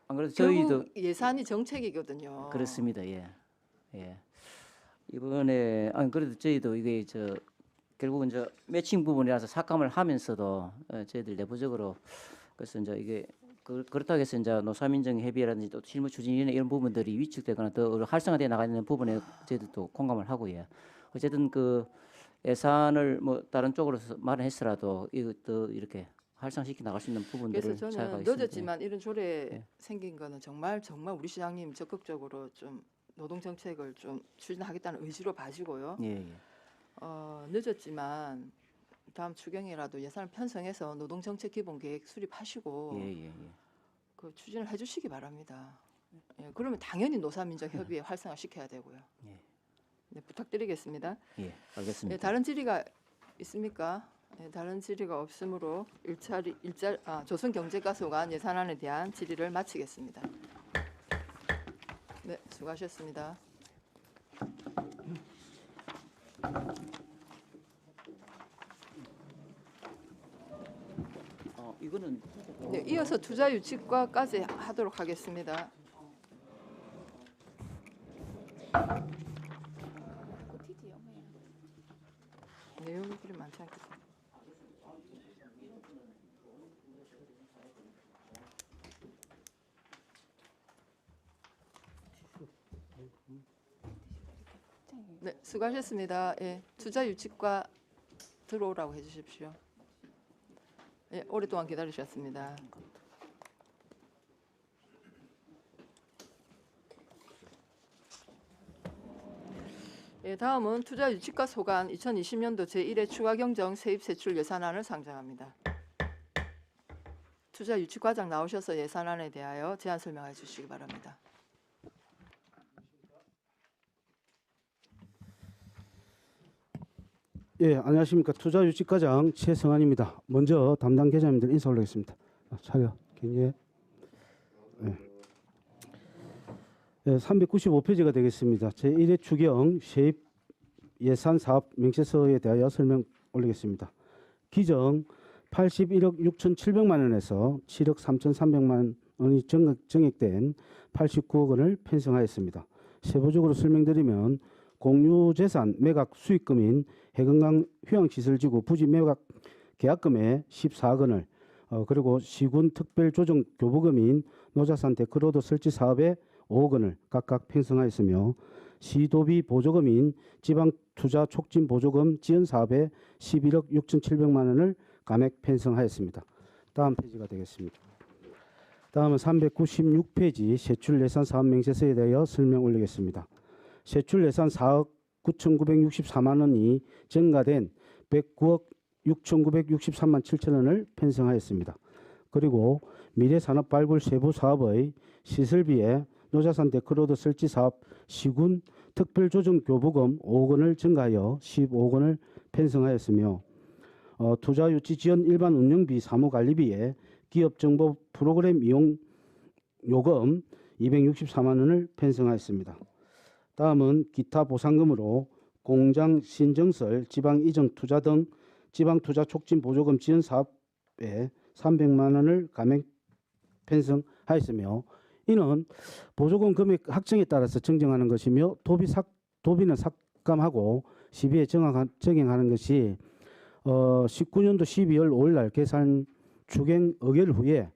안 그래도 결국 저희도 예산이 정책이거든요. 그렇습니다. 예. 예. 이번에 안 그래도 저희도 이게 결국은 매칭 부분이라서 삭감을 하면서도 저희들 내부적으로 그래서 이제 이게 그렇다고 해서 이제 노사민정 협의회라든지 또 실무 추진위원회 이런 부분들이 위축되거나 더 활성화되어 나가는 부분에 저희들도 공감을 하고요. 어쨌든 예산을 뭐 다른 쪽으로 마련했더라도 이것도 이렇게 활성시켜 나갈 수 있는 부분들을 그래서 저는 찾아가겠습니다. 늦었지만 이런 조례 예. 생긴 거는 정말 우리 시장님 적극적으로 좀 노동 정책을 좀 추진하겠다는 의지로 봐주고요. 예, 예. 늦었지만 다음 추경이라도 예산을 편성해서 노동 정책 기본 계획 수립하시고 예, 예. 그 추진을 해주시기 바랍니다. 예, 그러면 당연히 노사민정 협의회 활성화 시켜야 되고요. 예. 네, 부탁드리겠습니다. 예, 알겠습니다. 예, 다른 질의가 있습니까? 예, 다른 질의가 없으므로 조선경제가소관 예산안에 대한 질의를 마치겠습니다. 네, 수고하셨습니다. 이거는 네, 이어서 투자 유치과까지 하도록 하겠습니다. 내용이 그리 많지 않겠다. 네, 수고하셨습니다. 예, 투자 유치과 들어오라고 해주십시오. 예, 오랫동안 기다리셨습니다. 예, 다음은 투자 유치과 소관 2020년도 제1회 추가 경정 세입 세출 예산안을 상정합니다. 투자 유치과장 나오셔서 예산안에 대하여 제안 설명해 주시기 바랍니다. 예, 안녕하십니까. 투자유치과장 최성환입니다. 먼저 담당 계장님들 인사 올리겠습니다. 차려, 경례. 예. 예, 395페이지가 되겠습니다. 제1회 추경 세입 예산 사업 명세서에 대하여 설명 올리겠습니다. 기정 81억 6,700만 원에서 7억 3,300만 원이 정액된 89억 원을 편성하였습니다. 세부적으로 설명드리면 공유재산 매각 수익금인 해금강 휴양시설지구 부지 매각 계약금의 14억 원을 그리고 시군 특별조정 교부금인 노자산 데크로드 설치 사업에 5억 원을 각각 편성하였으며 시도비 보조금인 지방투자 촉진 보조금 지원 사업에 11억 6,700만 원을 감액 편성하였습니다. 다음 페이지가 되겠습니다. 다음은 396페이지 세출예산 사업 명세서에 대하여 설명 올리겠습니다. 세출예산 4억 9,964만 원이 증가된 109억 6,963만 7천 원을 편성하였습니다. 그리고 미래산업 발굴 세부 사업의 시설비에 노자산 데크로드 설치 사업 시군 특별조정 교부금 5억 원을 증가하여 15억 원을 편성하였으며 투자유치 지원 일반 운영비 사무관리비에 기업정보 프로그램 이용 요금 264만 원을 편성하였습니다. 다음은 기타 보상금으로 공장 신정설, 지방 이전 투자 등 지방 투자 촉진 보조금 지원 사업에 300만 원을 감액 편성하였으며 이는 보조금 금액 확정에 따라서 정정하는 것이며 도비는 삭감하고 시비에 정행하는 것이 19년도 12월 5일 날 계산 추경 의결 후에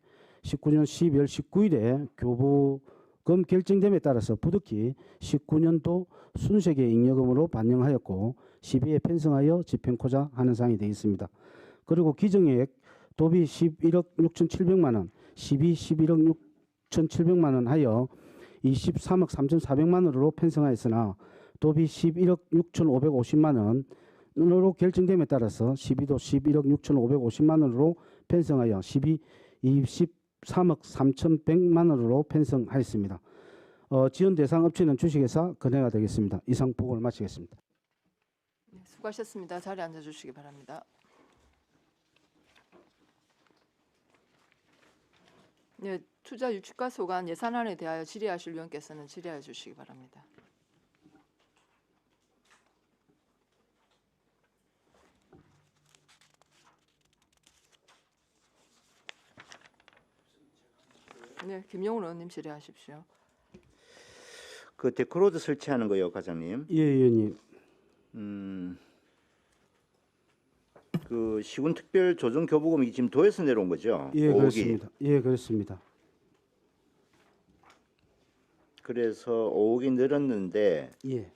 19년 12월 19일에 교부금 결정됨에 따라서 부득이 19년도 순세계 잉여금으로 반영하였고 시비에 편성하여 집행코자 하는 사항이 되어 있습니다. 그리고 기정액 도비 11억 6,700만 원, 시비 11억 6,700만 원 하여 23억 3,400만 원으로 편성하였으나 도비 11억 6,550만 원으로 결정됨에 따라서 시비도 11억 6,550만 원으로 편성하여 시비 23억 3,100만 원으로 편성하였습니다. 지원 대상 업체는 주식회사 건해가 되겠습니다. 이상 보고를 마치겠습니다. 네, 수고하셨습니다. 자리에 앉아주시기 바랍니다. 네, 투자 유치과 소관 예산안에 대하여 질의하실 위원께서는 질의하여 주시기 바랍니다. 네, 김영훈 의원님 질의하십시오. 그 데크로드 설치하는 거요, 과장님. 예, 의원님. 그 시군 특별 조정 교부금이 지금 도에서 내려온 거죠? 예, 5억이. 그렇습니다. 예, 그렇습니다. 그래서 5억이 늘었는데 예,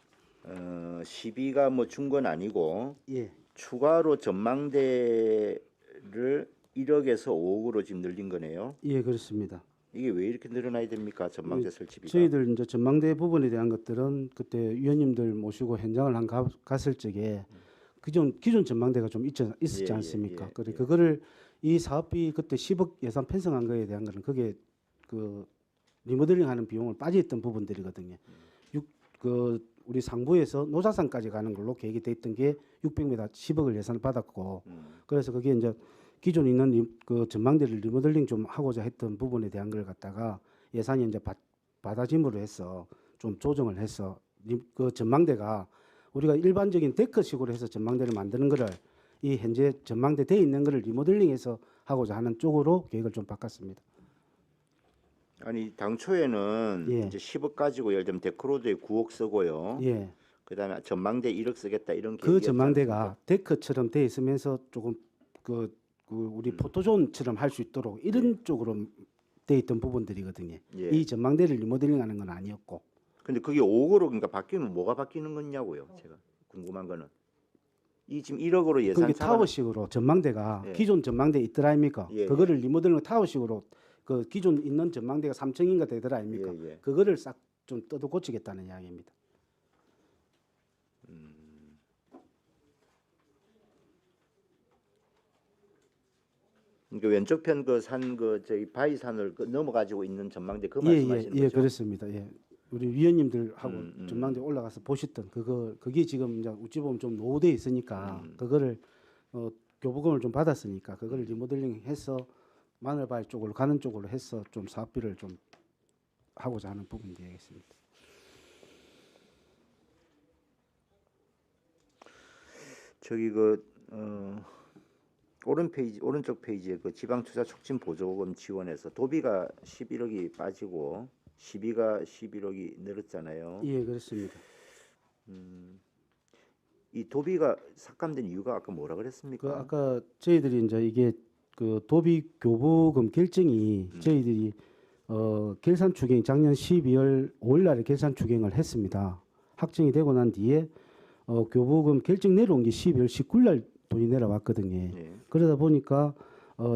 시비가 뭐 준 건 아니고 예. 추가로 전망대를 1억에서 5억으로 지금 늘린 거네요. 예, 그렇습니다. 이게 왜 이렇게 늘어나야 됩니까? 전망대 설치비가. 저희들 이제 전망대 부분에 대한 것들은 그때 위원님들 모시고 현장을 갔을 적에 기존 전망대가 좀 있었지 예, 않습니까? 예, 그래 예. 그거를 이 사업비 그때 10억 예산 편성한 거에 대한 거는 그게 그 리모델링하는 비용을 빠져있던 부분들이거든요. 우리 상부에서 노자산까지 가는 걸로 계획이 돼 있던 게 600m 10억을 예산을 받았고 그래서 그게 이제 기존 있는 그 전망대를 리모델링 좀 하고자 했던 부분에 대한 걸 갖다가 예산이 이제 받아짐으로 해서 좀 조정을 해서 그 전망대가 우리가 일반적인 데크식으로 해서 전망대를 만드는 거를 이 현재 전망대 돼 있는 거를 리모델링해서 하고자 하는 쪽으로 계획을 좀 바꿨습니다. 아니 당초에는 예. 이제 10억 가지고 예를 들면 데크로드에 9억 쓰고요. 예. 그다음에 전망대 1억 쓰겠다 이런 그 계획이었지 전망대가 않습니까? 데크처럼 돼 있으면서 조금 그 우리 포토존처럼 할 수 있도록 이런 쪽으로 돼 있던 부분들이거든요. 예. 이 전망대를 리모델링하는 건 아니었고. 근데 그게 5억으로 그러니까 바뀌면 뭐가 바뀌는 거냐고요. 제가 궁금한 거는 이 지금 1억으로 예산 그게 차가 타워식으로 전망대가 예. 기존 전망대 있더라 아닙니까? 예, 그거를 리모델링 타워식으로 그 기존 있는 전망대가 3층인가 되더라 아닙니까? 예, 예. 그거를 싹 좀 뜯어 고치겠다는 이야기입니다. 그러니까 왼쪽 편 그 산 그 저기 바위산을 넘어 가지고 있는 전망대 그 예, 말씀하시는 예, 거죠? 그렇습니다. 예. 우리 위원님들하고 음. 전망대 올라가서 보셨던 그게 지금 이제 어찌 보면 좀 노후돼 있으니까 그거를 교부금을 좀 받았으니까 그거를 리모델링해서 마늘바위 쪽으로 가는 쪽으로 해서 좀 사업비를 좀 하고자 하는 부분이 되겠습니다. 저기 오른쪽 페이지에 그 지방투자 촉진 보조금 지원해서 도비가 11억이 빠지고 시비가 11억이 늘었잖아요. 예, 그렇습니다. 이 도비가 삭감된 이유가 아까 뭐라 그랬습니까? 아까 저희들이 이제 이게 그 도비 교부금 결정이 저희들이 결산 추경 작년 12월 5일 날에 결산 추경을 했습니다. 확정이 되고 난 뒤에 교부금 결정 내려온 게 12월 19일 날 돈이 내려왔거든요. 예. 그러다 보니까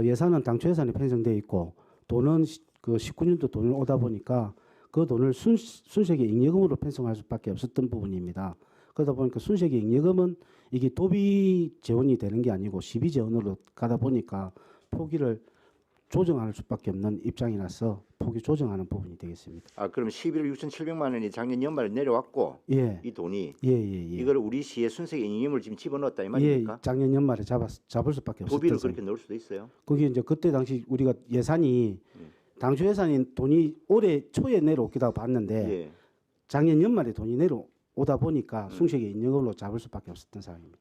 예산은 당초 예산에 편성돼 있고 돈은 그 19년도 돈을 오다 보니까 그 돈을 순색의 잉여금으로 편성할 수밖에 없었던 부분입니다. 그러다 보니까 순색의 잉여금은 이게 도비 재원이 되는 게 아니고 시비 재원으로 가다 보니까 포기를 조정할 수밖에 없는 입장이라서 포기 조정하는 부분이 되겠습니다. 아 그럼 11억 6,700만 원이 작년 연말에 내려왔고 예, 이 돈이 예. 이걸 우리 시의 순색의 잉여금을 지금 집어넣었다 이 예, 말입니까? 작년 연말에 잡을 수밖에 없었던 도비를 상황. 그렇게 넣을 수도 있어요. 그게 이제 그때 당시 우리가 예산이 당초 예산인 돈이 올해 초에 내려오기도 봤는데 예. 작년 연말에 돈이 내려오다 보니까 숭식의 인력으로 잡을 수밖에 없었던 상황입니다.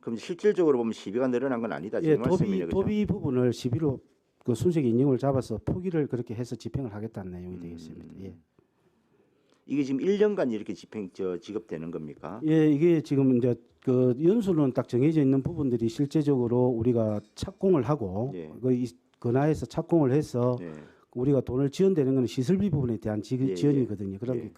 그럼 실질적으로 보면 시비가 늘어난 건 아니다 예, 지금 말씀이네요. 그죠? 도비 부분을 시비로 그 순색의 인력을 잡아서 포기를 그렇게 해서 집행을 하겠다는 내용이 되겠습니다. 예. 이게 지금 1년간 이렇게 지급되는 겁니까? 예, 이게 지금 이제 그 연수는 딱 정해져 있는 부분들이 실제적으로 우리가 착공을 하고 예. 근하에서 착공을 해서 예. 우리가 돈을 지원되는 것은 시설비 부분에 대한 예, 지원이거든요. 그럼 예.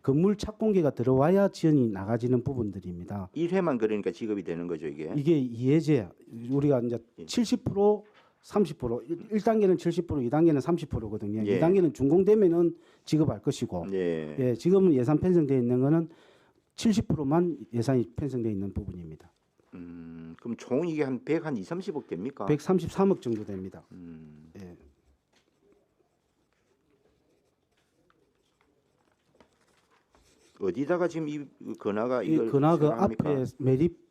건물 착공계가 들어와야 지원이 나가지는 부분들입니다. 1회만 그러니까 지급이 되는 거죠 이게. 이게 이해제 우리가 이제 예. 70% 30% 1단계는 70% 2단계는 30%거든요. 예. 2단계는 준공되면은 지급할 것이고 예. 예, 지금은 예산 편성되어 있는 거는 70%만 예산이 편성되어 있는 부분입니다. 그럼 총 이게 한 130억 됩니까? 133억 정도 됩니다. 예. 어디다가 지금 이 근하가 이 이걸 근하 그 생각합니까? 앞에 매립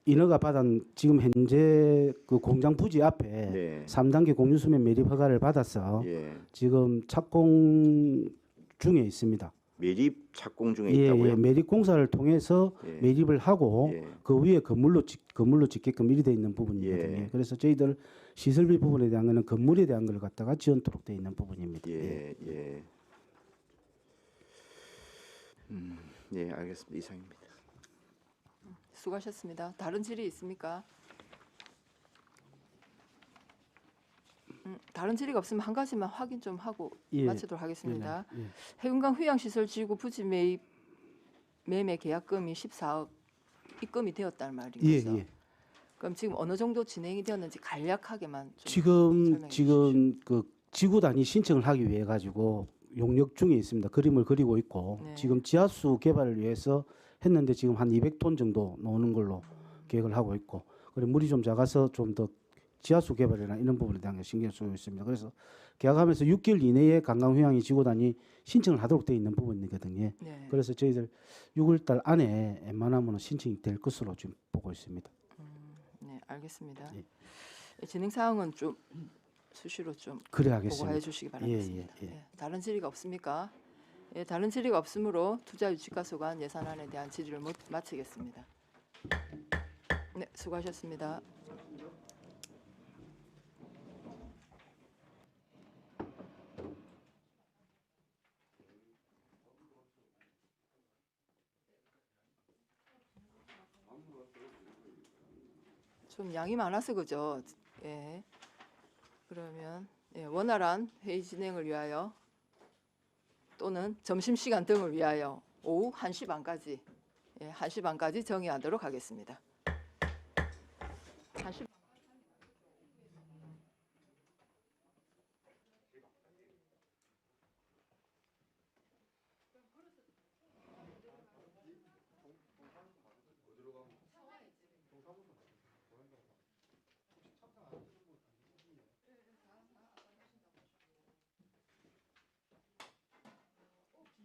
인허가 받은 지금 현재 그 공장 부지 앞에 네. 3단계 공유수면 매립 허가를 받아서 예. 지금 착공 중에 있습니다. 매립 착공 중에 예, 있다고요? 예, 매립 공사를 통해서 예. 매립을 하고 예. 그 위에 건물로 짓게끔 일이 돼 있는 부분이거든요. 예. 그래서 저희들 시설비 부분에 대한 거는 건물에 대한 걸 갖다가 지원토록 돼 있는 부분입니다. 예, 예. 예, 알겠습니다. 이상입니다. 수고하셨습니다. 다른 질의 있습니까? 다른 질의가 없으면 한 가지만 확인 좀 하고 예. 마치도록 하겠습니다. 예. 해운강 휴양시설지구 부지 매입 매매 계약금이 14억 입금이 되었다는 말인 예, 거죠. 예. 그럼 지금 어느 정도 진행이 되었는지 간략하게만 좀 지금 설명해 그 지구 단위 신청을 하기 위해 가지고 용역 중에 있습니다. 그림을 그리고 있고 네. 지금 지하수 개발을 위해서 했는데 지금 한 200톤 정도 나오는 걸로 계획을 하고 있고 그리고 물이 좀 작아서 좀 더 지하수 개발이나 이런 부분에 대한 게 신경 쓰고 있습니다. 그래서 계약하면서 6개월 이내에 관광 휴양이 지구 단위 신청을 하도록 되어 있는 부분이거든요. 네. 그래서 저희들 6월달 안에 웬만하면 신청이 될 것으로 지금 보고 있습니다. 네, 알겠습니다. 예. 진행 사항은 좀 수시로 좀 그래 보고해 하겠습니다. 주시기 바라겠습니다. 예. 예, 다른 질의가 없습니까? 예, 다른 질의가 없으므로 투자유치가소관 예산안에 대한 질의를 마치겠습니다. 네, 수고하셨습니다. 좀 양이 많아서 그죠? 예. 그러면 원활한 회의 진행을 위하여 또는 점심시간 등을 위하여 오후 1시 반까지 1시 반까지 정의하도록 하겠습니다. 1시